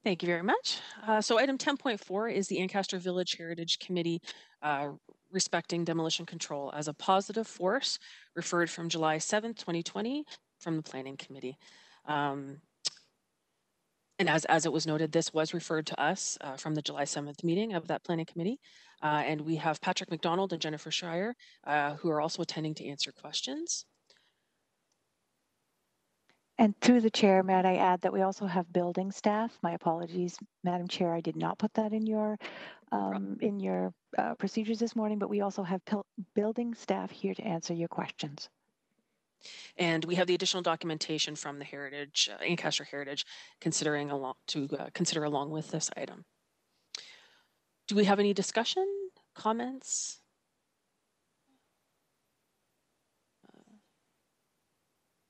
Thank you very much. So item 10.4 is the Ancaster Village Heritage Committee respecting demolition control as a positive force, referred from July 7th, 2020 from the Planning Committee. And as it was noted, this was referred to us from the July 7th meeting of that Planning Committee. And we have Patrick McDonald and Jennifer Schreier, who are also attending to answer questions. And through the chair, might I add that we also have building staff. My apologies, Madam Chair, I did not put that in your procedures this morning, but we also have building staff here to answer your questions. And we have the additional documentation from the Heritage, Ancaster Heritage, consider along with this item. Do we have any discussion, comments?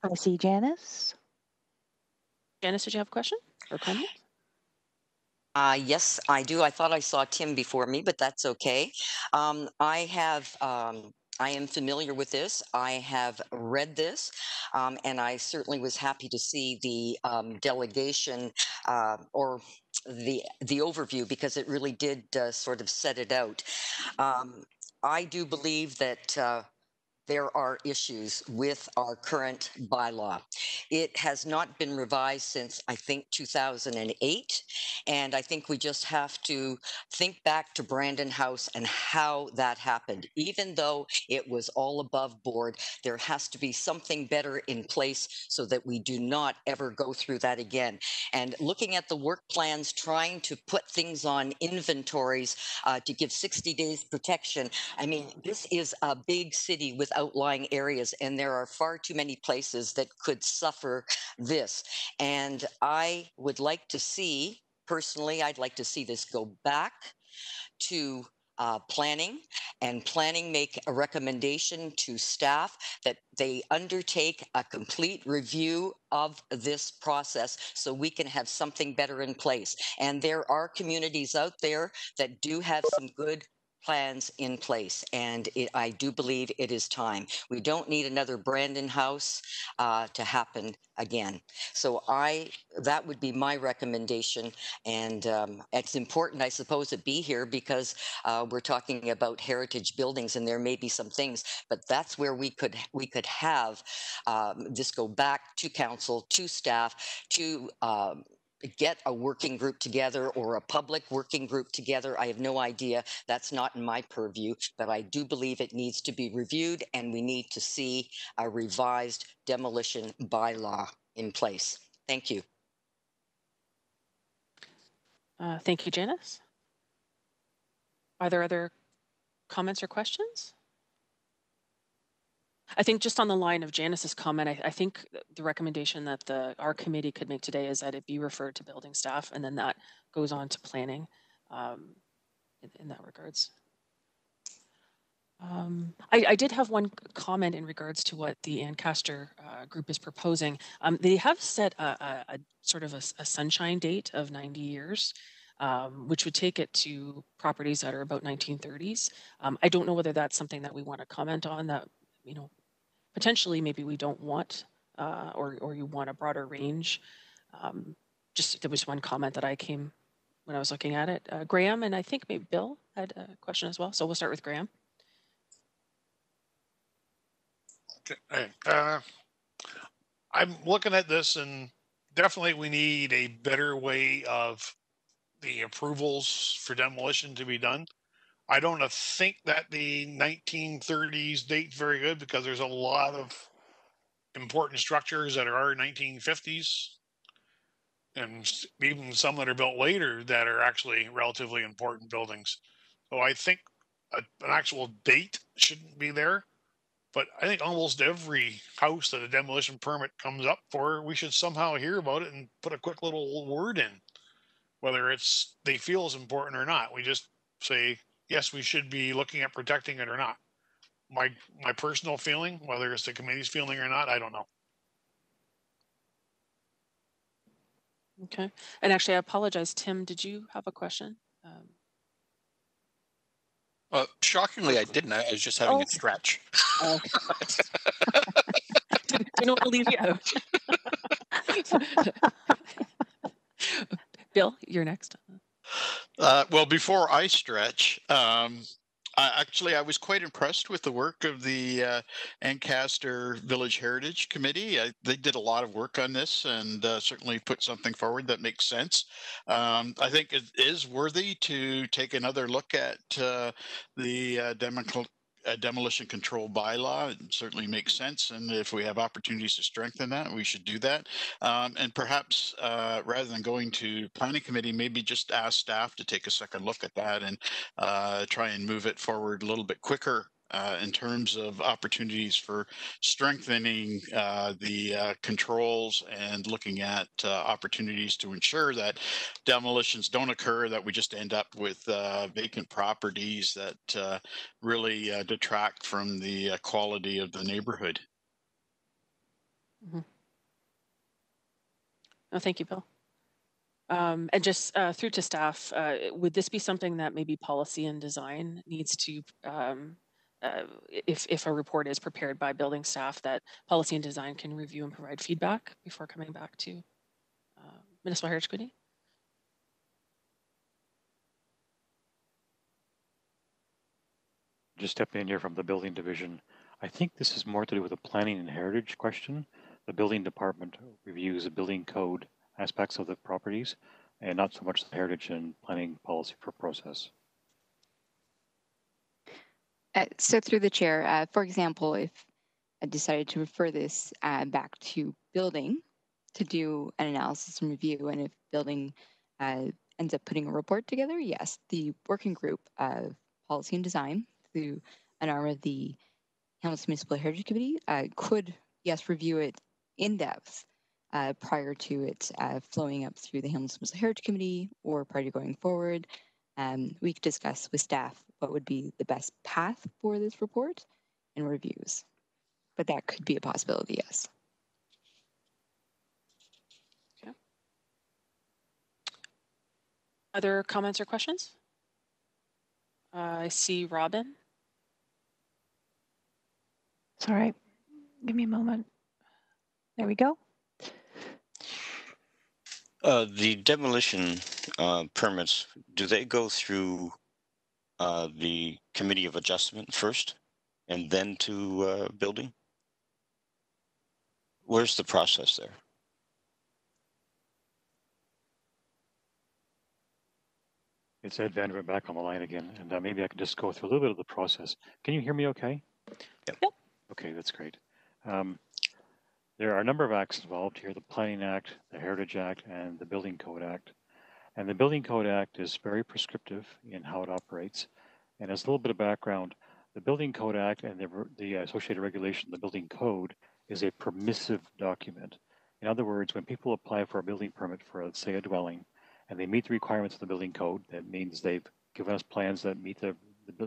I see Janice. Janice, did you have a question or comment? Yes, I do. I thought I saw Tim before me, but that's okay. I am familiar with this. I have read this, and I certainly was happy to see the delegation or the overview, because it really did sort of set it out. I do believe that there are issues with our current bylaw. It has not been revised since, I think, 2008. And I think we just have to think back to Brandon House and how that happened. Even though it was all above board, there has to be something better in place so that we do not ever go through that again. And looking at the work plans, trying to put things on inventories to give 60 days protection. I mean, this is a big city with outlying areas, and there are far too many places that could suffer this. And I would like to see, personally, I'd like to see this go back to planning, and planning make a recommendation to staff that they undertake a complete review of this process so we can have something better in place. And there are communities out there that do have some good plans in place, and I do believe it is time. We don't need another Brandon House to happen again. So that would be my recommendation, and it's important, I suppose, to be here because we're talking about heritage buildings, and there may be some things, but that's where we could have this go back to council, to staff, to get a working group together or a public working group together. I have no idea. That's not in my purview, but I do believe it needs to be reviewed, and we need to see a revised demolition bylaw in place. Thank you. Thank you, Janice. Are there other comments or questions? I think just on the line of Janice's comment, I think the recommendation that our committee could make today is that it be referred to building staff, and then that goes on to planning in that regards. I did have one comment in regards to what the Ancaster group is proposing. They have set a sort of a sunshine date of 90 years, which would take it to properties that are about 1930s. I don't know whether that's something that we want to comment on, that, you know, potentially maybe we don't want, or you want a broader range. Just there was one comment that I came when I was looking at it. Graham, and I think maybe Bill had a question as well. So we'll start with Graham. Okay. I'm looking at this, and definitely we need a better way of the approvals for demolition to be done. I don't think that the 1930s date's very good because there's a lot of important structures that are 1950s, and even some that are built later that are actually relatively important buildings. So I think an actual date shouldn't be there. But I think almost every house that a demolition permit comes up for, we should somehow hear about it and put a quick little word in, whether it's they feel is important or not. We just say, yes, we should be looking at protecting it or not. My personal feeling, whether it's the committee's feeling or not, I don't know. Okay. And actually, I apologize. Tim, did you have a question? Shockingly, I didn't. I was just having a stretch. Oh. didn't want to leave you out. Bill, you're next. Well, before I stretch, I was quite impressed with the work of the Ancaster Village Heritage Committee. They did a lot of work on this and certainly put something forward that makes sense. I think it is worthy to take another look at the demolition control bylaw. It certainly makes sense, and if we have opportunities to strengthen that, we should do that. And perhaps rather than going to planning committee, maybe just ask staff to take a second look at that and try and move it forward a little bit quicker in terms of opportunities for strengthening the controls and looking at opportunities to ensure that demolitions don't occur, that we just end up with vacant properties that really detract from the quality of the neighborhood. Mm-hmm. Oh, thank you, Bill. And just through to staff, would this be something that maybe policy and design needs to, if a report is prepared by building staff, that policy and design can review and provide feedback before coming back to Municipal Heritage Committee? Just stepping in here from the building division. I think this is more to do with a planning and heritage question. The building department reviews the building code aspects of the properties and not so much the heritage and planning policy for process. So through the chair, for example, if I decided to refer this back to building to do an analysis and review, and if building ends up putting a report together, yes, the working group of policy and design through an arm of the Hamilton Municipal Heritage Committee could, yes, review it in depth prior to it flowing up through the Hamilton Municipal Heritage Committee or prior to going forward. We could discuss with staff what would be the best path for this report and reviews. But that could be a possibility, yes. Okay. Other comments or questions? I see Robin. Sorry, give me a moment. There we go. The demolition permits, do they go through the Committee of Adjustment first and then to building? Where's the process there? It's Ed Vanderbilt back on the line again, and maybe I can just go through a little bit of the process. Can you hear me okay? Yep. Okay, that's great. There are a number of acts involved here, the Planning Act, the Heritage Act, and the Building Code Act. And the Building Code Act is very prescriptive in how it operates. And as a little bit of background, the Building Code Act and the associated regulation, the Building Code, is a permissive document. In other words, when people apply for a building permit for, let's say, a dwelling, and they meet the requirements of the building code, that means they've given us plans that meet the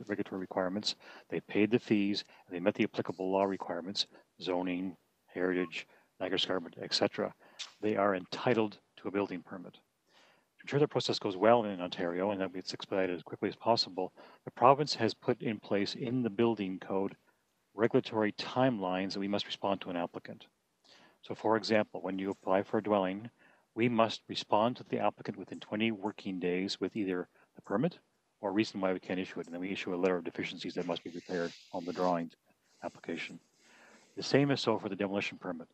regulatory requirements, they paid the fees, and they met the applicable law requirements, zoning, heritage, Niagara Escarpment, etc., they are entitled to a building permit. To ensure the process goes well in Ontario and that it's expedited as quickly as possible, the province has put in place in the building code regulatory timelines that we must respond to an applicant. So for example, when you apply for a dwelling, we must respond to the applicant within 20 working days with either the permit or reason why we can't issue it. And then we issue a letter of deficiencies that must be prepared on the drawing application. The same is so for the demolition permit.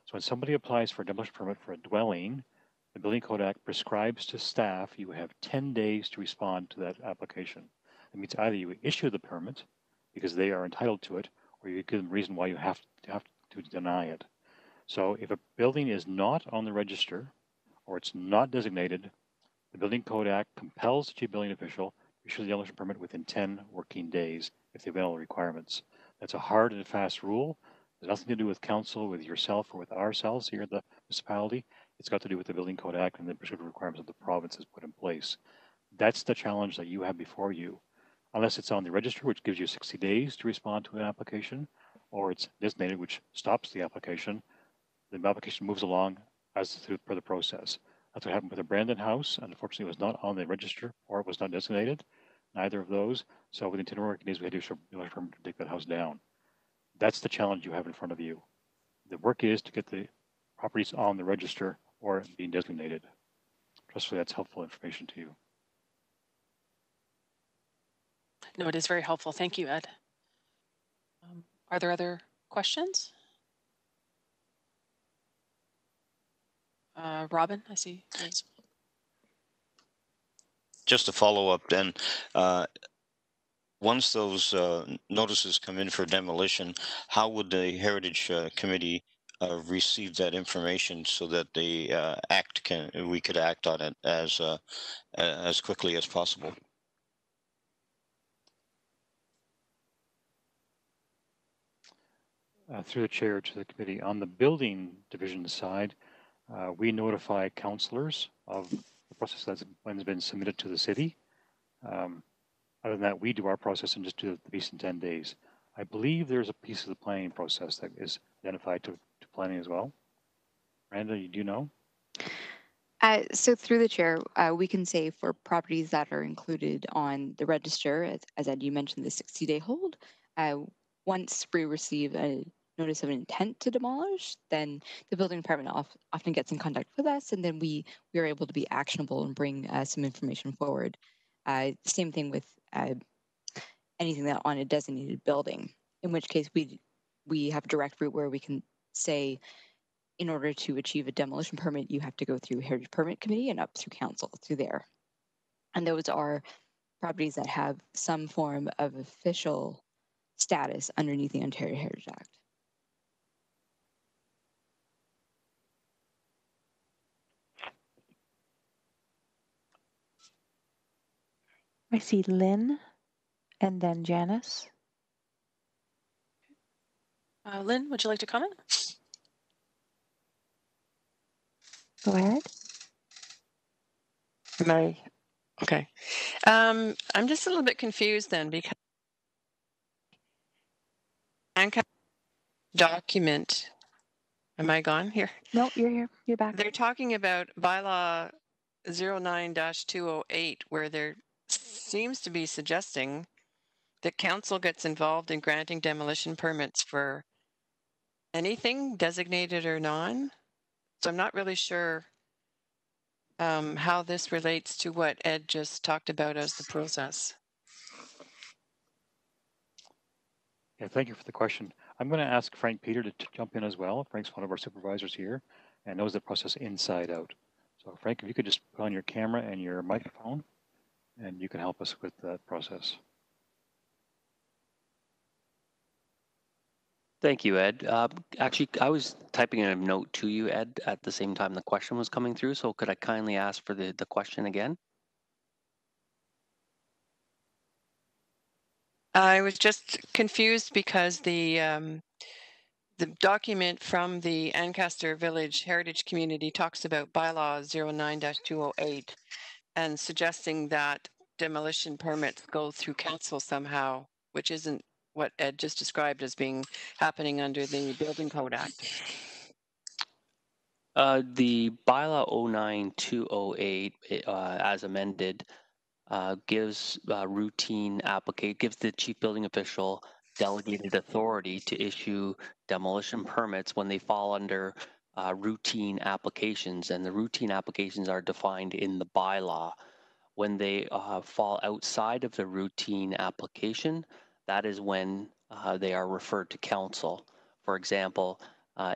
So when somebody applies for a demolition permit for a dwelling, the Building Code Act prescribes to staff you have 10 days to respond to that application. It means either you issue the permit because they are entitled to it, or you give them a reason why you have to deny it. So if a building is not on the register or it's not designated, the Building Code Act compels the chief building official to issue the demolition permit within 10 working days if they've met all the requirements. That's a hard and fast rule. It has nothing to do with council, with yourself, or with ourselves here at the municipality. It's got to do with the Building Code Act and the prescriptive requirements that the province has put in place. That's the challenge that you have before you. Unless it's on the register, which gives you 60 days to respond to an application, or it's designated, which stops the application moves along as per the process. That's what happened with the Brandon House, and unfortunately it was not on the register or it was not designated, neither of those. So within 10 working days, we had to issue a permit to take that house down. That's the challenge you have in front of you. The work is to get the properties on the register or being designated. Trustfully, that's helpful information to you. No, it is very helpful. Thank you, Ed. Are there other questions? Robin, I see. Yes. Just to follow up then, once those notices come in for demolition, how would the Heritage Committee receive that information so that the we could act on it as quickly as possible? Through the chair to the committee, on the building division side, we notify councillors of the process that's been submitted to the city. Other than that, we do our process and just do the piece in 10 days. I believe there's a piece of the planning process that is identified to planning as well. Miranda, do you know? So through the chair, we can say for properties that are included on the register, as Ed, you mentioned the 60-day hold, once we receive a notice of intent to demolish, then the building department often gets in contact with us, and then we are able to be actionable and bring some information forward. Same thing with anything that on a designated building, in which case we have a direct route where we can say, in order to achieve a demolition permit, you have to go through Heritage Permit Committee and up through council through there. And those are properties that have some form of official status underneath the Ontario Heritage Act. I see Lynn and then Janice. Lynn, would you like to comment? Go ahead. Okay. I'm just a little bit confused then, because document. Am I gone here? No, you're here. You're back. They're talking about bylaw 09-208, where they're seems to be suggesting that council gets involved in granting demolition permits for anything designated or non. So I'm not really sure how this relates to what Ed just talked about as the process. Yeah, thank you for the question. I'm going to ask Frank Peter to jump in as well. Frank's one of our supervisors here and knows the process inside out. So Frank, if you could just put on your camera and your microphone, and you can help us with that process. Thank you, Ed. Actually, I was typing in a note to you, Ed, at the same time the question was coming through. So could I kindly ask for the question again? I was just confused because the document from the Ancaster Village Heritage Community talks about bylaw 09-208 and suggesting that demolition permits go through council somehow, which isn't what Ed just described as being happening under the Building Code Act. The bylaw 09-208, as amended, gives gives the chief building official delegated authority to issue demolition permits when they fall under routine applications, and the routine applications are defined in the bylaw. When they fall outside of the routine application, that is when they are referred to council. For example,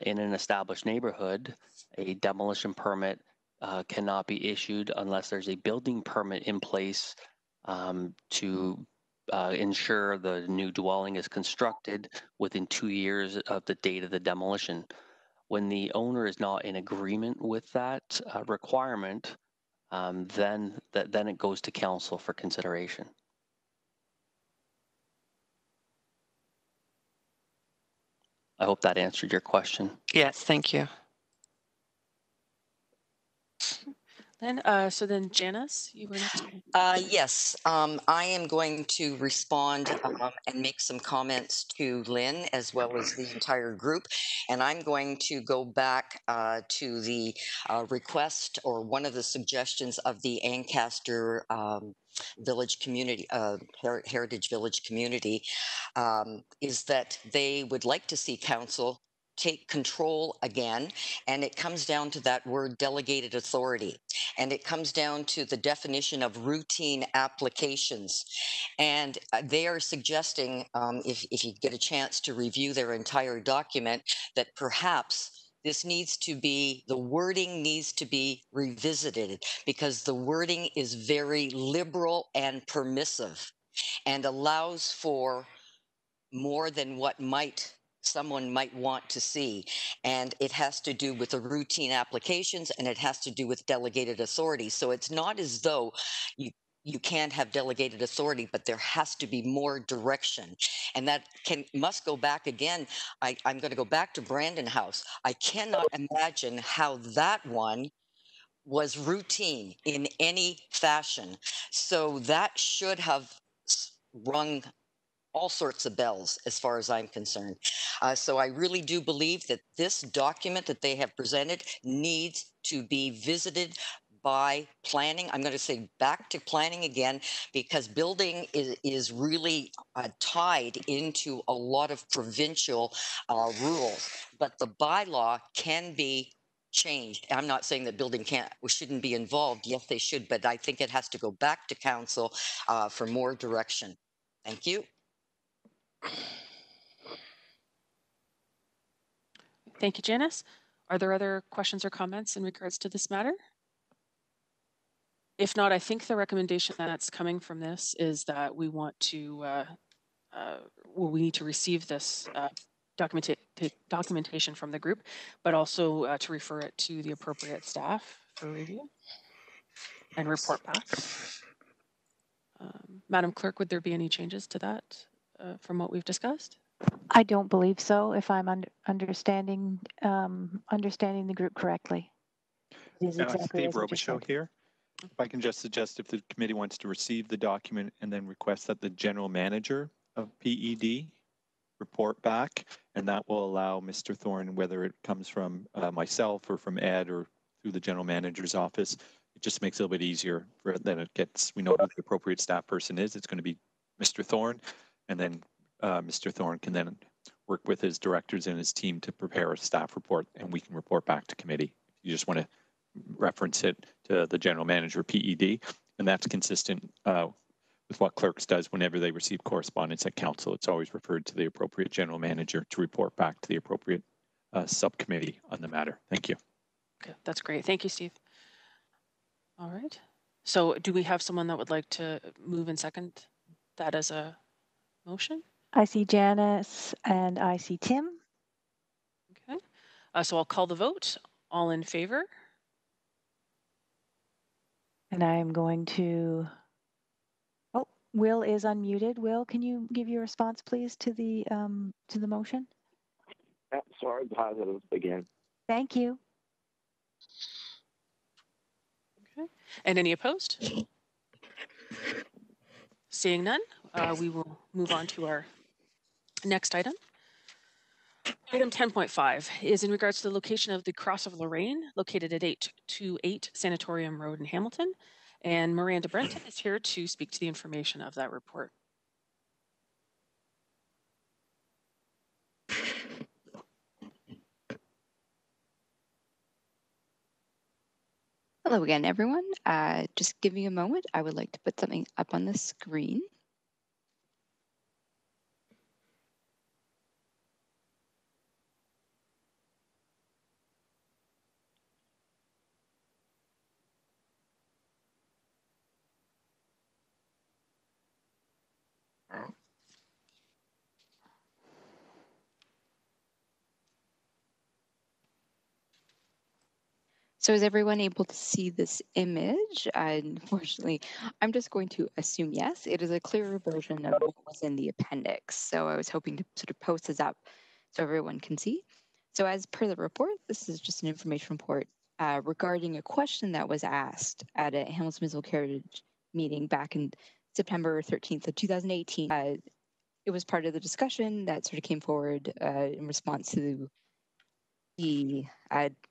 in an established neighborhood, a demolition permit cannot be issued unless there's a building permit in place to ensure the new dwelling is constructed within 2 years of the date of the demolition. When the owner is not in agreement with that requirement, then it goes to council for consideration. I hope that answered your question. Yes, thank you. Then, so then Janice, you were next. Yes, I am going to respond and make some comments to Lynn as well as the entire group. And I'm going to go back to the request or one of the suggestions of the Ancaster Village Community, Heritage Village Community, is that they would like to see council take control again, and it comes down to that word delegated authority, and it comes down to the definition of routine applications. And they are suggesting, if you get a chance to review their entire document, that perhaps this needs to be, the wording needs to be revisited, because the wording is very liberal and permissive and allows for more than what someone might want to see. And it has to do with the routine applications, and it has to do with delegated authority. So it's not as though you can't have delegated authority, but there has to be more direction. And that must go back again. I'm going to go back to Brandon House. I cannot imagine how that one was routine in any fashion. So that should have rung all sorts of bells as far as I'm concerned. So I really do believe that this document that they have presented needs to be visited by planning. I'm going to say back to planning again, because building is really tied into a lot of provincial rules, but the bylaw can be changed. I'm not saying that building shouldn't be involved. Yes, they should, but I think it has to go back to council for more direction. Thank you. Thank you, Janice. Are there other questions or comments in regards to this matter? If not, I think the recommendation that's coming from this is that we want to, we need to receive this documentation from the group, but also to refer it to the appropriate staff for review and report back. Madam Clerk, would there be any changes to that from what we've discussed? I don't believe so, if I'm understanding the group correctly. It is exactly Steve as you just Robichaud said. here. If I can just suggest, if the committee wants to receive the document and then request that the general manager of PED report back, and that will allow Mr. Thorne, whether it comes from myself or from Ed or through the general manager's office, it just makes it a little bit easier for then it gets, we know who the appropriate staff person is. It's going to be Mr. Thorne, and then Mr. Thorne can then work with his directors and his team to prepare a staff report, and we can report back to committee. You just want to reference it to the general manager PED, and that's consistent with what clerks does whenever they receive correspondence at council. It's always referred to the appropriate general manager to report back to the appropriate subcommittee on the matter. Thank you. Okay, that's great. Thank you, Steve. All right. So do we have someone that would like to move and second that as a motion? I see Janice and I see Tim. Okay. So I'll call the vote. All in favor? And I am going to, oh, Will is unmuted. Will, can you give your response, please, to the motion? Sorry, positive again. Thank you. Okay. And any opposed? Seeing none, we will move on to our next item. Item 10.5 is in regards to the location of the Cross of Lorraine, located at 828 Sanatorium Road in Hamilton. And Miranda Brenton is here to speak to the information of that report. Hello again, everyone. Just give me a moment. I would like to put something up on the screen. So is everyone able to see this image? Unfortunately, I'm just going to assume yes. It is a clearer version of what was in the appendix. So I was hoping to sort of post this up so everyone can see. So as per the report, this is just an information report regarding a question that was asked at a Hamilton Municipal Heritage meeting back in September 13th of 2018. It was part of the discussion that sort of came forward in response to the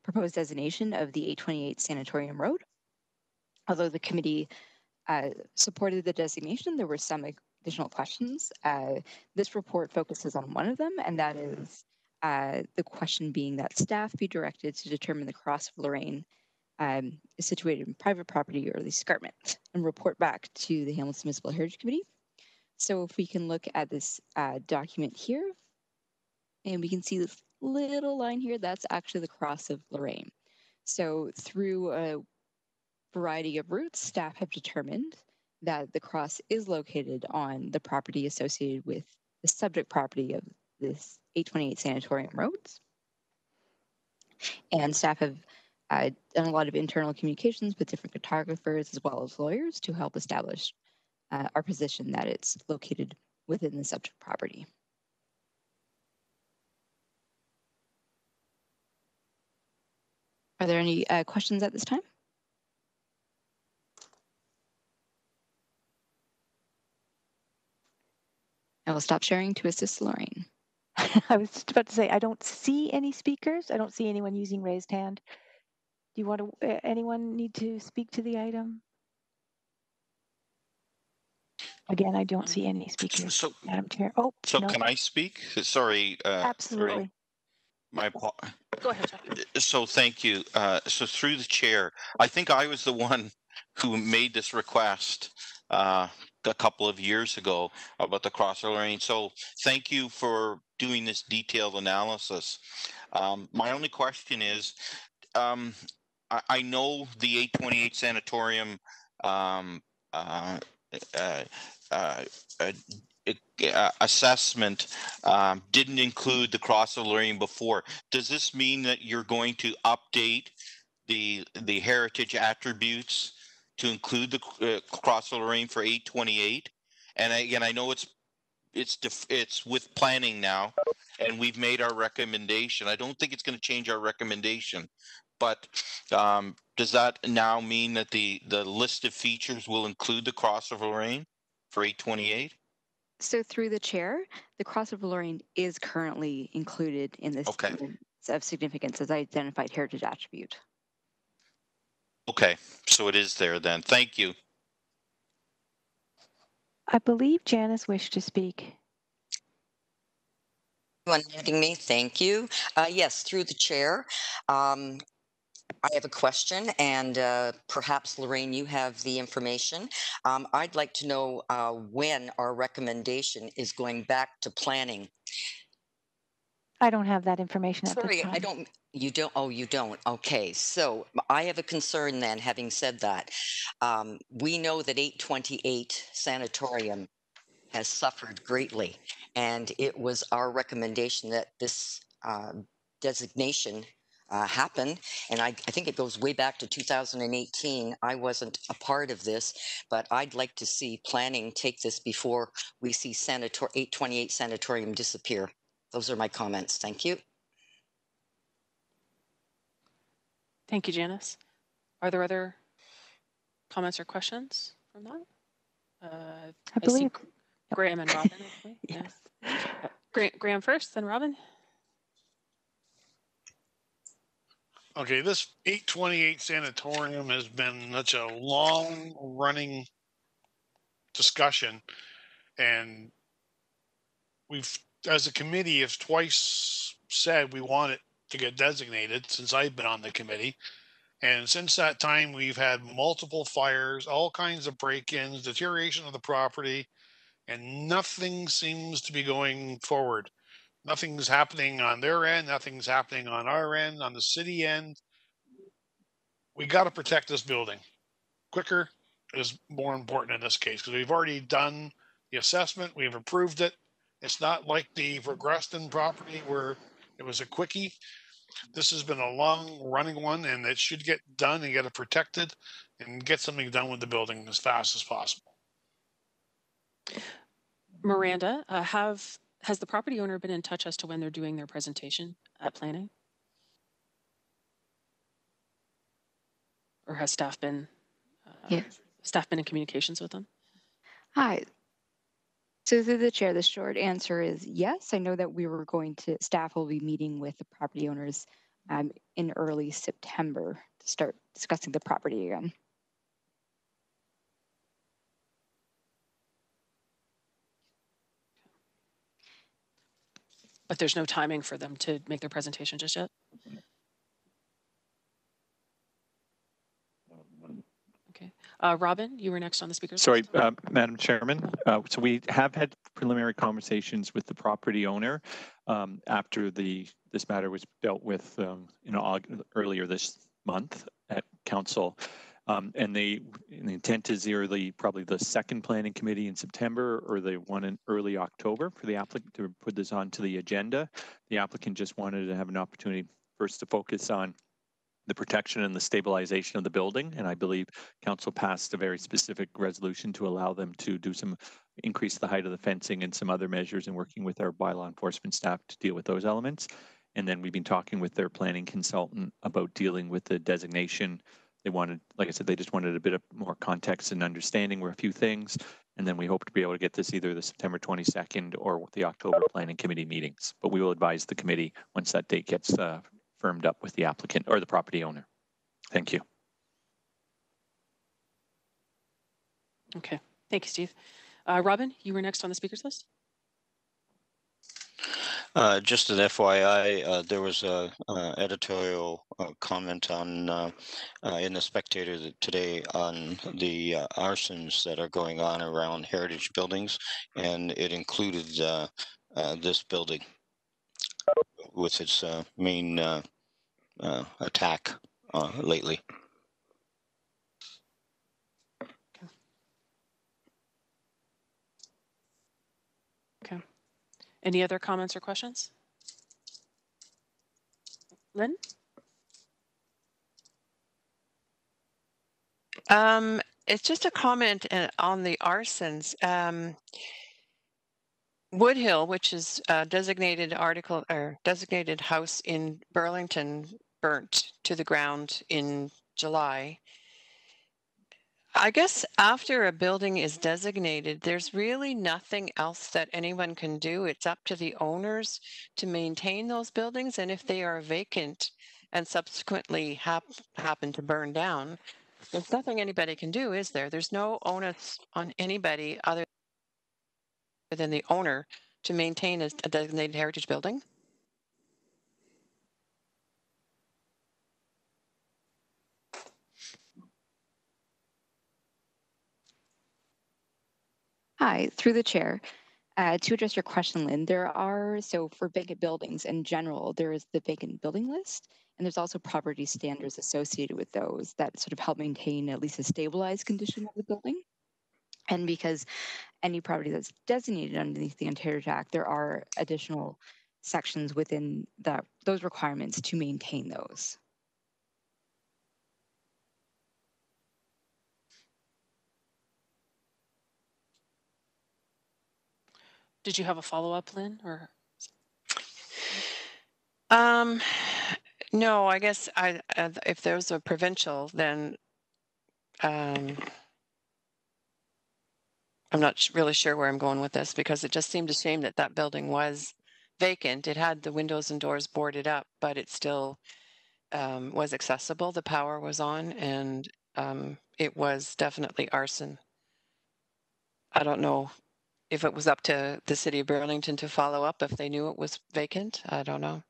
proposed designation of the 828 Sanatorium Road. Although the committee supported the designation, there were some additional questions. This report focuses on one of them, and that is the question being that staff be directed to determine the Cross of Lorraine is situated in private property or the escarpment, and report back to the Hamilton Municipal Heritage Committee. So if we can look at this document here, and we can see this little line here, that's actually the Cross of Lorraine. So through a variety of routes, staff have determined that the cross is located on the property associated with the subject property of this 828 Sanatorium Roads. And staff have done a lot of internal communications with different cartographers as well as lawyers to help establish our position that it's located within the subject property. Are there any questions at this time? I will stop sharing to assist Lorraine. I was just about to say, I don't see any speakers. I don't see anyone using raised hand. Do you want to, anyone need to speak to the item? Again, I don't see any speakers, Madam Chair. Oh, so no. can I speak? Sorry. Absolutely. Sorry. Go ahead. So thank you. So through the chair, I think I was the one who made this request a couple of years ago about the Cross of Lorraine. So thank you for doing this detailed analysis. My only question is, I know the 828 Sanatorium assessment didn't include the Cross of Lorraine before. Does this mean that you're going to update the heritage attributes to include the Cross of Lorraine for 828? And again, I know it's with planning now, and we've made our recommendation. I don't think it's going to change our recommendation, but does that now mean that the list of features will include the Cross of Lorraine for 828? So through the chair, the Cross of Lorraine is currently included in this of significance as identified heritage attribute. Okay, so it is there then. Thank you. I believe Janice wished to speak. Unmuting me, thank you. Yes, through the chair. I have a question, and perhaps Lorraine, you have the information. I'd like to know when our recommendation is going back to planning. I don't have that information at this Sorry, time. I don't. You don't. Oh, you don't. Okay, so I have a concern then. Having said that, we know that 828 Sanatorium has suffered greatly, and it was our recommendation that this designation happen. And I think it goes way back to 2018. I wasn't a part of this, but I'd like to see planning take this before we see 828 Sanatorium disappear. Those are my comments. Thank you. Thank you, Janice. Are there other comments or questions from that? I believe Graham and Robin. Yes. Yeah. Graham first, then Robin. Okay, this 828 Sanatorium has been such a long running discussion, and we've, as a committee, have twice said we want it to get designated since I've been on the committee. And since that time, we've had multiple fires, all kinds of break-ins, deterioration of the property, and nothing seems to be going forward. Nothing's happening on their end. Nothing's happening on our end, on the city end. We got to protect this building. Quicker is more important in this case because we've already done the assessment. We've approved it. It's not like the Progreston property where it was a quickie. This has been a long running one, and it should get done and get it protected and get something done with the building as fast as possible. Miranda, has the property owner been in touch as to when they're doing their presentation at planning? Or has staff been in communications with them? Hi. So through the chair, the short answer is yes. I know that staff will be meeting with the property owners in early September to start discussing the property again. But there's no timing for them to make their presentation just yet? Okay. Robin, you were next on the speaker list. Sorry, Madam Chairman. So we have had preliminary conversations with the property owner after this matter was dealt with earlier this month at council. And the intent is either probably the second planning committee in September or the one in early October for the applicant to put this onto the agenda. The applicant just wanted to have an opportunity first to focus on the protection and the stabilization of the building. And I believe council passed a very specific resolution to allow them to increase the height of the fencing and some other measures, and working with our bylaw enforcement staff to deal with those elements. And then we've been talking with their planning consultant about dealing with the designation. They wanted, like I said, they just wanted a bit of more context and understanding were a few things. And then we hope to be able to get this either the September 22nd or the October planning committee meetings. But we will advise the committee once that date gets firmed up with the applicant or the property owner. Thank you. Okay, thank you, Steve. Robin, you were next on the speakers list. Just an FYI, there was a editorial comment on in the Spectator today on the arsons that are going on around heritage buildings, and it included this building with its main attack lately. Okay. Any other comments or questions? Lynn? It's just a comment on the arsons. Woodhill, which is a designated house in Burlington, burnt to the ground in July. I guess after a building is designated, there's really nothing else that anyone can do. It's up to the owners to maintain those buildings, and if they are vacant, and subsequently happen to burn down, there's nothing anybody can do, is there? There's no onus on anybody other than the owner to maintain a designated heritage building. Hi, through the chair. To address your question, Lynn, so for vacant buildings in general, there is the vacant building list, and there's also property standards associated with those that sort of help maintain at least a stabilized condition of the building. And because any property that's designated underneath the Ontario Act, there are additional sections within those requirements to maintain those. Did you have a follow-up, Lynn, or? No, I guess if there's a provincial, then I'm not really sure where I'm going with this, because it just seemed a shame that that building was vacant. It had the windows and doors boarded up, but it still was accessible. The power was on, and it was definitely arson. I don't know if it was up to the city of Burlington to follow up if they knew it was vacant. I don't know.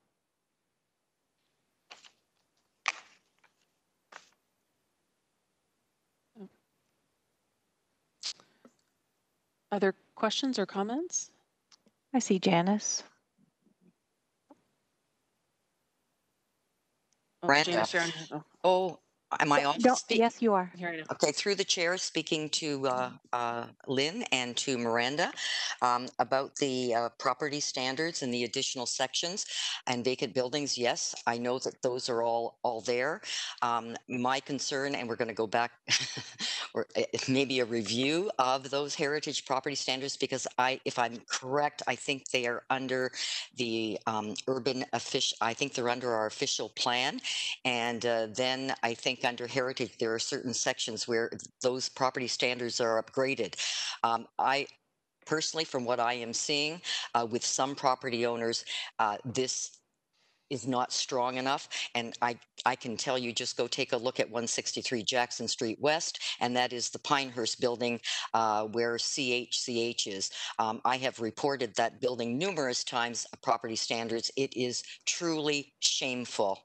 Other questions or comments? I see Janice. Miranda. Janice, you're on. Oh, am I on? Yes, you are. Okay, through the chair, speaking to Lynn and to Miranda about the property standards and the additional sections and vacant buildings. Yes, I know that those are all there. My concern, and we're going to go back, or maybe a review of those heritage property standards, because if I'm correct, I think they are under the urban official. I think they're under our official plan, and then I think under heritage there are certain sections where those property standards are upgraded. I personally, from what I am seeing with some property owners, this is not strong enough. And I can tell you, just go take a look at 163 Jackson Street West, and that is the Pinehurst building where CHCH is. I have reported that building numerous times, property standards. It is truly shameful.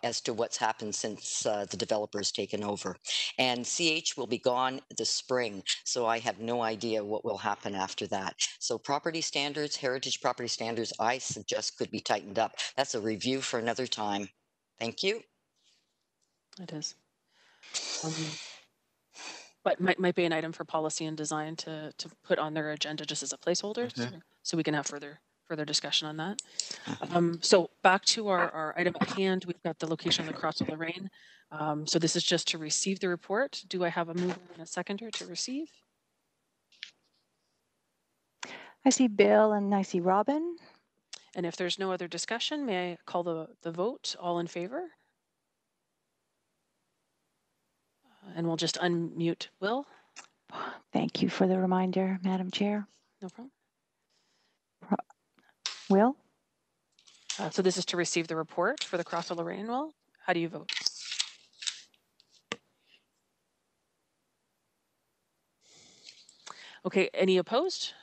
As to what's happened since the developer's taken over. And CH will be gone this spring, so I have no idea what will happen after that. So property standards, heritage property standards, I suggest could be tightened up. That's a review for another time. Thank you. It is. But might be an item for policy and design to put on their agenda just as a placeholder, so we can have further discussion on that. So back to our item at hand, we've got the location of the Cross of Lorraine. So this is just to receive the report. Do I have a mover and a seconder to receive? I see Bill and I see Robin. And if there's no other discussion, may I call the vote? All in favor? And we'll just unmute Will. Thank you for the reminder, Madam Chair. No problem. Will? So this is to receive the report for the Cross of Lorraine. Will, how do you vote? Okay, any opposed?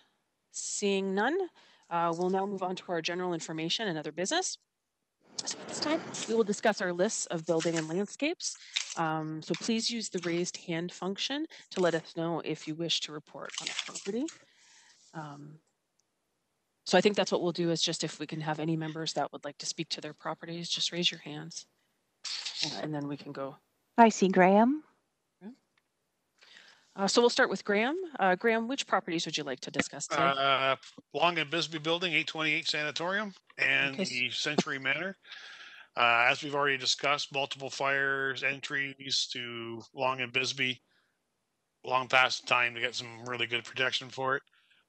Seeing none, we'll now move on to our general information and other business. So at this time, we will discuss our lists of building and landscapes. So please use the raised hand function to let us know if you wish to report on a property. So I think that's what we'll do, is just if we can have any members that would like to speak to their properties, just raise your hands and then we can go. I see Graham. So we'll start with Graham. Graham, which properties would you like to discuss today? Long and Bisbee Building, 828 Sanatorium, and the Century Manor. As we've already discussed, multiple fires, entries to Long and Bisbee. Long past time to get some really good protection for it.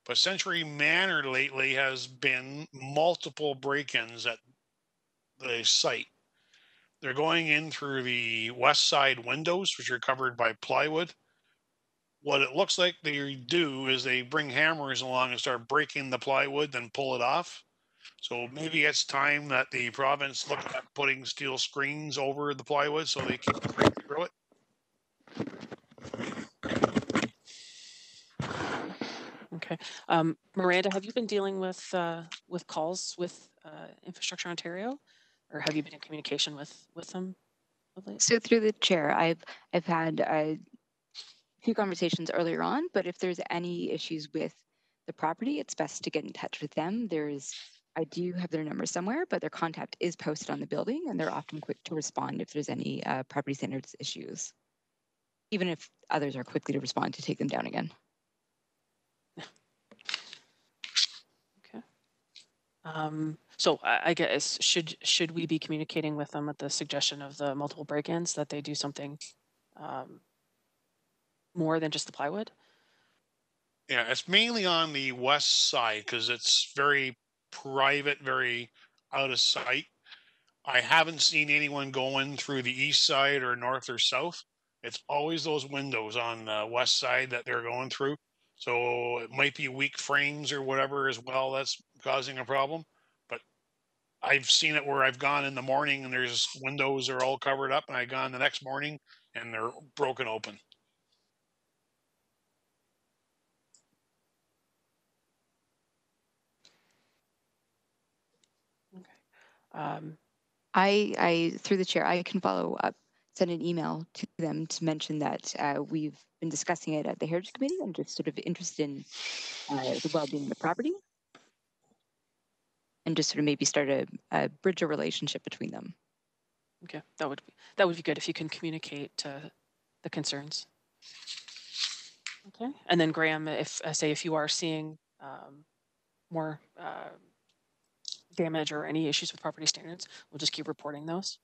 But Century Manor lately has been multiple break-ins at the site. They're going in through the west side windows, which are covered by plywood. What it looks like they do is they bring hammers along and start breaking the plywood, then pull it off. So maybe it's time that the province look at putting steel screens over the plywood so they keep through it. Okay. Miranda, have you been dealing with calls with Infrastructure Ontario, or have you been in communication with them of late? So through the chair, I've had a few conversations earlier on, but if there's any issues with the property, it's best to get in touch with them. I do have their number somewhere, but their contact is posted on the building, and they're often quick to respond if there's any property standards issues, even if others are quickly to respond to take them down again. Okay. So I guess should we be communicating with them at the suggestion of the multiple break-ins that they do something more than just the plywood? Yeah, it's mainly on the west side because it's very private, very out of sight. I haven't seen anyone going through the east side or north or south. It's always those windows on the west side that they're going through. So it might be weak frames or whatever as well that's causing a problem. But I've seen it where I've gone in the morning and there's windows are all covered up, and I've gone the next morning and they're broken open. I through the chair, I can follow up, send an email to them to mention that we've been discussing it at the Heritage Committee and just sort of interested in the well-being of the property, and just sort of maybe start a bridge a relationship between them. Okay, that would be good if you can communicate the concerns. Okay, and then Graham, if you are seeing more damage or any issues with property standards, we'll just keep reporting those.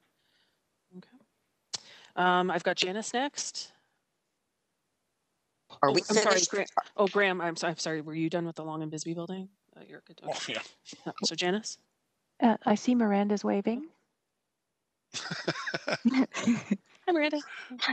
Okay. I've got Janice next. Are we I'm sorry, finished? Graham. I'm sorry. Were you done with the Long and Bisbee building? You're good. Okay. Oh yeah. So Janice. I see Miranda's waving. Hi, Miranda.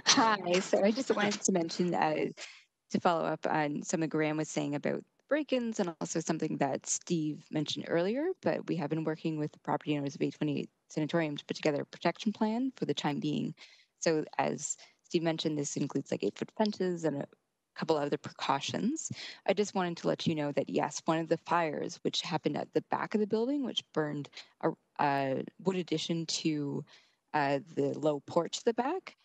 Hi. So I just wanted to mention to follow up on something Graham was saying about break-ins, and also something that Steve mentioned earlier. But we have been working with the property owners of 828 Sanatorium to put together a protection plan for the time being. So as Steve mentioned, this includes like 8-foot fences and a couple other precautions. I just wanted to let you know that yes, one of the fires which happened at the back of the building, which burned a wood addition to the low porch at the back,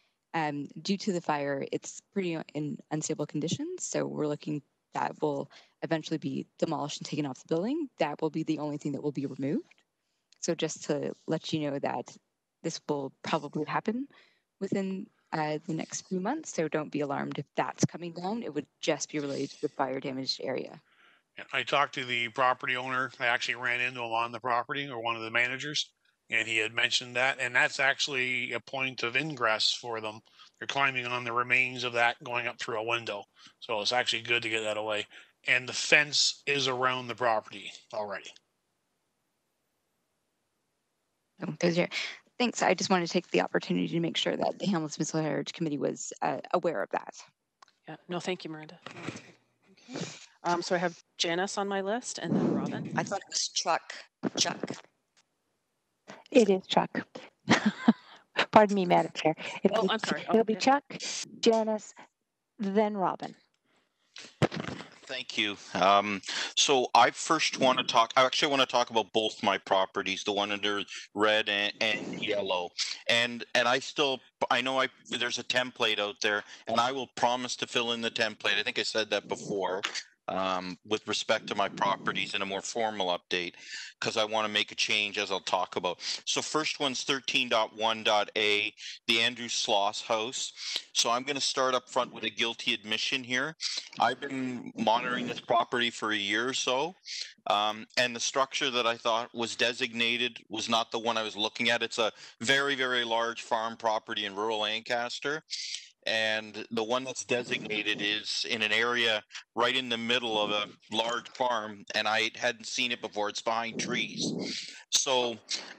due to the fire, it's pretty in unstable conditions. So we're looking that will eventually be demolished and taken off the building. That will be the only thing that will be removed. So just to let you know that this will probably happen within the next few months. So don't be alarmed if that's coming down. It would just be related to the fire damaged area. I talked to the property owner. I actually ran into him on the property, or one of the managers, and he had mentioned that. And that's actually a point of ingress for them. They're climbing on the remains of that, going up through a window. So it's actually good to get that away. And the fence is around the property already. Thanks. I just wanted to take the opportunity to make sure that the Hamilton Municipal Heritage Committee was aware of that. Yeah. No, thank you, Miranda. Okay. So I have Janice on my list, and then Robin. I thought it was Chuck. Chuck. It is Chuck. Pardon me, Madam Chair. I'm sorry. It'll be Chuck, Janice, then Robin. Thank you. So I first want to talk, I actually want to talk about both my properties, the one under red and yellow. And I know there's a template out there, and I will promise to fill in the template. I think I said that before. With respect to my properties in a more formal update, because I want to make a change, as I'll talk about. So first one's 13.1.a, the Andrew Sloss house. So I'm going to start up front with a guilty admission here. I've been monitoring this property for a year or so, and the structure that I thought was designated was not the one I was looking at. It's a very, very large farm property in rural Lancaster. and the one that's designated is in an area right in the middle of a large farm, and I hadn't seen it before. It's behind trees. So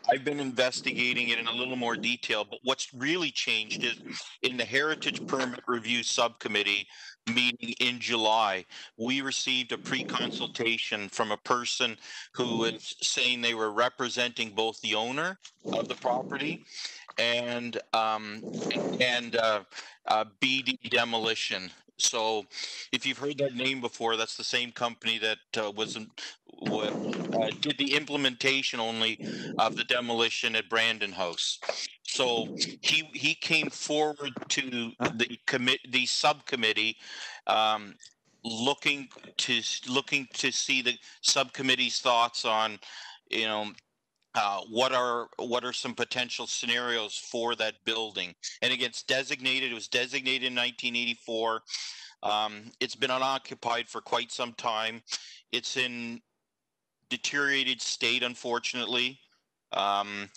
I've been investigating it in a little more detail, but what's really changed is in the Heritage Permit Review Subcommittee meeting in July, we received a pre-consultation from a person who was saying they were representing both the owner of the property and BD Demolition. So, if you've heard that name before, that's the same company that did the implementation only of the demolition at Brandon House. So he came forward to the subcommittee, looking to see the subcommittee's thoughts on, you know, what are some potential scenarios for that building. And again, it was designated in 1984. It's been unoccupied for quite some time. It's in deteriorated state, unfortunately. You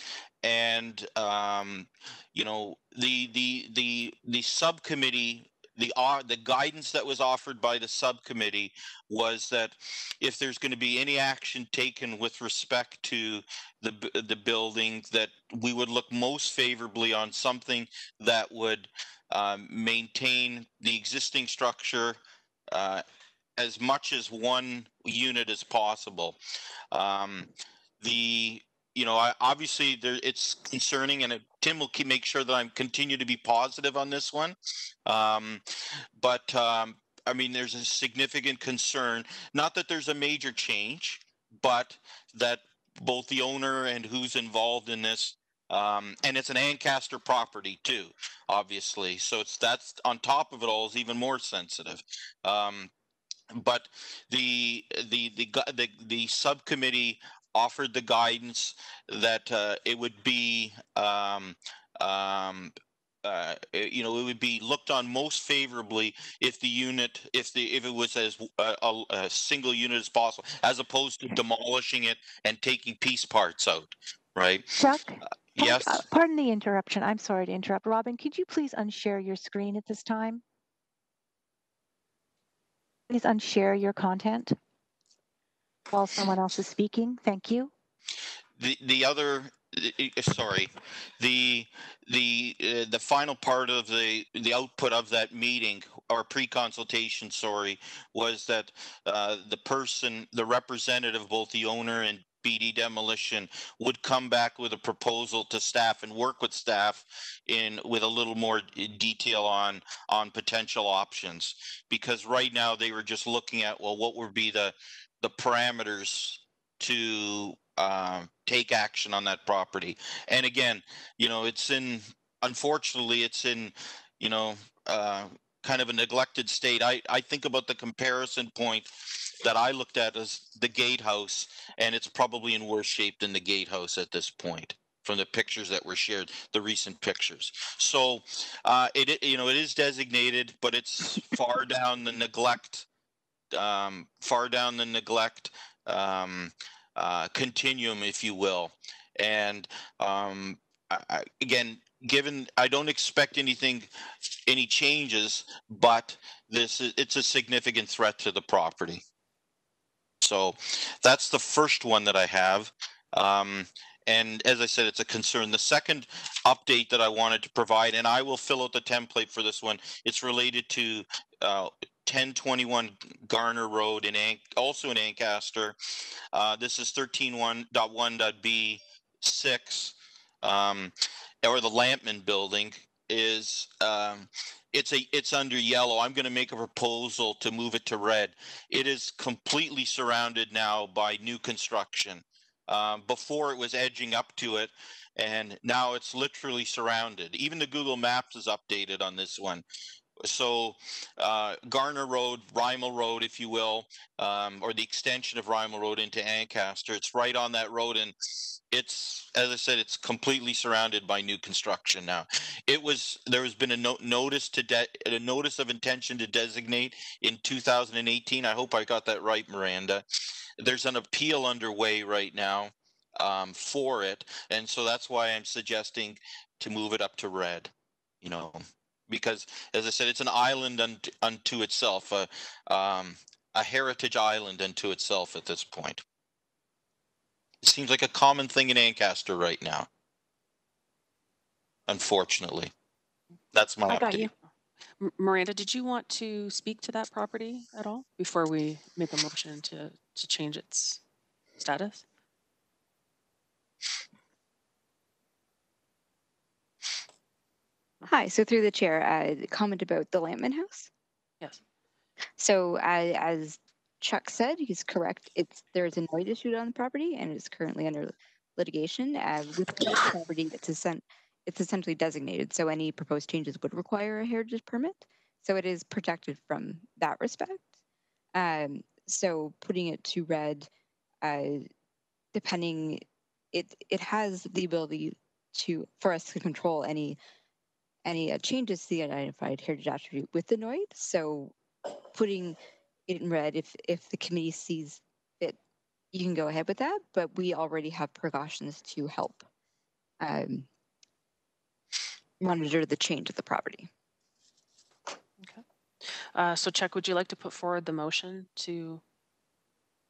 know, the subcommittee, the guidance that was offered by the subcommittee was that if there's going to be any action taken with respect to the building, that we would look most favorably on something that would maintain the existing structure as much as one unit as possible. Obviously it's concerning, and Tim will make sure that I continue to be positive on this one. I mean, there's a significant concern, not that there's a major change, but that both the owner and who's involved in this, and it's an Ancaster property too, obviously. So that's on top of it all is even more sensitive. But the subcommittee offered the guidance that it would be it would be looked on most favorably if it was as a single unit as possible, as opposed to demolishing it and taking piece parts out, right? Chuck? Yes. Pardon the interruption. I'm sorry to interrupt. Robin, could you please unshare your screen at this time? Please unshare your content while someone else is speaking. Thank you. The final part of the output of that meeting, or pre-consultation, was that the representative, both the owner and BD Demolition, would come back with a proposal to staff and work with staff with a little more detail on potential options, because right now they were just looking at, well, what would be the parameters to take action on that property. And again, unfortunately it's in kind of a neglected state. I think about the comparison point that I looked at as the gatehouse, and it's probably in worse shape than the gatehouse at this point, from the pictures that were shared, the recent pictures. So it is designated, but it's far down the neglect continuum, if you will. And again, given I don't expect any changes, but it's a significant threat to the property. So that's the first one that I have. And as I said, it's a concern. The second update that I wanted to provide, and I will fill out the template for this one, it's related to 1021 Garner Road, also in Ancaster. This is 13.1.B6, or the Lampman building. Is it's under yellow. I'm going to make a proposal to move it to red. It is completely surrounded now by new construction. Before it was edging up to it, and now it's literally surrounded. Even the Google Maps is updated on this one. So Garner Road, Rymel Road, if you will, or the extension of Rymel Road into Ancaster, it's right on that road, and it's, as I said, it's completely surrounded by new construction now. There has been a notice of intention to designate in 2018. I hope I got that right, Miranda. There's an appeal underway right now for it, and so that's why I'm suggesting to move it up to red. because, as I said, it's an island unto itself, a heritage island unto itself at this point. It seems like a common thing in Ancaster right now. Unfortunately, that's my I update. got you. Miranda, did you want to speak to that property at all before we make a motion to change its status? Hi, so through the chair, comment about the Lampman House. Yes. So as Chuck said, he's correct. There's a noise issued on the property and it's currently under litigation. With the property, it's essentially designated, so any proposed changes would require a heritage permit. So it is protected from that respect. So putting it to red, depending, it has the ability for us to control any changes to the identified heritage attribute with the NOID. So putting it in red, if the committee sees fit, you can go ahead with that, but we already have precautions to help monitor the change of the property. Okay. So Chuck, would you like to put forward the motion to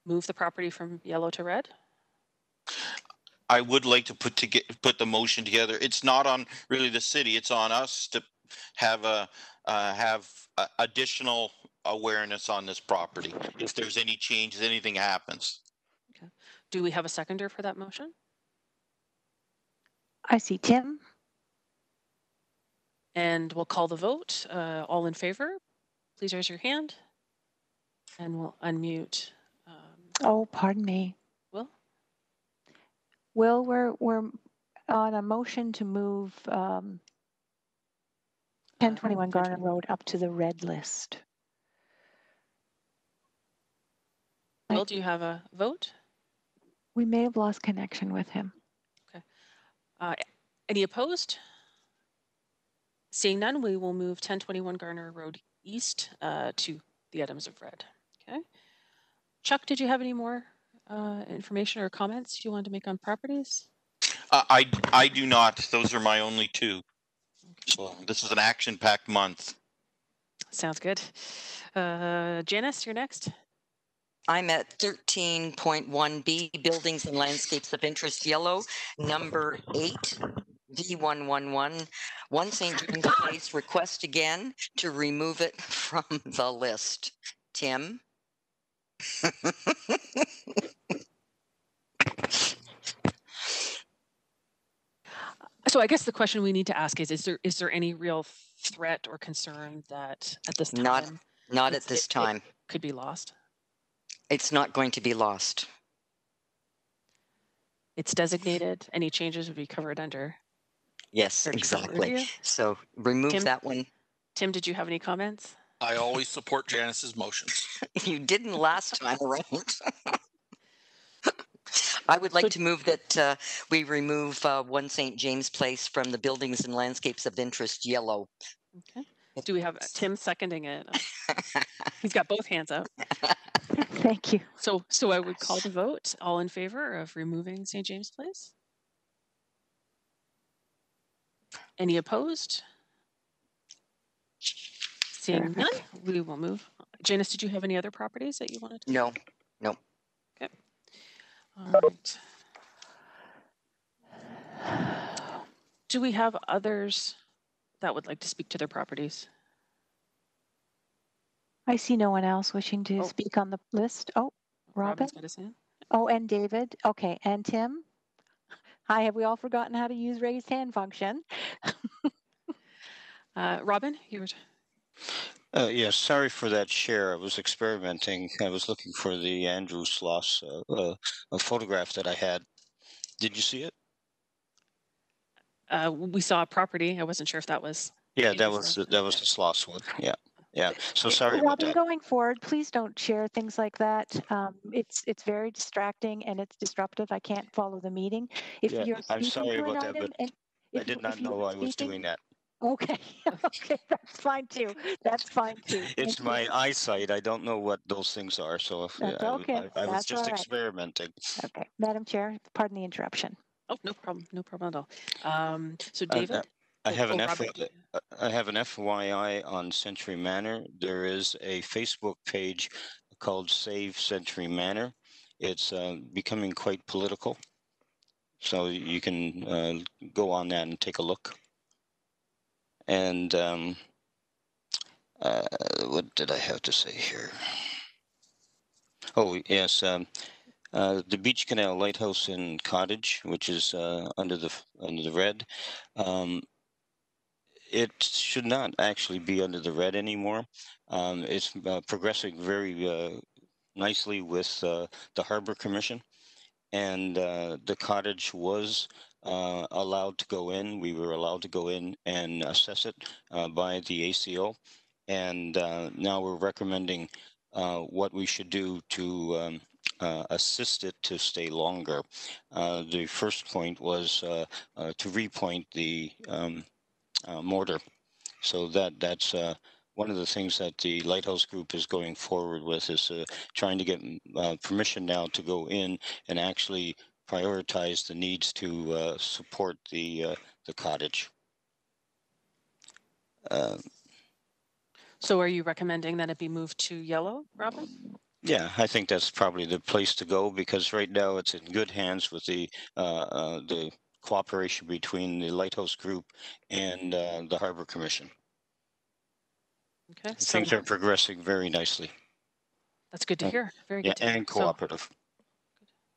move the property from yellow to red? I would like to put the motion together. It's not on really the city. It's on us to have additional awareness on this property. If there's any changes, anything happens. Okay. Do we have a seconder for that motion? I see Tim. And we'll call the vote. All in favor, please raise your hand. And we'll unmute. Oh, pardon me. Will, we're on a motion to move 1021 Garner Road up to the red list. Will, do you have a vote? We may have lost connection with him. Okay. Any opposed? Seeing none, we will move 1021 Garner Road East to the items of red. Okay. Chuck, did you have any more information or comments you wanted to make on properties? I do not. Those are my only two. So this is an action-packed month. Sounds good. Janice, you're next. I'm at 13.1B, Buildings and Landscapes of Interest Yellow, number 8, D111, 1 St. James Place, request again to remove it from the list. Tim? So I guess the question we need to ask is there any real threat or concern that at this time? Not at this time. It could be lost? It's not going to be lost. It's designated. Any changes would be covered under? Yes, exactly. So remove that one. Tim, did you have any comments? I always support Janice's motions. You didn't last time around. I would like to move that we remove 1 St. James Place from the Buildings and Landscapes of Interest Yellow. Okay. Do we have Tim seconding it? He's got both hands up. Thank you. So I would call the vote. All in favor of removing St. James Place? Any opposed? Seeing none, we will move. Janice, did you have any other properties that you wanted to? No. Okay. All right. Do we have others that would like to speak to their properties? I see no one else wishing to speak on the list. Oh, Robin? Robin's got his hand. Oh, and David. Okay, and Tim? Hi, have we all forgotten how to use raised hand function? Robin, you were... Yes, sorry for that share. I was experimenting. I was looking for the Andrew Sloss photograph that I had. Did you see it? We saw a property. I wasn't sure if that was... Yeah, that was the Sloss one. Yeah. So sorry about Robin, that. going forward, please don't share things like that. It's very distracting and it's disruptive. I can't follow the meeting. If you're I'm speaking sorry to an about that, item, but I did not know I was doing that. Okay, okay, that's fine too. That's fine too. It's my eyesight. I don't know what those things are, so That's okay. I was That's just all right. experimenting. Okay, Madam Chair, pardon the interruption. Oh, no problem. No problem at all. So David? I have an Robert. I have an FYI on Century Manor. There is a Facebook page called Save Century Manor. It's becoming quite political, so you can go on that and take a look. And what did I have to say here? Oh yes, the Beach Canal Lighthouse and Cottage, which is under the red. It should not actually be under the red anymore. It's progressing very nicely with the Harbor Commission, and the cottage was allowed to go in. We were allowed to go in and assess it by the ACO, and now we're recommending what we should do to assist it to stay longer. The first point was to repoint the mortar. So that's one of the things that the Lighthouse Group is going forward with, is trying to get permission now to go in and actually prioritize the needs to support the cottage. So are you recommending that it be moved to yellow, Robin? Yeah, I think that's probably the place to go, because right now it's in good hands with the cooperation between the Lighthouse Group and the Harbor Commission. Okay, Things are progressing very nicely. That's good to hear. Very good to hear. And cooperative.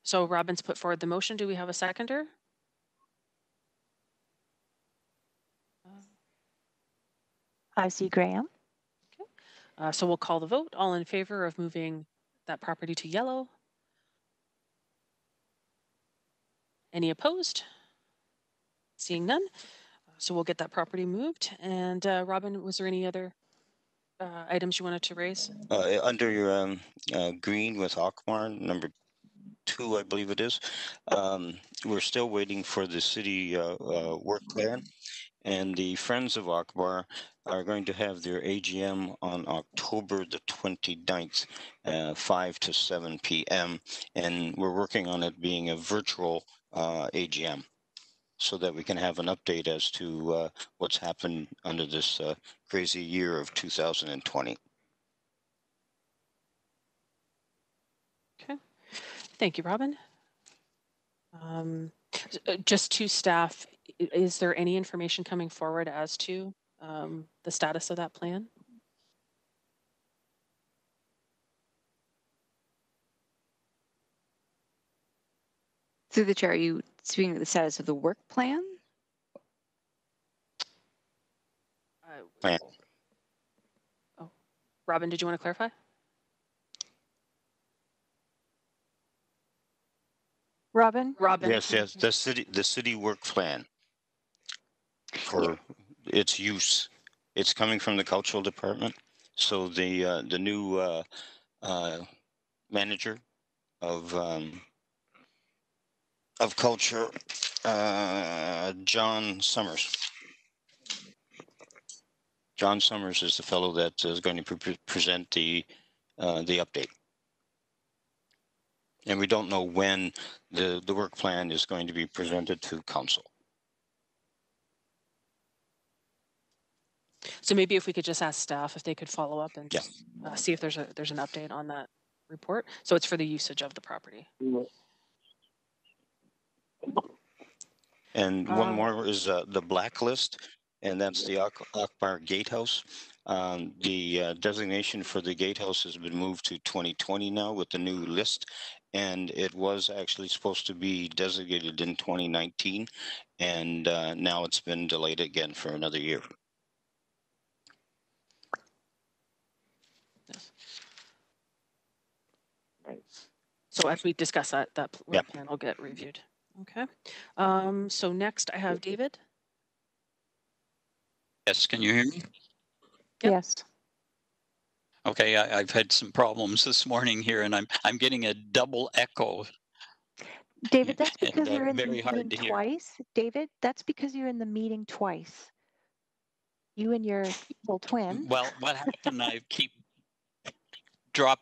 So Robin's put forward the motion. Do we have a seconder? I see Graham. Okay. So we'll call the vote. All in favor of moving that property to yellow? Any opposed? Seeing none. So we'll get that property moved. And Robin, was there any other items you wanted to raise? Under your green with Akmar, number 2, I believe it is, we're still waiting for the city work plan. And the Friends of Akbar are going to have their AGM on October the 29th, 5 to 7 p.m. And we're working on it being a virtual AGM, so that we can have an update as to what's happened under this crazy year of 2020. Okay. Thank you, Robin. Just to staff, is there any information coming forward as to the status of that plan? Through the chair, are you speaking of the status of the work plan? Plan. Oh, Robin, did you want to clarify? Robin? Yes, the city work plan for its use. It's coming from the cultural department. So the new manager of culture, John Summers. John Summers is the fellow that is going to present the update. And we don't know when the work plan is going to be presented to council. So maybe if we could just ask staff if they could follow up and just, see if there's an update on that report. So it's for the usage of the property. And one more is the blacklist, and that's the Akbar Gatehouse. The designation for the gatehouse has been moved to 2020 now with the new list, and it was actually supposed to be designated in 2019, and now it's been delayed again for another year. Yes. Right. So as we discuss that plan will get reviewed. Okay. So next I have David. Yes, can you hear me? Yep. Yes. Okay, I've had some problems this morning here, and I'm getting a double echo. David, that's because you're in the very hard meeting to hear. twice. David, that's because you're in the meeting twice. You and your evil twin. Well, what happened? I keep drop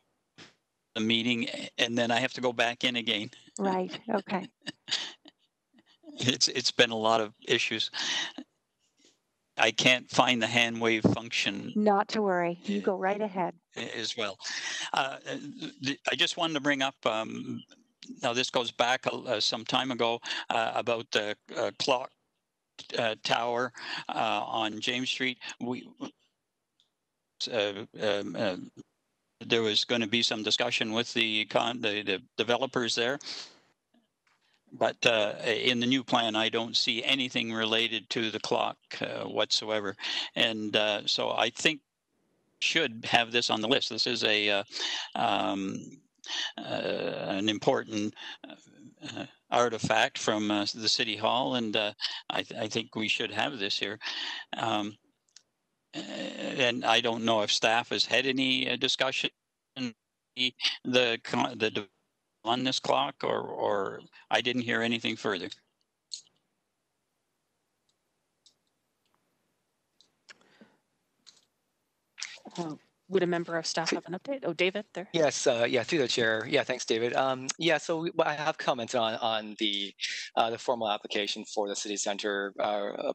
the meeting, and then I have to go back in again. Right. Okay. It's been a lot of issues. I can't find the hand wave function. Not to worry. You go right ahead. As well. I just wanted to bring up, now this goes back some time ago, about the clock tower on James Street. There was going to be some discussion with the developers there. But in the new plan, I don't see anything related to the clock whatsoever. And so I think should have this on the list. This is an important artifact from the City Hall, and I think we should have this here. And I don't know if staff has had any discussion the on this clock, or I didn't hear anything further. Would a member of staff have an update? Oh, David, there. Yes, yeah, through the chair. Yeah, thanks, David. Yeah, so I have commented on the formal application for the city center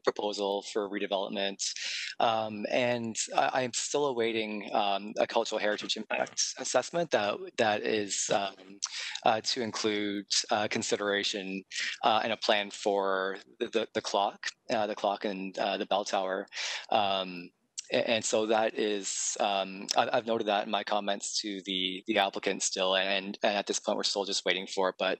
proposal for redevelopment, and I am still awaiting a cultural heritage impact assessment that is to include consideration and a plan for the clock and the bell tower. And so that is, I've noted that in my comments to the applicant still, and at this point we're still just waiting for it, but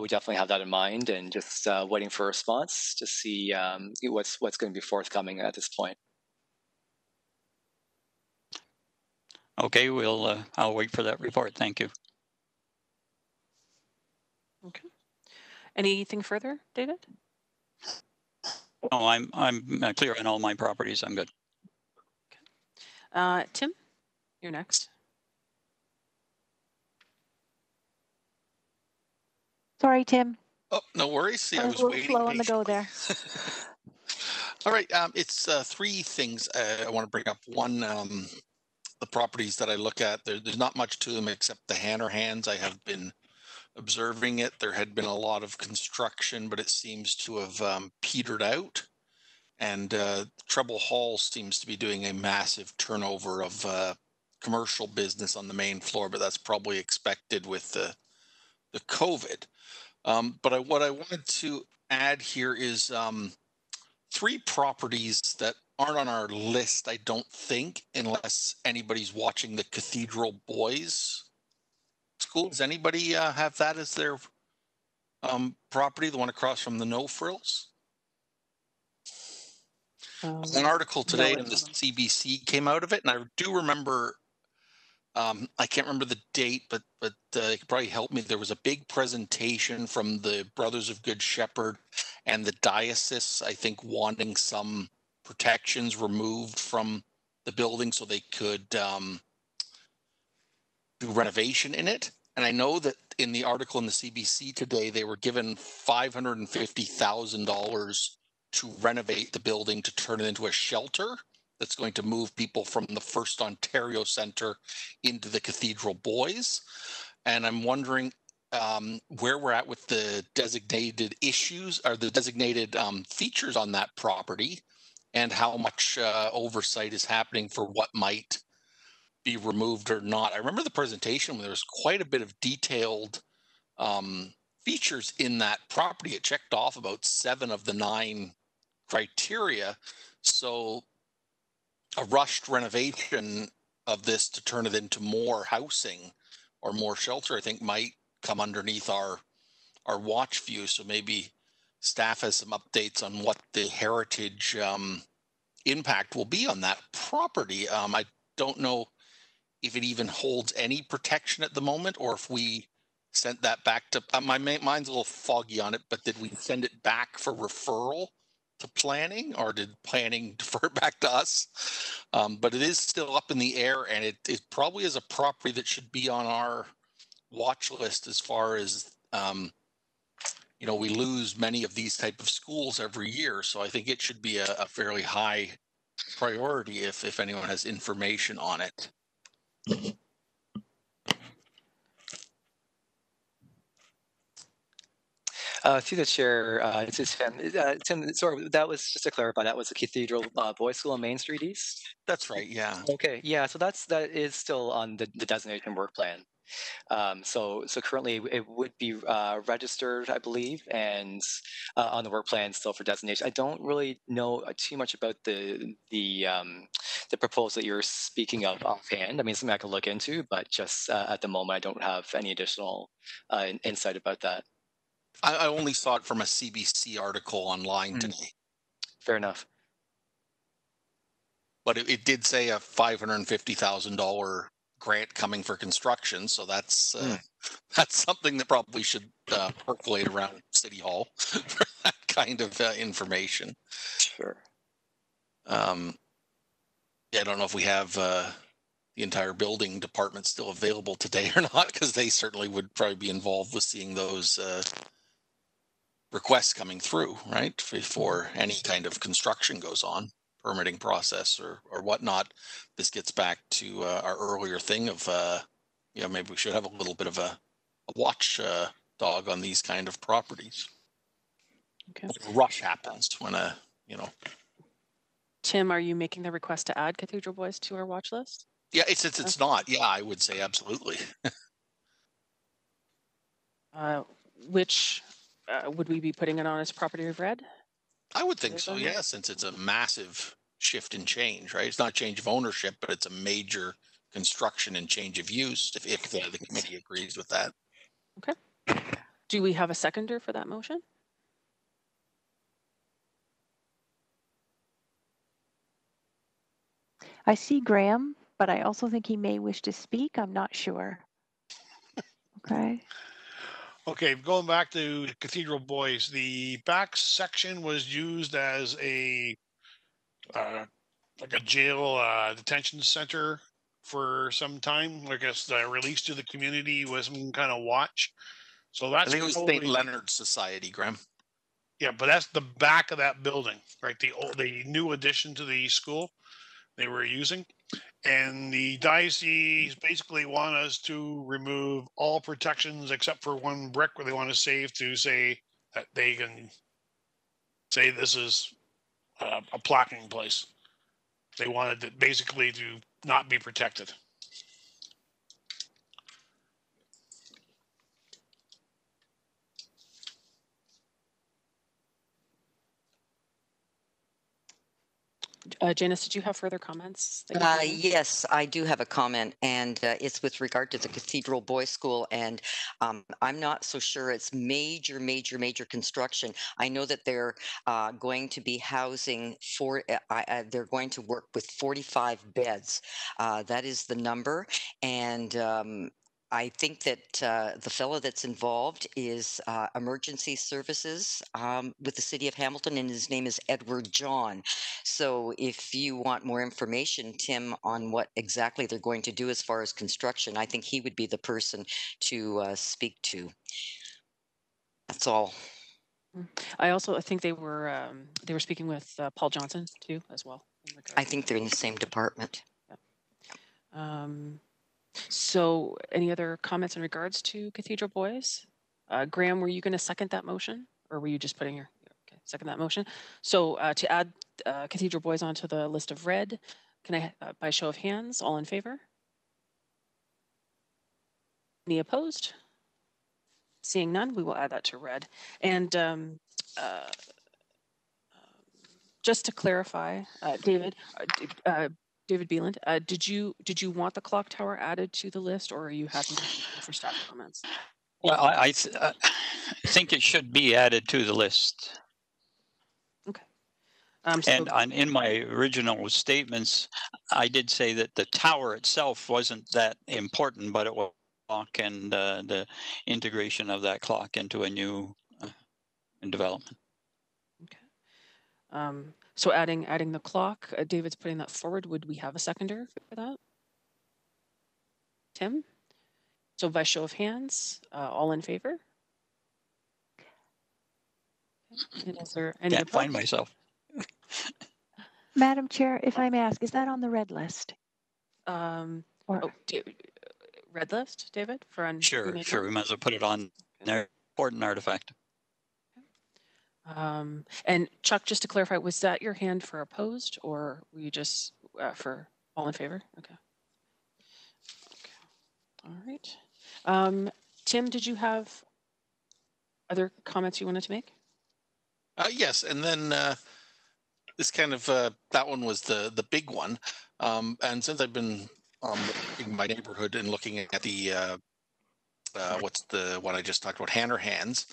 we definitely have that in mind and just waiting for a response to see what's going to be forthcoming at this point. Okay, I'll wait for that report. Thank you. Okay. Anything further, David? No, I'm clear on all my properties. I'm good. Tim, you're next. Sorry, Tim. Oh, no worries. See, I was waiting. Slow on the go there. All right. It's three things I want to bring up. One, the properties that I look at, there's not much to them except the Hanner Hands. I have been observing it. There had been a lot of construction, but it seems to have petered out. And Treble Hall seems to be doing a massive turnover of commercial business on the main floor, but that's probably expected with the COVID. But what I wanted to add here is three properties that aren't on our list, I don't think, unless anybody's watching the Cathedral Boys School. Does anybody have that as their property, the one across from the No Frills? An article today in the CBC came out of it, and I do remember, I can't remember the date, but it could probably help me. There was a big presentation from the Brothers of Good Shepherd and the diocese, I think, wanting some protections removed from the building so they could do renovation in it. And I know that in the article in the CBC today, they were given $550,000 to renovate the building to turn it into a shelter that's going to move people from the First Ontario Centre into the Cathedral Boys. And I'm wondering where we're at with the designated issues or the designated features on that property, and how much oversight is happening for what might be removed or not. I remember the presentation when there was quite a bit of detailed features in that property. It checked off about 7 of the 9 criteria. So a rushed renovation of this to turn it into more housing or more shelter, I think, might come underneath our watch view. So maybe staff has some updates on what the heritage impact will be on that property. I don't know if it even holds any protection at the moment, or if we sent that back to mine's a little foggy on it, but did we send it back for referral to planning, or did planning defer it back to us? But it is still up in the air, and it probably is a property that should be on our watch list as far as we lose many of these type of schools every year, so I think it should be a fairly high priority if anyone has information on it. Through the chair, this is Tim. Tim, sorry, that was just to clarify. That was the Cathedral Boys School on Main Street East. That's right. Yeah. Okay, yeah. So that is still on the designation work plan. So currently it would be registered, I believe, and on the work plan still for designation. I don't really know too much about the proposal that you're speaking of offhand. I mean, something I could look into, but just at the moment, I don't have any additional insight about that. I only saw it from a CBC article online today. Fair enough. But it did say a $550,000 grant coming for construction, so that's something that probably should percolate around City Hall for that kind of information. Sure. Yeah, I don't know if we have the entire building department still available today or not, because they certainly would probably be involved with seeing those requests coming through, right, before any kind of construction goes on, permitting process or whatnot. This gets back to our earlier thing of maybe we should have a little bit of a watch dog on these kind of properties. Okay. Like a rush happens when Tim, are you making the request to add Cathedral Boys to our watch list? Yeah, it's not. Yeah, I would say absolutely. Which would we be putting it on as property of red? I would think so, yeah, since it's a massive shift and change, right? It's not a change of ownership, but it's a major construction and change of use, if the committee agrees with that. Okay. Do we have a seconder for that motion? I see Graham, but I also think he may wish to speak. I'm not sure. Okay. Okay, going back to Cathedral Boys, the back section was used as a like a jail detention center for some time. I guess released to the community with some kind of watch. So that's I think it was St. Leonard's Society, Graham. Yeah, but that's the back of that building, right? The new addition to the school they were using. And the diocese basically want us to remove all protections except for one brick where they want to save to say that they can say this is a placking place. They wanted it basically to not be protected. Janice, did you have further comments? Yes, I do have a comment, and it's with regard to the Cathedral Boys School. And I'm not so sure it's major construction. I know that they're going to be housing they're going to work with 45 beds. That is the number. And I think that the fellow that's involved is emergency services with the city of Hamilton, and his name is Edward John. So if you want more information, Tim, on what exactly they're going to do as far as construction, I think he would be the person to speak to. That's all. I think they were speaking with Paul Johnson too, as well. I think they're in the same department. Yeah. So any other comments in regards to Cathedral Boys? Graham, were you going to second that motion, or were you just putting your second that motion? So to add Cathedral Boys onto the list of red, can I, by show of hands, all in favor? Any opposed? Seeing none, we will add that to red. And just to clarify, David Beeland, did you want the clock tower added to the list, or are you happy for staff comments? Well, I think it should be added to the list. Okay. And in my original statements, I did say that the tower itself wasn't that important, but it was clock and the integration of that clock into a new development. Okay. So adding the clock, David's putting that forward. Would we have a seconder for that? Tim? So by show of hands, all in favor? Okay. Is there any Can't find myself. Madam Chair, if I may ask, is that on the red list? Red list, David? Sure. We might as well put it on there. Important artifact. And Chuck, just to clarify, was that your hand for opposed, or were you just for all in favor? Okay. All right. Tim, did you have other comments you wanted to make? Yes, and then this kind of that one was the big one, and since I've been in my neighborhood and looking at the what's the one I just talked about, Hanner Hands,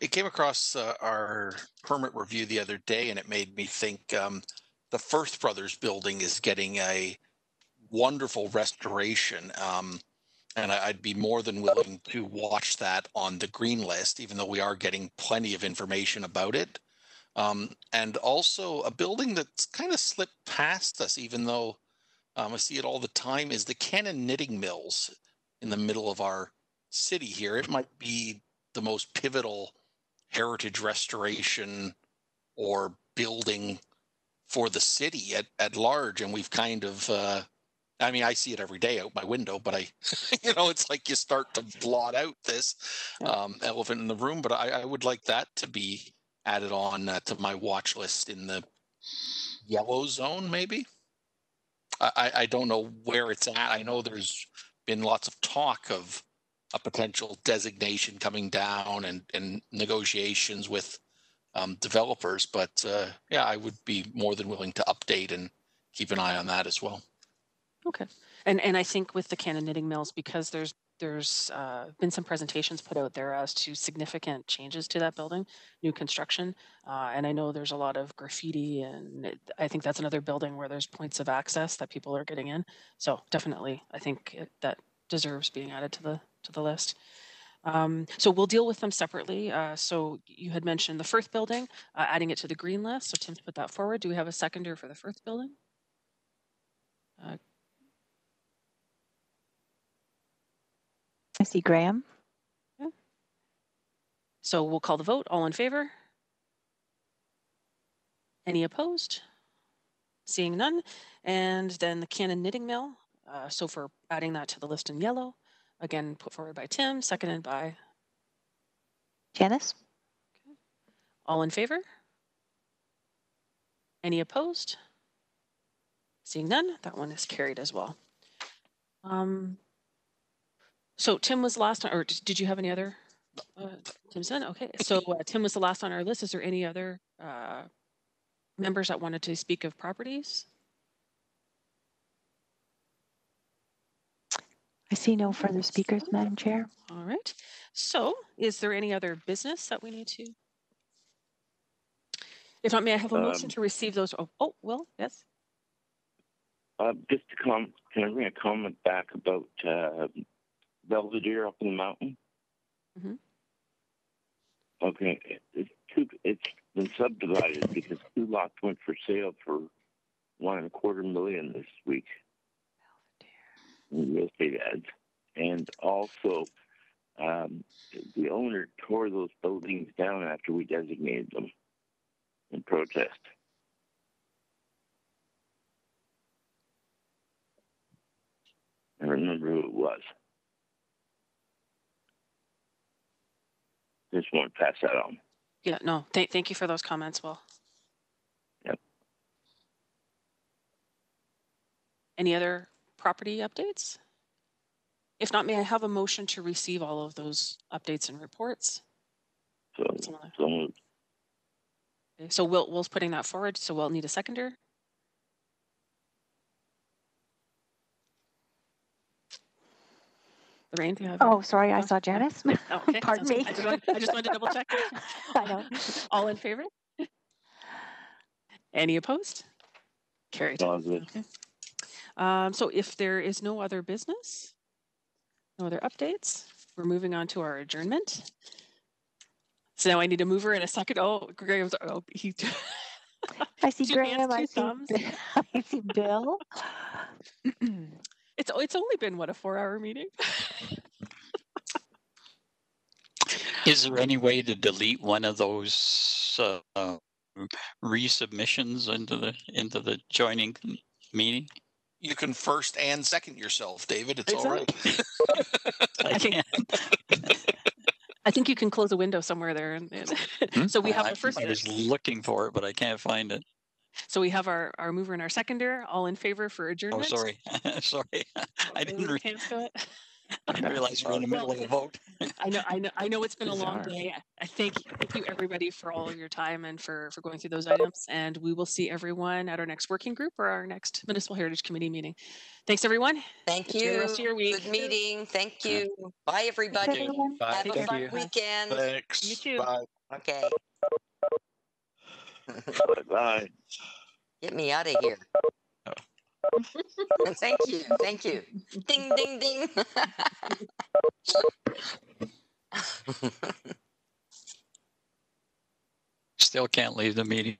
it came across our permit review the other day, and it made me think the Firth Brothers building is getting a wonderful restoration. And I'd be more than willing to watch that on the green list, even though we are getting plenty of information about it. And also a building that's kind of slipped past us, even though I see it all the time, is the Cannon Knitting Mills in the middle of our city here. It might be the most pivotal heritage restoration or building for the city at large. And we've kind of, I mean, I see it every day out my window, but it's like you start to blot out this elephant in the room. But I would like that to be added on to my watch list in the yellow zone, maybe. I don't know where it's at. I know there's been lots of talk of a potential designation coming down and negotiations with developers, but yeah, I would be more than willing to update and keep an eye on that as well. Okay, and I think with the Cannon Knitting Mills, because there's been some presentations put out there as to significant changes to that building, new construction, and I know there's a lot of graffiti, and I think that's another building where there's points of access that people are getting in. So definitely, I think that deserves being added to the list. So we'll deal with them separately. So you had mentioned the Firth building, adding it to the green list. So Tim's put that forward. Do we have a seconder for the Firth building? I see Graham. Yeah. So we'll call the vote. All in favor? Any opposed? Seeing none. And then the Cannon Knitting Mill. So for adding that to the list in yellow, again, put forward by Tim, seconded by Janice. Okay. All in favor? Any opposed? Seeing none, that one is carried as well. So Tim was last on, or did you have any other? Tim's done. Okay. So Tim was the last on our list. Is there any other members that wanted to speak of properties? I see no further speakers, Madam Chair. All right. So is there any other business that we need to? If not, may I have a motion to receive those? Oh, Will, yes. Just to can I bring a comment back about Belvedere up in the mountain? Mm-hmm. Okay, it's been subdivided because 2 lots went for sale for $1.25 million this week in real estate ads, and also the owner tore those buildings down after we designated them in protest. I remember who it was. Just want to pass that on. Yeah, no, thank you for those comments, Will. Yep. Any other property updates? If not, may I have a motion to receive all of those updates and reports? So moved. Okay, so Will's putting that forward, so we'll need a seconder. Lorraine, do you have? Oh, sorry, I saw Janice. Yeah, okay. Pardon me. I just wanted to double check. I know. All in favor? Any opposed? Carried. Okay. So if there is no other business, no other updates, we're moving on to our adjournment. So now I need a mover and a second. Oh, Graham's. Oh, he. I see Two Graham. hands, two I see Bill. It's only been what, a 4-hour meeting? Is there any way to delete one of those resubmissions into the joining meeting? You can first and second yourself, David. It's all right. I can. I think you can close a window somewhere there. So we have the first. I was looking for it, but I can't find it. So we have our mover and our seconder, all in favor for Oh, adjournment. sorry. Sorry. I didn't realize we're in the middle of a vote. I know it's been a long day. I thank you everybody for all of your time and for going through those items. And we will see everyone at our next working group or our next Municipal Heritage Committee meeting. Thanks, everyone. Thank Enjoy you. the rest of your week. Good meeting. Thank you. Bye, everybody. Bye. Have a fun weekend. Thanks. You too. Bye. Okay. Bye. Get me out of here. Thank you. Thank you. Ding, ding, ding. Still can't leave the meeting.